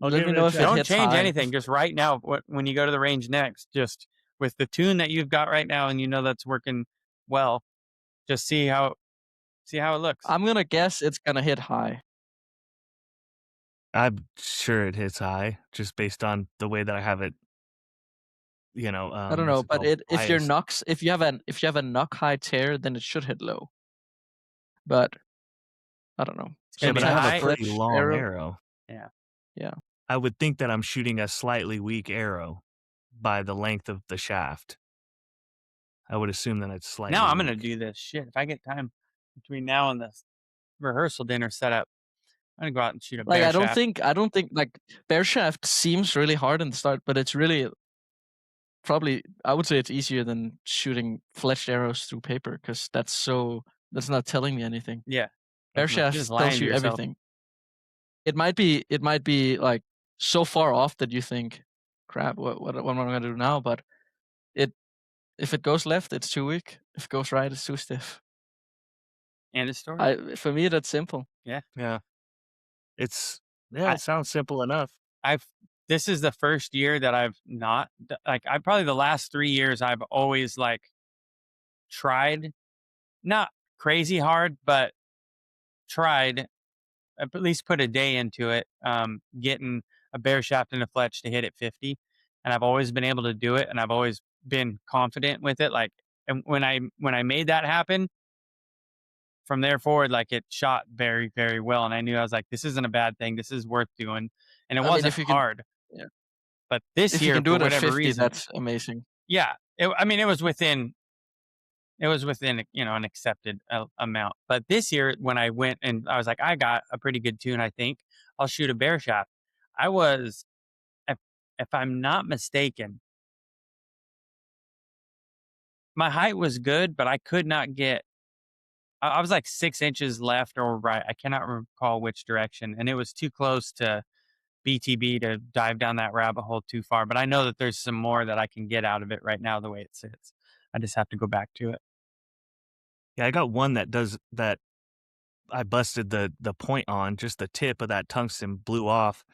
Let me know if it Don't hits change high. anything. Just right now, when you go to the range next, just with the tune that you've got right now, and you know that's working well, just see how it looks. I'm gonna guess it's gonna hit high. I'm sure it hits high just based on the way that I have it. I don't know, but if you have a knock high tear, then it should hit low. But I don't know. Yeah, but I Sometimes have a fletch pretty long arrow. Yeah. I would think that I'm shooting a slightly weak arrow by the length of the shaft. I would assume that it's slightly. Now I'm gonna weak. do this shit. If I get time between now and the rehearsal dinner setup, I'm gonna go out and shoot a bear I don't shaft. think like bear shaft seems really hard in the start, but it's really probably I would say it's easier than shooting fletched arrows through paper because that's not telling me anything. Yeah. Bear You're shaft just lying tells to you yourself. everything. It might be like so far off that you think, crap, what am I gonna do now? But if it goes left, it's too weak. If it goes right, it's too stiff. End of story. For me, that's simple. Yeah. It sounds simple enough. This is the first year that I've not I probably the last 3 years I've always like tried, not crazy hard, but tried at least put a day into it, getting a bear shaft and a fletch to hit at 50, and I've always been able to do it, and I've always been confident with it. Like, and when I made that happen, from there forward, like it shot very, very well, and I knew I was like, this isn't a bad thing. This is worth doing, and it wasn't hard. Yeah. But this If year, you can do for it at whatever 50, reason, that's amazing. yeah. It was within an accepted amount. But this year, when I went and I was like, I got a pretty good tune, I think I'll shoot a bear shaft. I was, if I'm not mistaken, my height was good, but I could not get. I was like 6 inches left or right. I cannot recall which direction, and it was too close to BTB to dive down that rabbit hole too far, but I know that there's some more that I can get out of it right now the way it sits. I just have to go back to it. Yeah, I got one that does that. I busted the point on, just the tip of that tungsten blew off.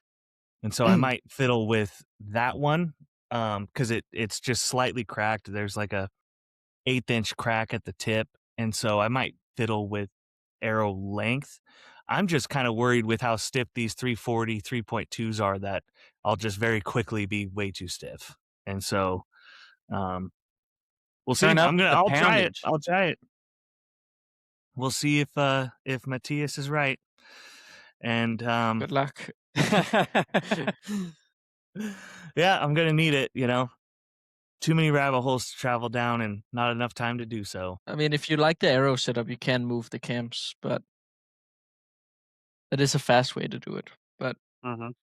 And so I might fiddle with that one because it's just slightly cracked. There's like a 1/8 crack at the tip. And so I might fiddle with arrow length. I'm just kind of worried with how stiff these 340 3.2s are that I'll just very quickly be way too stiff. And so we'll see. Turn up the I'll try it. poundage. I'll try it. We'll see if Matthias is right. And Good luck. yeah, I'm gonna need it, Too many rabbit holes to travel down and not enough time to do so. I mean, if you like the arrow setup, you can move the cams, but it is a fast way to do it. But I'm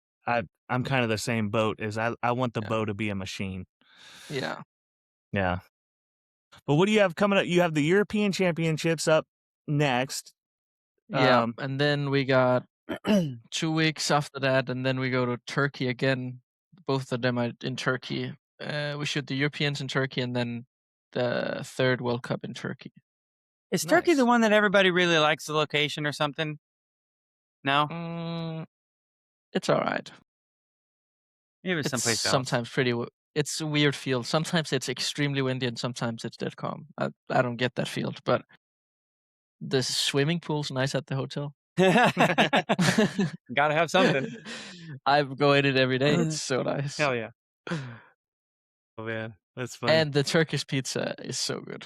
kind of the same boat as I want the Yeah. bow to be a machine. yeah, Yeah. But what do you have coming up? You have the European Championships up next. yeah, and then we got 2 weeks after that, and then we go to Turkey again. Both of them are in Turkey. We shoot the Europeans in Turkey, and then the third World Cup in Turkey. Is Turkey the Nice. one that everybody really likes the location or something? No? It's all right. Maybe It's someplace else. sometimes pretty. It's a weird field. Sometimes it's extremely windy, and sometimes it's dead calm. I don't get that field, but the swimming pool's nice at the hotel. Gotta have something. I go in it every day. It's so nice. Hell yeah. Oh man, that's funny. And the Turkish pizza is so good.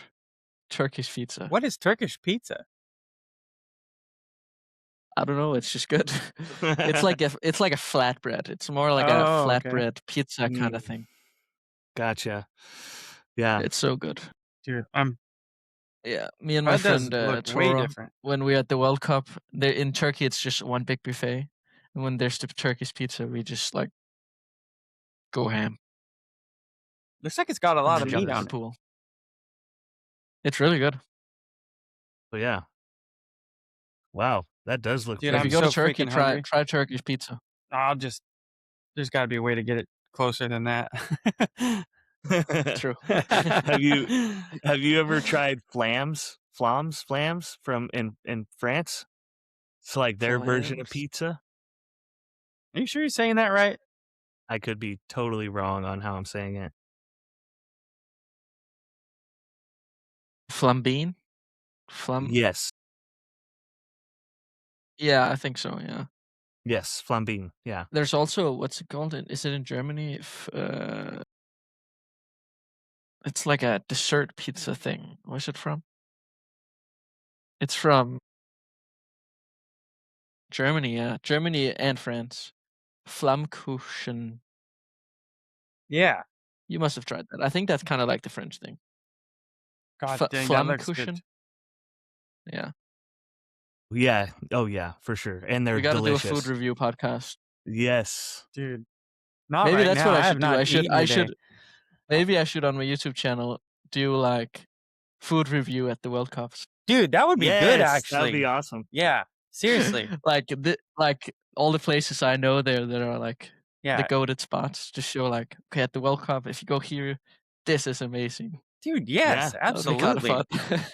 Turkish pizza. What is Turkish pizza? I don't know. It's just good. it's like a flatbread. It's more like a Oh, okay. flatbread pizza kind of thing. Gotcha. Yeah. It's so good. Dude, Yeah, me and my that does friend look way Toro, different. when we're at the World Cup, in Turkey it's just one big buffet, and when there's the Turkish pizza, we just like go ham. Looks like it's got a and lot then of jump meat in on the it. pool. It's really good. So yeah. Wow, that does look. Dude, So if I'm you go to so Turkey, freaking hungry. try Turkish pizza. There's got to be a way to get it closer than that. True. Have you ever tried flams from in France? It's like their version of Flams? pizza. Are you sure you're saying that right? I could be totally wrong on how I'm saying it. Flambine? Yes. Yeah, I think so. Yeah. Yes, flambine. Yeah. There's also, what's it called? Is it in Germany? It's like a dessert pizza thing. Where's it from? It's from Germany. Yeah, Germany and France. Flammkuchen. Yeah. You must have tried that. I think that's kind of like the French thing. God dang, that looks good. Flammkuchen. Yeah. Yeah. Oh yeah, for sure. And they're We got to do a delicious. food review podcast. Yes. Dude. Not Maybe right that's now. what I have should do. not I should. eaten today. Maybe I should on my YouTube channel do like food review at the World Cups. Dude, that would be good. Yes, Actually, that'd be awesome. Yeah. Seriously. like all the places I know there that are like the Yeah. goated spots to show like, okay, at the World Cup, if you go here, this is amazing. Dude, yes, Yeah. That'll be kind of absolutely. fun.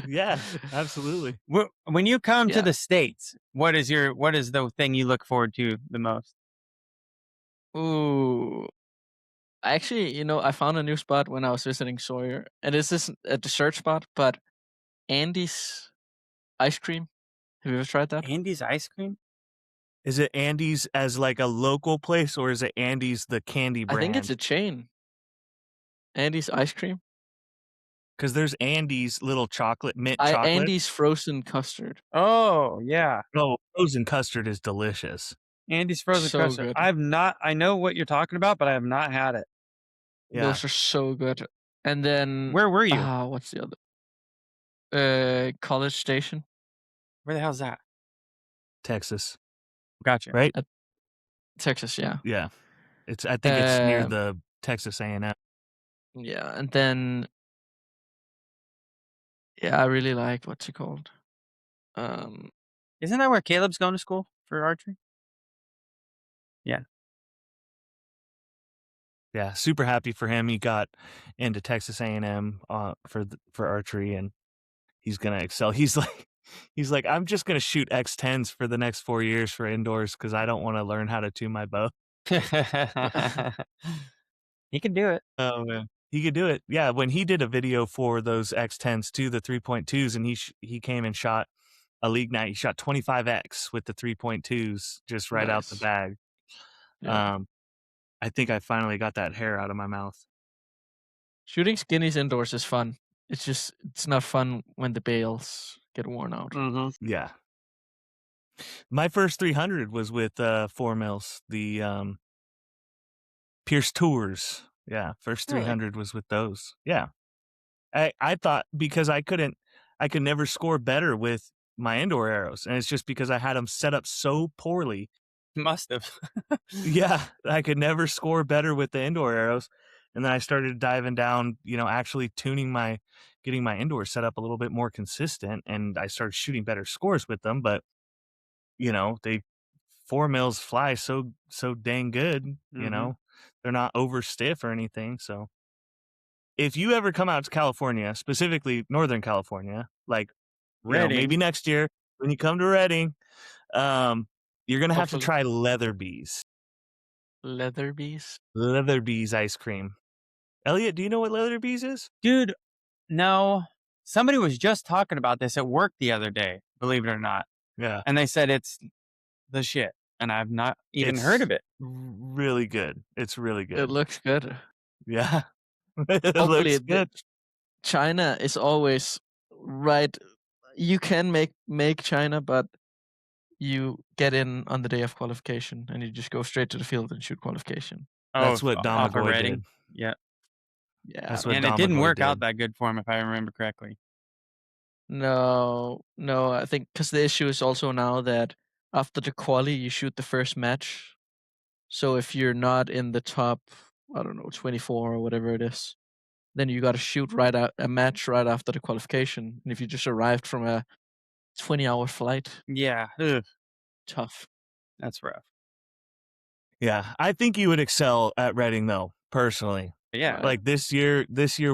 Yeah, absolutely. When you come Yeah. to the States, what is the thing you look forward to the most? Ooh. Actually, I found a new spot when I was visiting Sawyer, and this isn't a dessert spot, but Andy's ice cream. Have you ever tried that? Andy's ice cream? Is it Andy's as like a local place, or is it Andy's the candy brand? I think it's a chain. Andy's ice cream. Because there's Andy's little mint chocolate. Andy's frozen custard. Oh, yeah. Oh, frozen custard is delicious. Andy's frozen So custard. good. I know what you're talking about, but I have not had it. Yeah. Those are so good. And then Where were you? what's the other? College Station. Where the hell's that? Texas, Gotcha. right? Texas, yeah. Yeah. I think it's near the Texas A&M. Yeah, and then I really like what's it called? Isn't that where Caleb's going to school for archery? Yeah. Yeah, super happy for him. He got into Texas A&M for archery, and he's gonna excel. He's like, I'm just gonna shoot X10s for the next 4 years for indoors because I don't want to learn how to tune my bow. He can do it. Oh man, he could do it. Yeah, when he did a video for those X10s too, the 3.2s, and he came and shot a league night. He shot 25x with the 3.2s just right out the Nice. bag. Yeah. I think I finally got that hair out of my mouth. Shooting skinnies indoors is fun. It's not fun when the bales get worn out. Yeah. My first 300 was with 4 mils, the Pierce Tours. Yeah, first Really? 300 was with those. Yeah. I thought because I could never score better with my indoor arrows, and it's just because I had them set up so poorly. Must have. Yeah, I could never score better with the indoor arrows. And then I started diving down, actually getting my indoor set up a little bit more consistent, and I started shooting better scores with them. But, they 4 mils fly so dang good, they're not over stiff or anything. So if you ever come out to California, specifically Northern California, like, Reading. maybe next year when you come to Reading, you're going to have to Hopefully. try Leatherby's. Leatherby's ice cream. Elliot, do you know what Leatherby's is? Dude, no. Somebody was just talking about this at work the other day, believe it or not. Yeah. And they said it's the shit. And I've not even heard of it. Really good. It's really good. It looks good. Yeah. It Hopefully, looks good. China is always right. You can make China, but you get in on the day of qualification, and you just go straight to the field and shoot qualification. That's what off of Domagoy Reading. did. Yeah. Yeah. That's what And it didn't Domagoy work did. out that good for him, if I remember correctly. No, I think because the issue is also now that after the quali, you shoot the first match. So if you're not in the top, I don't know, 24 or whatever it is, then you got to shoot a match right after the qualification. And if you just arrived from a 20-hour flight, Yeah. Ugh, tough. that's rough. Yeah. I think you would excel at Reading, though, personally. Yeah. Like this year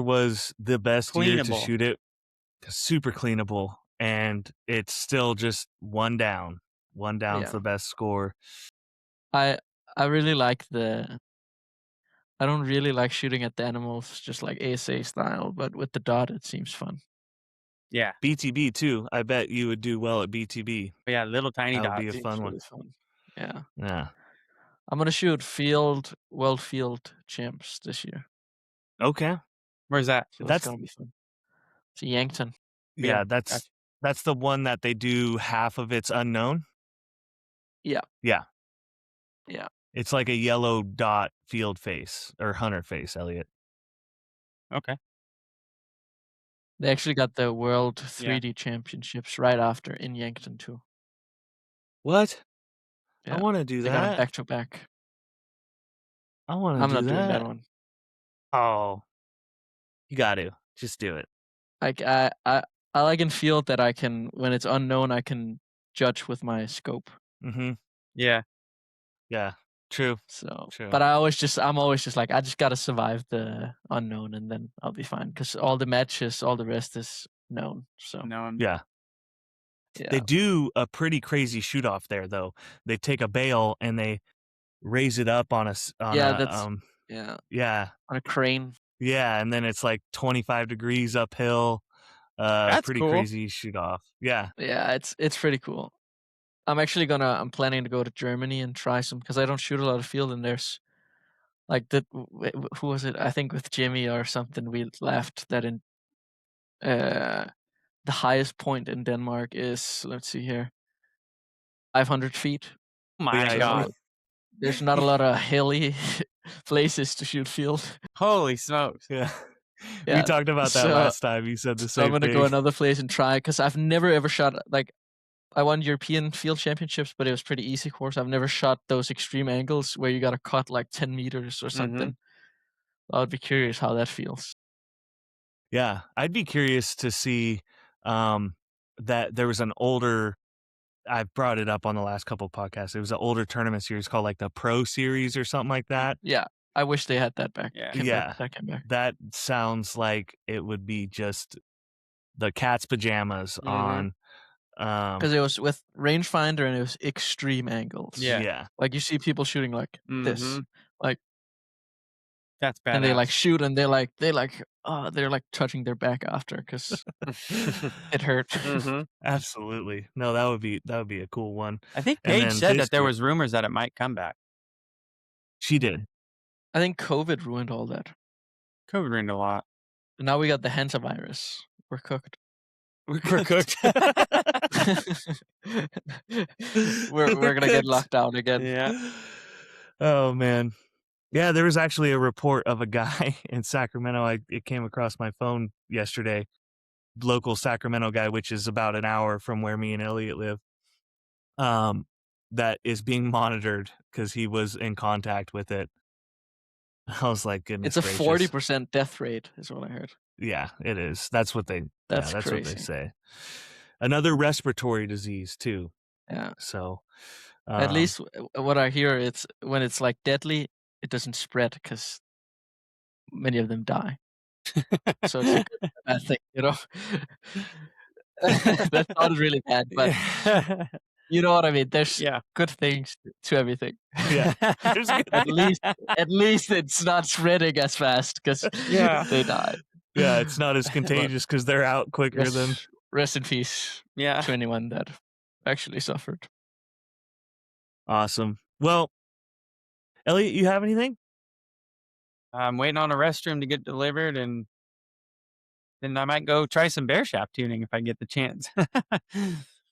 was the best year to Cleanable. shoot it. Super cleanable. And it's still just one down Yeah. for best score. I really like I don't really like shooting at the animals, just like ASA style, but with the dot, it seems fun. Yeah. BTB, too. I bet you would do well at BTB. But yeah, little tiny That would dots. be a Seems fun really one. fun. Yeah. Yeah. I'm going to shoot World Field Champs this year. Okay. Where's that? So that's going to be fun. It's Yankton. Yeah, gotcha. that's the one that they do half of it's unknown. Yeah. Yeah. Yeah. It's like a yellow dot field face or hunter face, Elliot. Okay. They actually got the World Yeah. 3D Championships right after in Yankton too. What? Yeah. I want to do They got them that. back to back. I want to I'm do not that. doing that one. Oh, you got to just do it. Like I like in field that I can, when it's unknown, I can judge with my scope. Mm-hmm. Yeah. Yeah. True. So, True. but I'm always just like, I just gotta survive the unknown, and then I'll be fine. Because all the matches, all the rest is known. So No. Yeah. They do a pretty crazy shoot off there, though. They take a bale and they raise it up on on a crane. Yeah, and then it's like 25 degrees uphill. That's pretty cool. crazy shoot off. Yeah. Yeah, it's pretty cool. I'm planning to go to Germany and try some, because I don't shoot a lot of field, and there's like who was it? I think with Jimmy or something, we laughed that in the highest point in Denmark is, let's see here, 500 feet. My Yeah, God. There's not a lot of hilly places to shoot field. Holy smokes. Yeah. Yeah, We talked about that so- last time. You said the So I'm same gonna thing. go another place and try, because I've never ever shot, like, I won European field championships, but it was pretty easy course. I've never shot those extreme angles where you gotta cut like 10 meters or something. I would be curious how that feels. Yeah, I'd be curious to see that there was an older, I've brought it up on the last couple of podcasts. It was an older tournament series called like the Pro Series or something like that. Yeah. I wish they had that back. Yeah. That came back. That sounds like it would be just the cat's pajamas on. Because it was with rangefinder and it was extreme angles. Yeah. Like you see people shooting like this, like, That's badass. and they like shoot and they're like touching their back after because it hurt. Absolutely. No, that would be a cool one. I think And Paige then said this that there year- was rumors that it might come back. She did. I think COVID ruined all that. COVID ruined a lot. And now we got the hantavirus. We're cooked. We're cooked. we're gonna get locked down again. Yeah. Oh man. Yeah, there was actually a report of a guy in Sacramento. It came across my phone yesterday. Local Sacramento guy, which is about an hour from where me and Elliot live. That is being monitored because he was in contact with it. I was like, goodness It's a gracious. 40% death rate, is what I heard. Yeah, it is. That's what they. That's what crazy. they say. Another respiratory disease too. Yeah. So, At least what I hear, it's when it's like deadly, it doesn't spread because many of them die. So it's a good bad thing, you know. That sounds really bad, but you know what I mean. There's good things to everything. Yeah, at least it's not spreading as fast because they die. Yeah, it's not as contagious because they're out quicker than. Rest in peace. Yeah. To anyone that actually suffered. Awesome. Well, Elliot, you have anything? I'm waiting on a restroom to get delivered, and then I might go try some bear shaft tuning if I get the chance.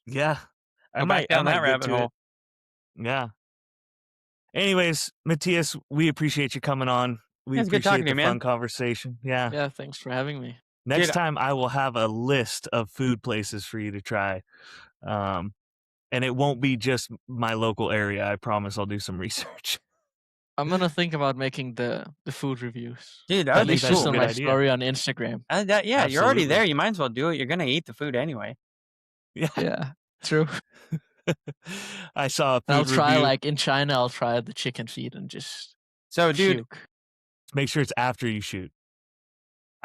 Yeah. I might down that rabbit hole. Yeah. Anyways, Matthias, we appreciate you coming on. We It's good talking appreciate to you, the fun man. conversation. Yeah. Yeah, thanks for having me. Next time I will have a list of food places for you to try. And it won't be just my local area. I promise I'll do some research. I'm gonna think about making the food reviews. Dude, at that'd be least cool. just on Good my idea. story on Instagram. Yeah, you're already Absolutely. there. You might as well do it. You're gonna eat the food anyway. Yeah, true. I saw a food I'll try review. like in China. I'll try the chicken feet and just So, dude, puke. Make sure it's after you shoot.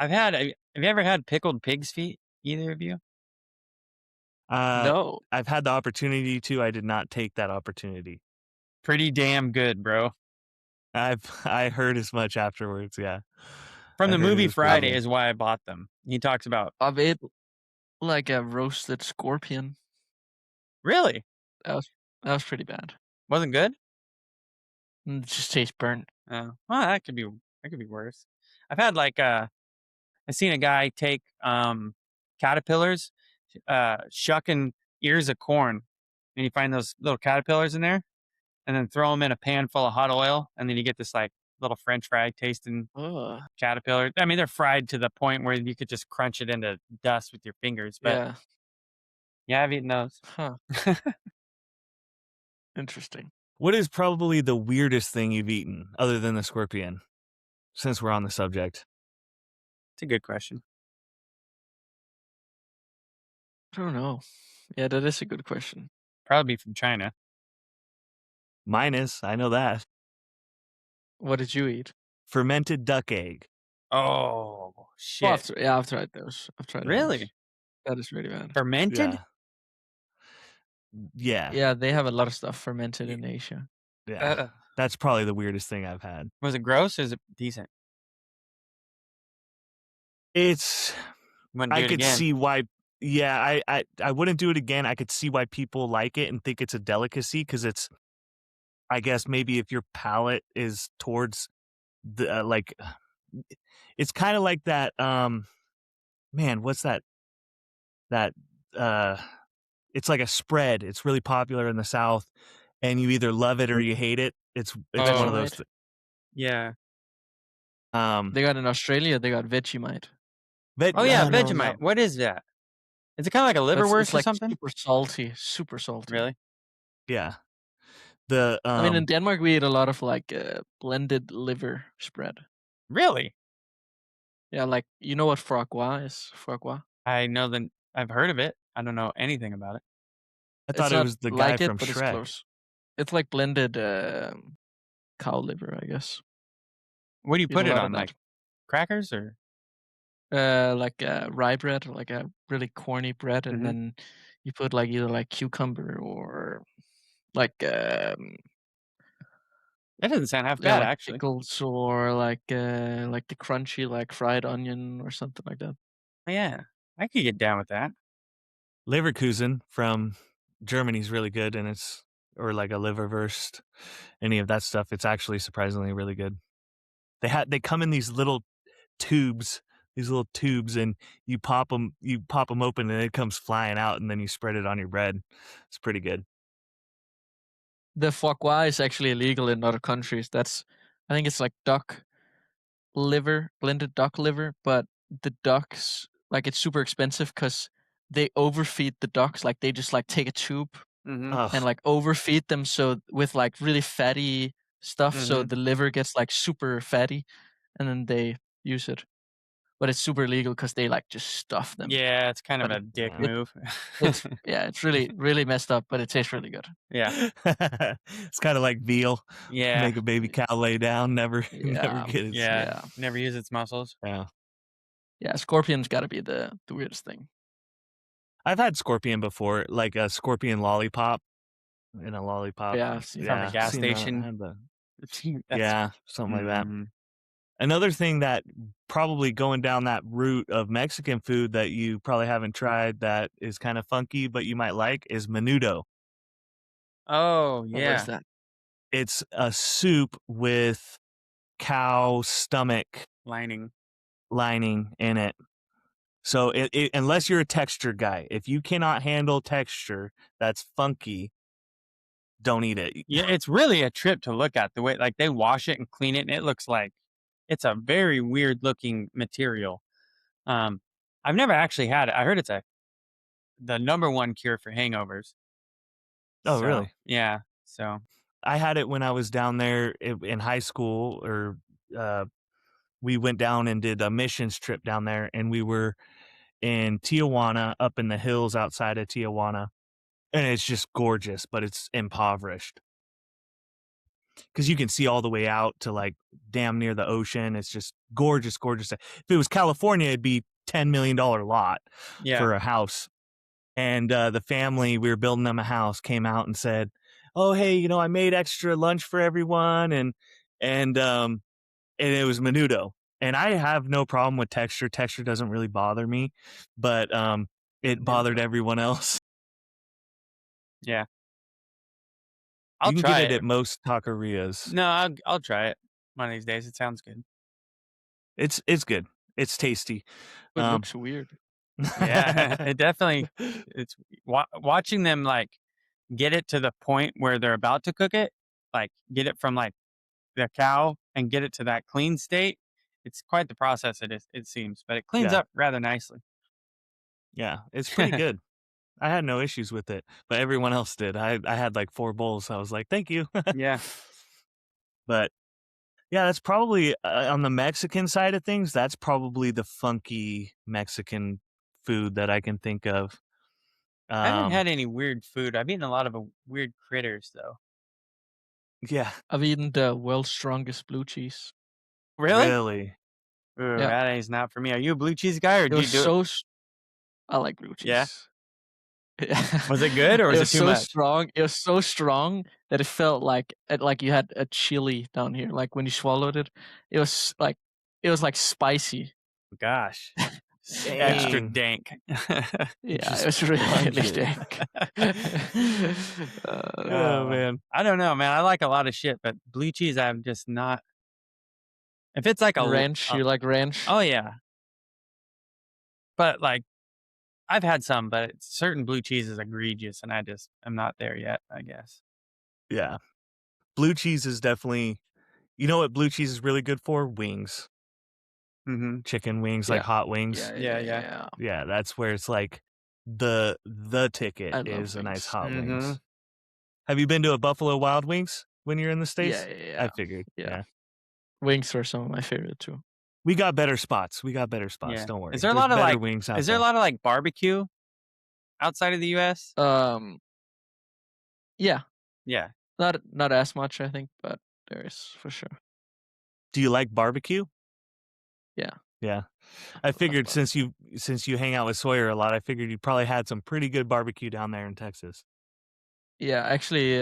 have you ever had pickled pig's feet? Either of you? No, I've had the opportunity to. I did not take that opportunity. Pretty damn good, bro. I heard as much afterwards. Yeah. From I the heard it movie was pretty Friday good. is why I bought them. He talks about I've ate like a roasted scorpion. really That was pretty bad. wasn't good. It just tastes burnt. Oh, well, that could be worse. I've had like I seen a guy take caterpillars, shucking ears of corn, and you find those little caterpillars in there, and then throw them in a pan full of hot oil, and then you get this like little French fry tasting Ugh. caterpillar. I mean, they're fried to the point where you could just crunch it into dust with your fingers. But yeah, I've eaten those. Huh. Interesting. What is probably the weirdest thing you've eaten other than the scorpion? Since we're on the subject. It's a good question. I don't know. Yeah, that is a good question. Probably from China. Mine is. I know that. What did you eat? Fermented duck egg. Oh shit! Well, I've tried those. I've tried Really? those. That is really bad. Fermented? Yeah. Yeah, they have a lot of stuff fermented in Asia. Yeah. That's probably the weirdest thing I've had. Was it gross or is it decent? It's Wouldn't do I it could again. see why. Yeah, I wouldn't do it again. I could see why people like it and think it's a delicacy because it's, I guess maybe if your palate is towards the like, it's kind of like that. Man, what's that? It's like a spread. It's really popular in the South, and you either love it or you hate it. It's one of those. Vegemite. Yeah. They got in Australia. They got Vegemite. Oh yeah, no, Vegemite. no. What is that? Is it kind of like a liverwurst It's like or something? super salty. Super salty. Really? Yeah. The I mean, in Denmark, we eat a lot of like blended liver spread. Really? Yeah, like you know what foie gras is? Foie gras. I know that I've heard of it. I don't know anything about it. I thought it was the guy like from but Shrek. It's close. It's like blended cow liver, I guess. What do you Eat put a it lot on? of that. Like crackers or? Like rye bread, like a really corny bread, and Mhm. then you put like either like cucumber or like That doesn't sound half yeah, bad, like actually. pickles or like the crunchy like fried onion or something like that. Oh, yeah, I could get down with that. Leverkusen from Germany is really good, and or like a liverwurst, any of that stuff. It's actually surprisingly really good. They come in these little tubes, and you pop them open, and it comes flying out, and then you spread it on your bread. It's pretty good. The foie gras is actually illegal in other countries. I think it's like duck liver, blended duck liver, but the ducks, like it's super expensive because they overfeed the ducks. Like they just like take a tube Mm-hmm. Ugh. and like overfeed them so with like really fatty stuff, so Mhm. the liver gets like super fatty, and then they use it. But it's super illegal because they like just stuff them. Yeah, it's kind of But a dick Yeah. move. it's really really messed up, but it tastes really good. Yeah. It's kind of like veal. Yeah. Make a baby cow lay down, never Yeah. get its. Yeah. Yeah. Never use its muscles. Yeah. Yeah, scorpion's got to be the weirdest thing. I've had scorpion before, like a scorpion lollipop in a lollipop. Yeah, I've seen From a that. gas seen that. I station. had the- That's, yeah, something like that. Mhm. Another thing that probably going down that route of Mexican food that you probably haven't tried that is kind of funky, but you might like is menudo. Oh, What yeah. is that? It's a soup with cow stomach Lining. lining in it. So unless you're a texture guy, if you cannot handle texture that's funky, don't eat it. Yeah, it's really a trip to look at the way like they wash it and clean it, and it looks like it's a very weird looking material. I've never actually had it. I heard it's the number one cure for hangovers. Oh, So, really? yeah. So I had it when I was down there in high school, or we went down and did a missions trip down there, and we were in Tijuana, up in the hills outside of Tijuana, and it's just gorgeous, but it's impoverished because you can see all the way out to like damn near the ocean. It's just gorgeous, gorgeous. If it was California, it'd be $10 million lot yeah. for a house. And the family, we were building them a house, came out and said, "Oh, hey, I made extra lunch for everyone," and it was menudo. And I have no problem with texture. Texture doesn't really bother me, but it bothered everyone else. Yeah. You I'll can try get it it. at most taquerias. No, I'll try it one of these days. It sounds good. It's good. It's tasty. It looks weird. Yeah, it definitely. It's watching them like get it to the point where they're about to cook it, like get it from like the cow and get it to that clean state. It's quite the process. It seems, but it cleans Yeah. up rather nicely. Yeah, it's pretty good. I had no issues with it, but everyone else did. I had like 4 bowls. I was like, "Thank you." Yeah. But yeah, that's probably on the Mexican side of things. That's probably the funky Mexican food that I can think of. I haven't had any weird food. I've eaten a lot of weird critters though. Yeah, I've eaten the world's strongest blue cheese. Really? really. Ooh, Yeah. that is not for me. Are you a blue cheese guy or It do you was do it? so. I like blue cheese. Yeah? Yeah. Was it good or was it too so much? strong? It was so strong that it felt like you had a chili down here. Like when you swallowed it, it was like spicy. Gosh. Extra Dang. dank. Yeah, Just it was really punch really it. dank. Oh, man. I don't know, man. I like a lot of shit, but blue cheese, I'm just not. If it's like a Ranch, you like ranch? Oh yeah. But like, I've had some, but certain blue cheese is egregious, and I'm not there yet. I guess. Yeah. Blue cheese is definitely, you know what blue cheese is really good for? Wings. Mm-hmm. Chicken wings, Yeah. like hot wings. Yeah. Yeah, that's where it's like the ticket I love is a nice wings. hot Mhm. wings. Have you been to a Buffalo Wild Wings when you're in the States? Yeah. I figured. Yeah. Wings are some of my favorite too. We got better spots. Yeah. Don't worry. Is there a There's lot of better like? wings out Is there a there. lot of like barbecue outside of the U.S.? Yeah, Yeah. not as much I think, but there is for sure. Do you like barbecue? Yeah. Yeah. I figured since you hang out with Sawyer a lot, I figured you probably had some pretty good barbecue down there in Texas. Yeah, actually,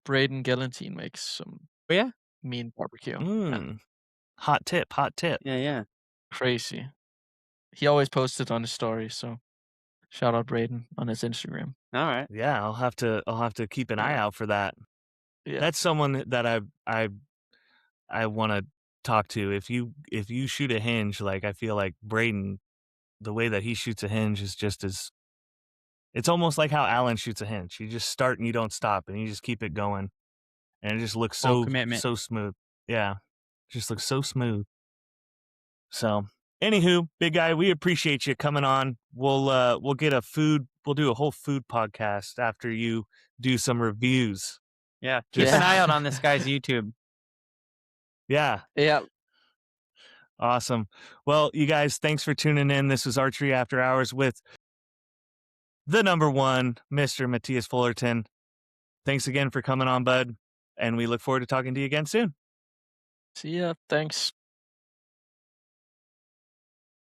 Braden Galantine makes some Oh, yeah? mean barbecue. Yeah. Mm. Hot tip. Yeah. Crazy. He always posts it on his story, so shout out Braden on his Instagram. All right. Yeah, I'll have to keep an eye out for that. Yeah. That's someone that I want to talk to. If you shoot a hinge, like I feel like Braden, the way that he shoots a hinge is just as, it's almost like how Alan shoots a hinge. You just start and you don't stop, and you just keep it going, and it just looks Full so commitment. so smooth. Yeah, just looks so smooth. So, anywho, big guy, we appreciate you coming on. We'll get we'll do a whole food podcast after you do some reviews. Yeah. Keep Just- an eye out on this guy's YouTube. Yeah, Yeah. awesome. Well, you guys, thanks for tuning in. This is Archery After Hours with the number one, Mr. Mathias Fullerton. Thanks again for coming on, bud, and we look forward to talking to you again soon. See ya. Thanks.